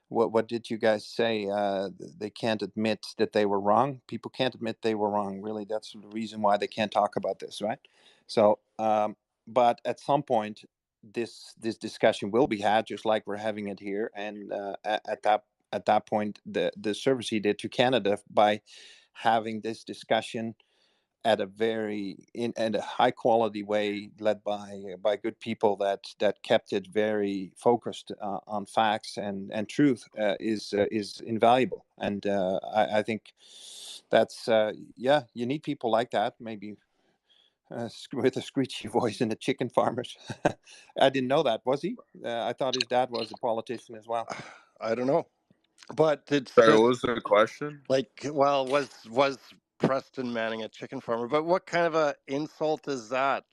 What did you guys say? They can't admit that they were wrong. People can't admit they were wrong. Really, that's the reason why they can't talk about this, right? So, but at some point, this discussion will be had, just like we're having it here. And at that point, the service he did to Canada by having this discussion at a high quality way, led by good people that kept it very focused on facts and truth, is invaluable. And I think that's yeah, you need people like that, maybe with a screechy voice in the chicken farmers. I didn't know that. Was he? I thought his dad was a politician as well. I don't know, but it's Sorry, just what was the question? well, was Preston Manning a chicken farmer? But what kind of a insult is that?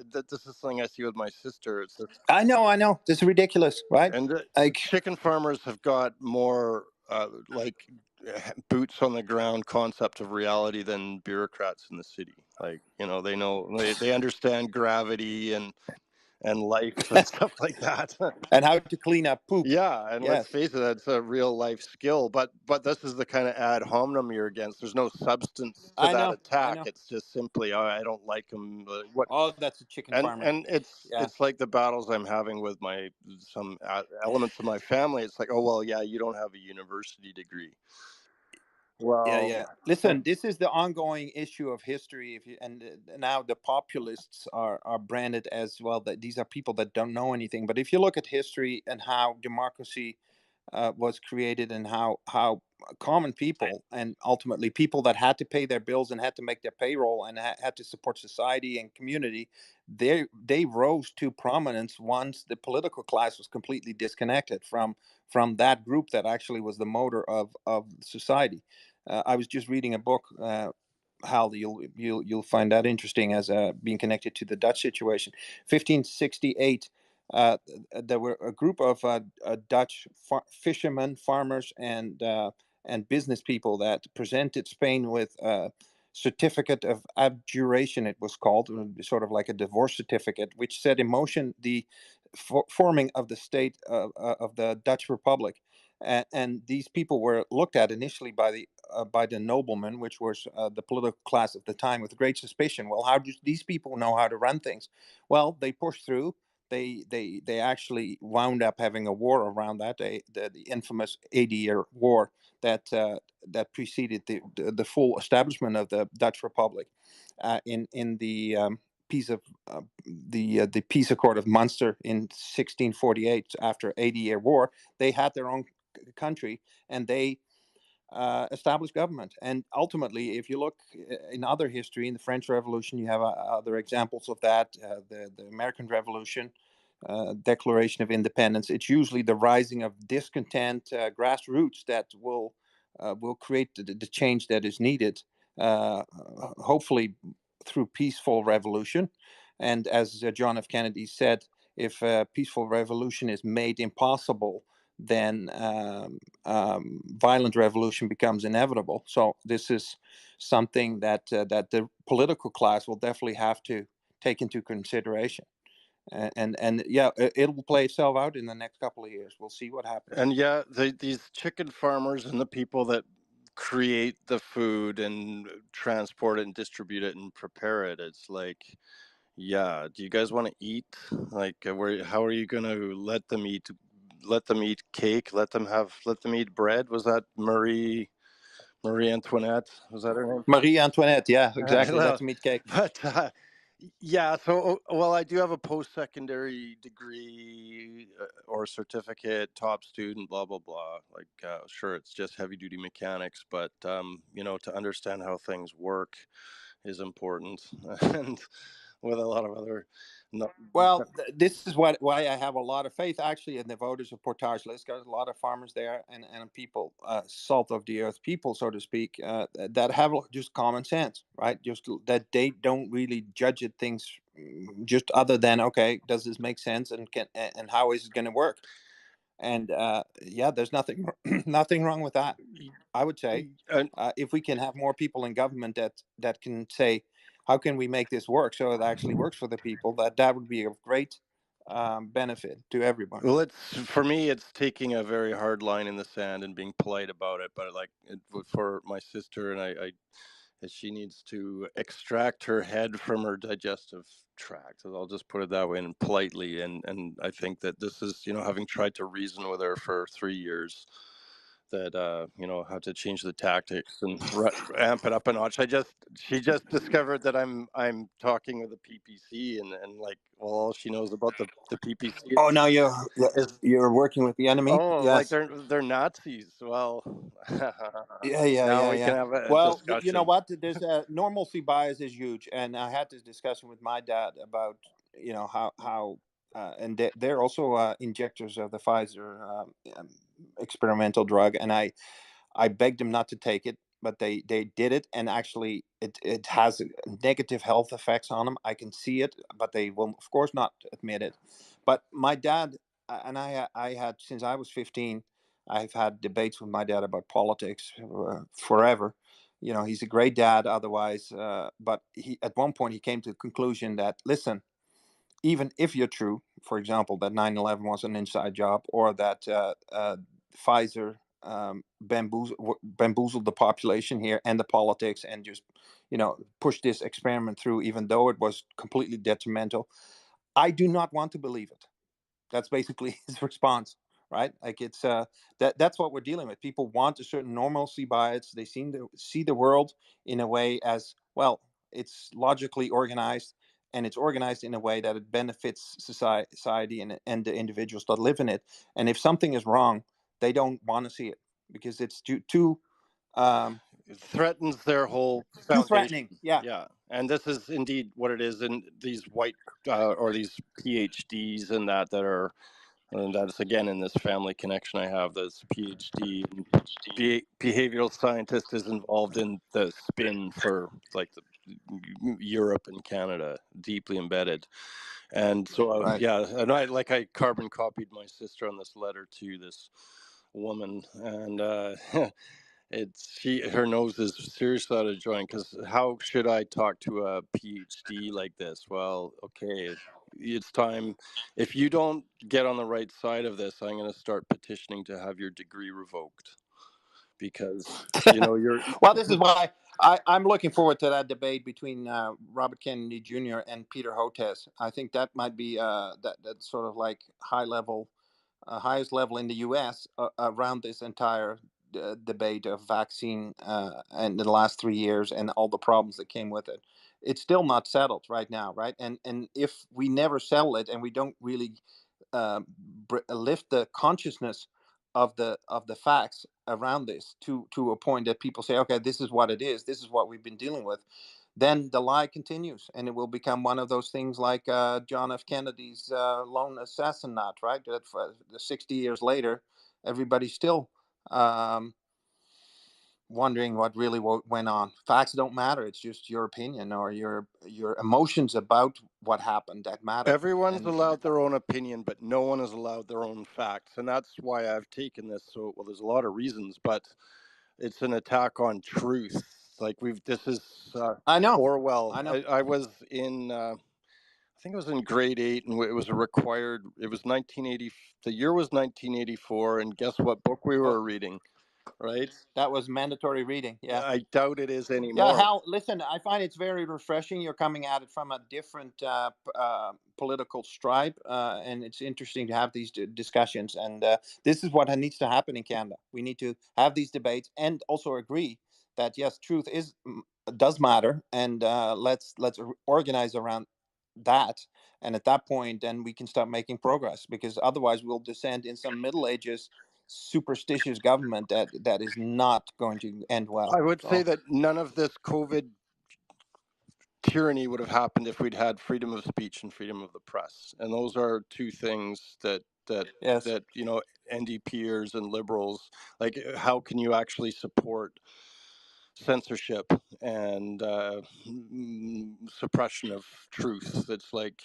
This is something I see with my sister. It's just, I know. This is ridiculous, right? and Like, chicken farmers have got more boots on the ground concept of reality than bureaucrats in the city. They know they understand gravity and and life and stuff like that. And how to clean up poop. Yeah, and let's Yes, face it, that's a real life skill. But this is the kind of ad hominem you're against. There's no substance to I that know. attack. It's just simply, oh, I don't like him. What? Oh, that's a chicken farmer. And Yeah, it's like the battles I'm having with some elements of my family. It's like, oh well, yeah, you don't have a university degree. yeah, Well, yeah. Listen, this is the ongoing issue of history. If you and now the populists are branded as well, that these are people that don't know anything. But if you look at history and how democracy was created, and how common people, and ultimately people that had to pay their bills and had to make their payroll and had to support society and community, they rose to prominence once the political class was completely disconnected from that group that actually was the motor of society. I was just reading a book. Hal, you'll find that interesting as being connected to the Dutch situation. 1568, there were a group of Dutch fishermen, farmers, and business people that presented Spain with a certificate of abjuration. It was called sort of like a divorce certificate, which set in motion the forming of the state of the Dutch Republic. And these people were looked at initially by the noblemen, which was the political class of the time, with great suspicion. Well, how do these people know how to run things? Well, they pushed through. They actually wound up having a war around that, the infamous 80-year war that preceded the full establishment of the Dutch Republic. In the peace of the peace accord of Munster in 1648, after 80-year war, they had their own country, and they established government. And ultimately, if you look in other history, in the French Revolution, you have other examples of that. The American Revolution, Declaration of Independence. It's usually the rising of discontent, grassroots, that will create the change that is needed. Hopefully, through peaceful revolution. And as John F. Kennedy said, if a peaceful revolution is made impossible, then violent revolution becomes inevitable. So this is something that the political class will definitely have to take into consideration. And yeah, it'll play itself out in the next couple of years. We'll see what happens. and yeah, these chicken farmers and the people that create the food and transport it and distribute it and prepare it, it's like, yeah, do you guys want to eat? Like, how are you going to let them eat? Let them eat cake. Let them eat bread. Was that Marie Antoinette? Was that her name? Marie Antoinette, yeah, exactly. Well, Let's meet cake. but yeah, so well, I do have a post-secondary degree or certificate, top student, blah blah blah. Like, sure, it's just heavy-duty mechanics, but to understand how things work is important, and with a lot of other. No, Well, this is why I have a lot of faith, actually, in the voters of Portage-Lisgar. A lot of farmers there, and people, salt of the earth people, so to speak, that have just common sense, right? Just that they don't really judge it things, just other than, okay, does this make sense, and how is it going to work? And yeah, there's nothing nothing wrong with that. I would say, and if we can have more people in government that can say, how can we make this work so it actually works for the people, that would be of great benefit to everyone. well, for me, it's taking a very hard line in the sand and being polite about it. But like for my sister and I she needs to extract her head from her digestive tract. I'll just put it that way, and politely. And I think that this is, having tried to reason with her for 3 years, that how to change the tactics and amp it up a notch. She just discovered that I'm talking with the PPC, and like, well, all she knows about the PPC Oh, now is, you're working with the enemy. oh, like Yes. they're Nazis. Well, Yeah, yeah, now yeah, we can yeah. have a Well, you know discussion. what? There's a normalcy bias is huge, and I had this discussion with my dad about how and they're also injectors of the Pfizer experimental drug, and I begged them not to take it, but they did it, and actually it has negative health effects on them. I can see it, but they will of course not admit it. But my dad, and I had, since I was 15, I've had debates with my dad about politics forever. He's a great dad otherwise, but he, at one point, he came to the conclusion that, listen, even if you're true, for example, that 9/11 was an inside job, or that Pfizer bamboozled the population here and the politics, and just pushed this experiment through, even though it was completely detrimental. I do not want to believe it. That's basically his response, right? Like it's that's what we're dealing with. People want a certain normalcy by it. They seem to see the world in a way as well. It's logically organized, and it's organized in a way that it benefits society and the individuals that live in it. And if something is wrong, they don't want to see it because it's too It threatens their whole too foundation. threatening. Yeah. Yeah, and this is indeed what it is. In these white or these PhDs and that are, and that's again in this family connection I have. This PhD and behavioral scientist is involved in the spin for like Europe and Canada, deeply embedded. And so Right. yeah, and I carbon copied my sister on this letter to this woman, and her nose is seriously out of joint, because how should I talk to a PhD like this? Well, okay, it's time. If you don't get on the right side of this, I'm going to start petitioning to have your degree revoked, because you're Well, this is why I'm looking forward to that debate between Robert Kennedy Jr. and Peter Hotez. I think that might be that sort of like highest level in the U.S. Around this entire debate of vaccine and the last 3 years and all the problems that came with it. It's still not settled right now, right? And if we never settle it, and we don't really lift the consciousness of the facts around this to a point that people say, okay, this is what it is, this is what we've been dealing with, then the lie continues, and it will become one of those things like John F. Kennedy's lone assassin knot, right? That 60 years later, everybody's still um, wondering what really went on. Facts don't matter. It's just your opinion or your emotions about what happened that matter. everyone's And allowed their own opinion, but no one is allowed their own facts, and that's why I've taken this. So, well, there's a lot of reasons, but it's an attack on truth. Like this is I know. Orwell. I know. I was in, I think it was in grade 8, and it was a required. It was 1980. The year was 1984, and guess what book we were reading? Right. That was mandatory reading. Yeah. I doubt it is Yeah, anymore. Hal, listen, I find it's very refreshing. You're coming at it from a different political stripe, and it's interesting to have these discussions. And this is what needs to happen in Canada. We need to have these debates and also agree that, yes, truth does matter, and let's organize around that. And at that point, then we can start making progress, because otherwise we'll descend in some Middle Ages superstitious government that is not going to end well. I would say So, that none of this COVID tyranny would have happened if we'd had freedom of speech and freedom of the press, and those are two things that yes. NDPers and liberals, like, how can you actually support censorship and suppression of truth? It's like,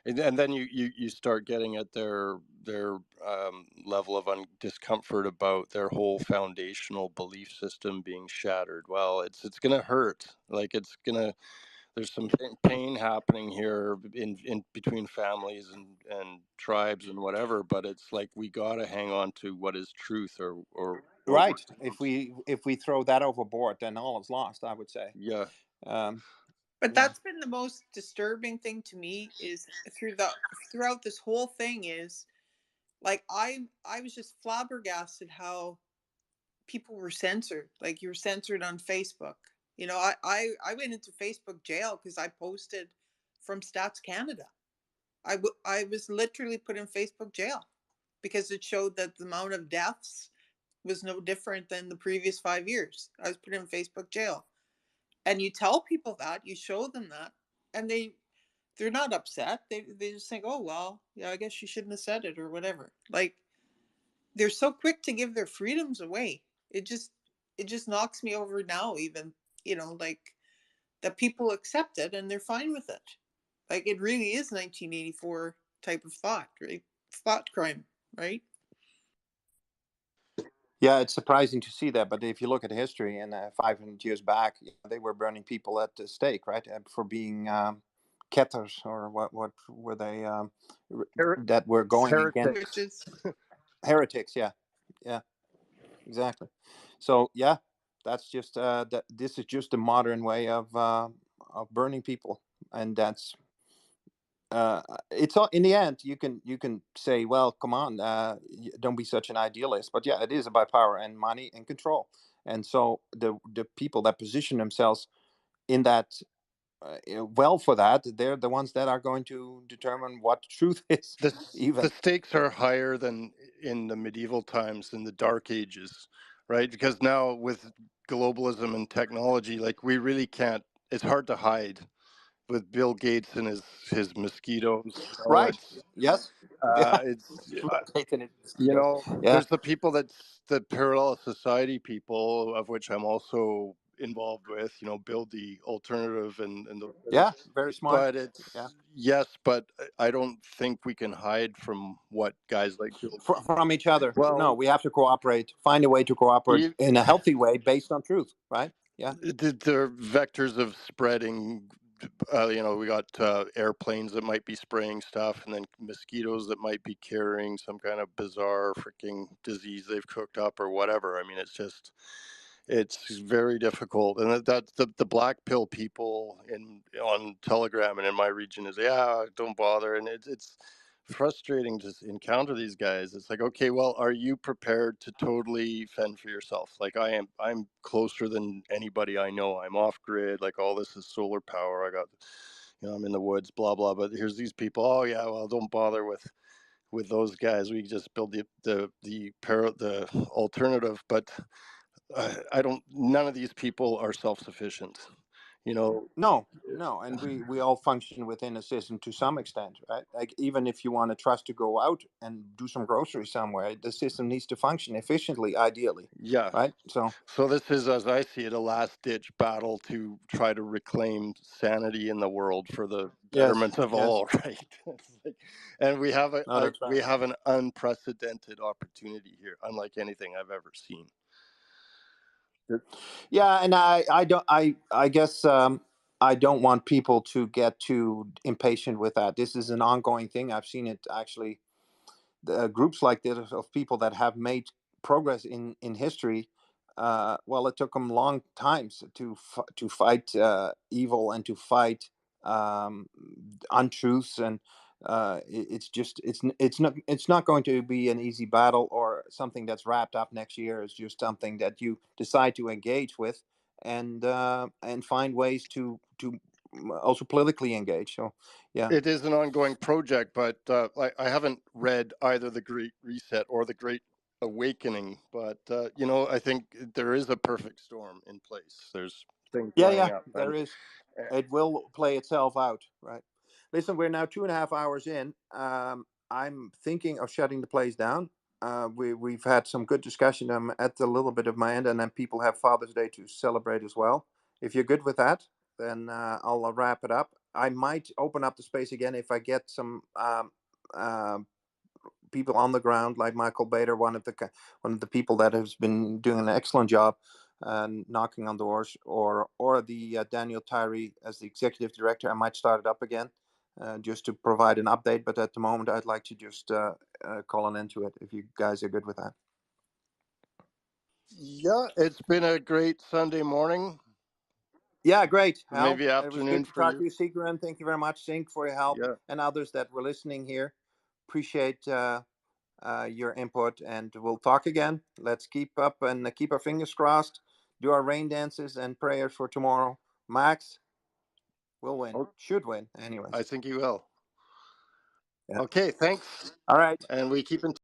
and then you start getting at their level of discomfort about their whole foundational belief system being shattered. Well, it's gonna hurt. Like, there's some pain happening here in between families and tribes and whatever, but it's like, we gotta hang on to what is truth, or Right. If we throw that overboard, then all is lost, I would say. yeah. Um, But yeah. that's been the most disturbing thing to me is throughout this whole thing is like I was just flabbergasted how people were censored. Like, you were censored on Facebook. I went into Facebook jail because I posted from Stats Canada. I was literally put in Facebook jail because it showed that the amount of deaths was no different than the previous 5 years. I was put in Facebook jail. And you tell people that, you show them that, and they're not upset. They just think, oh well, yeah, I guess you shouldn't have said it or whatever. Like, they're so quick to give their freedoms away. It just knocks me over now, even, like, that people accept it and they're fine with it. Like, it really is 1984 type of thought, right? Thought crime, right? Yeah, it's surprising to see that. But if you look at history, and 500 years back, they were burning people at the stake, right, for being ketters, or what were they, Her- that were going against heretics. Witches. heretics? Yeah, yeah, exactly. So yeah, that's just that. This is just a modern way of burning people, and that's it's all in the end. You can say, well, come on, don't be such an idealist. But yeah, it is about power and money and control. And so the people that position themselves in that well for that, they're the ones that are going to determine what truth is. The Even stakes are higher than in the medieval times, in the dark ages, right? Because now with globalism and technology, like we really can't, it's hard to hide with Bill Gates and his mosquitoes. You know, right? Yes. Yeah. it's Taking it, you mosquitoes. know, Yeah. there's the people that's the parallel society people, of which I'm also involved with, you know, build the alternative and the, Yeah. Very smart. but Yeah. it's yes, but I don't think we can hide from what guys like Bill. From each other. No, Well, we have to cooperate. Find a way to cooperate e- in a healthy way based on truth. Right. Yeah. there are vectors of spreading. You know, we got airplanes that might be spraying stuff, and then mosquitoes that might be carrying some kind of bizarre freaking disease they've cooked up or whatever. I mean, it's very difficult, and that's the black pill people in on Telegram and in my region is, yeah, don't bother, and it's frustrating to encounter these guys. It's like, okay, well, are you prepared to totally fend for yourself? Like I am. I'm closer than anybody I know. I'm off grid. Like all this is solar power. I got, you know, I'm in the woods, blah blah. But here's these people. Oh yeah, well, don't bother with those guys. We just build the alternative. But I don't. None of these people are self-sufficient. You know. No, no, and we all function within a system to some extent, right? Like even if you want to trust to go out and do some groceries somewhere, the system needs to function efficiently, ideally, Yeah. right? So So this is, as I see it, a last-ditch battle to try to reclaim sanity in the world for the yes, betterment of yes, all, right? And we have no, that's right. we have an unprecedented opportunity here, unlike anything I've ever seen. Yeah, and I don't I guess I don't want people to get too impatient with that. This is an ongoing thing. I've seen it actually, groups like this of people that have made progress in history. Well, it took them long times to fight evil and to fight um, untruths, and it's just it's not going to be an easy battle or something that's wrapped up next year. It's just something that you decide to engage with, and find ways to also politically engage. So yeah. It is an ongoing project, but I haven't read either the Great Reset or the Great Awakening. But you know, I think there is a perfect storm in place. There's things Yeah, lining yeah, up, there is. It will play itself out, right? Listen, we're now 2.5 hours in. I'm thinking of shutting the place down. We've had some good discussion. I'm at a little bit of my end, and then people have Father's Day to celebrate as well. If you're good with that, then I'll wrap it up. I might open up the space again if I get some people on the ground like Michael Bader, one of the people that has been doing an excellent job knocking on doors, or the Daniel Tyree as the executive director. I might start it up again just to provide an update. But at the moment, I'd like to just call an end to it if you guys are good with that. Yeah, it's been a great Sunday morning, Yeah, great, Hal. maybe It was good afternoon to for talk you. to you, Sigrid. Thank you very much, Sink, for your help, Yeah. and others that were listening here. Appreciate your input, and we'll talk again. Let's keep up and keep our fingers crossed. Do our rain dances and prayers for tomorrow. Max will win. Oh, Should win, anyways. I think you will. Yeah. Okay, thanks. All right. And we keep in touch.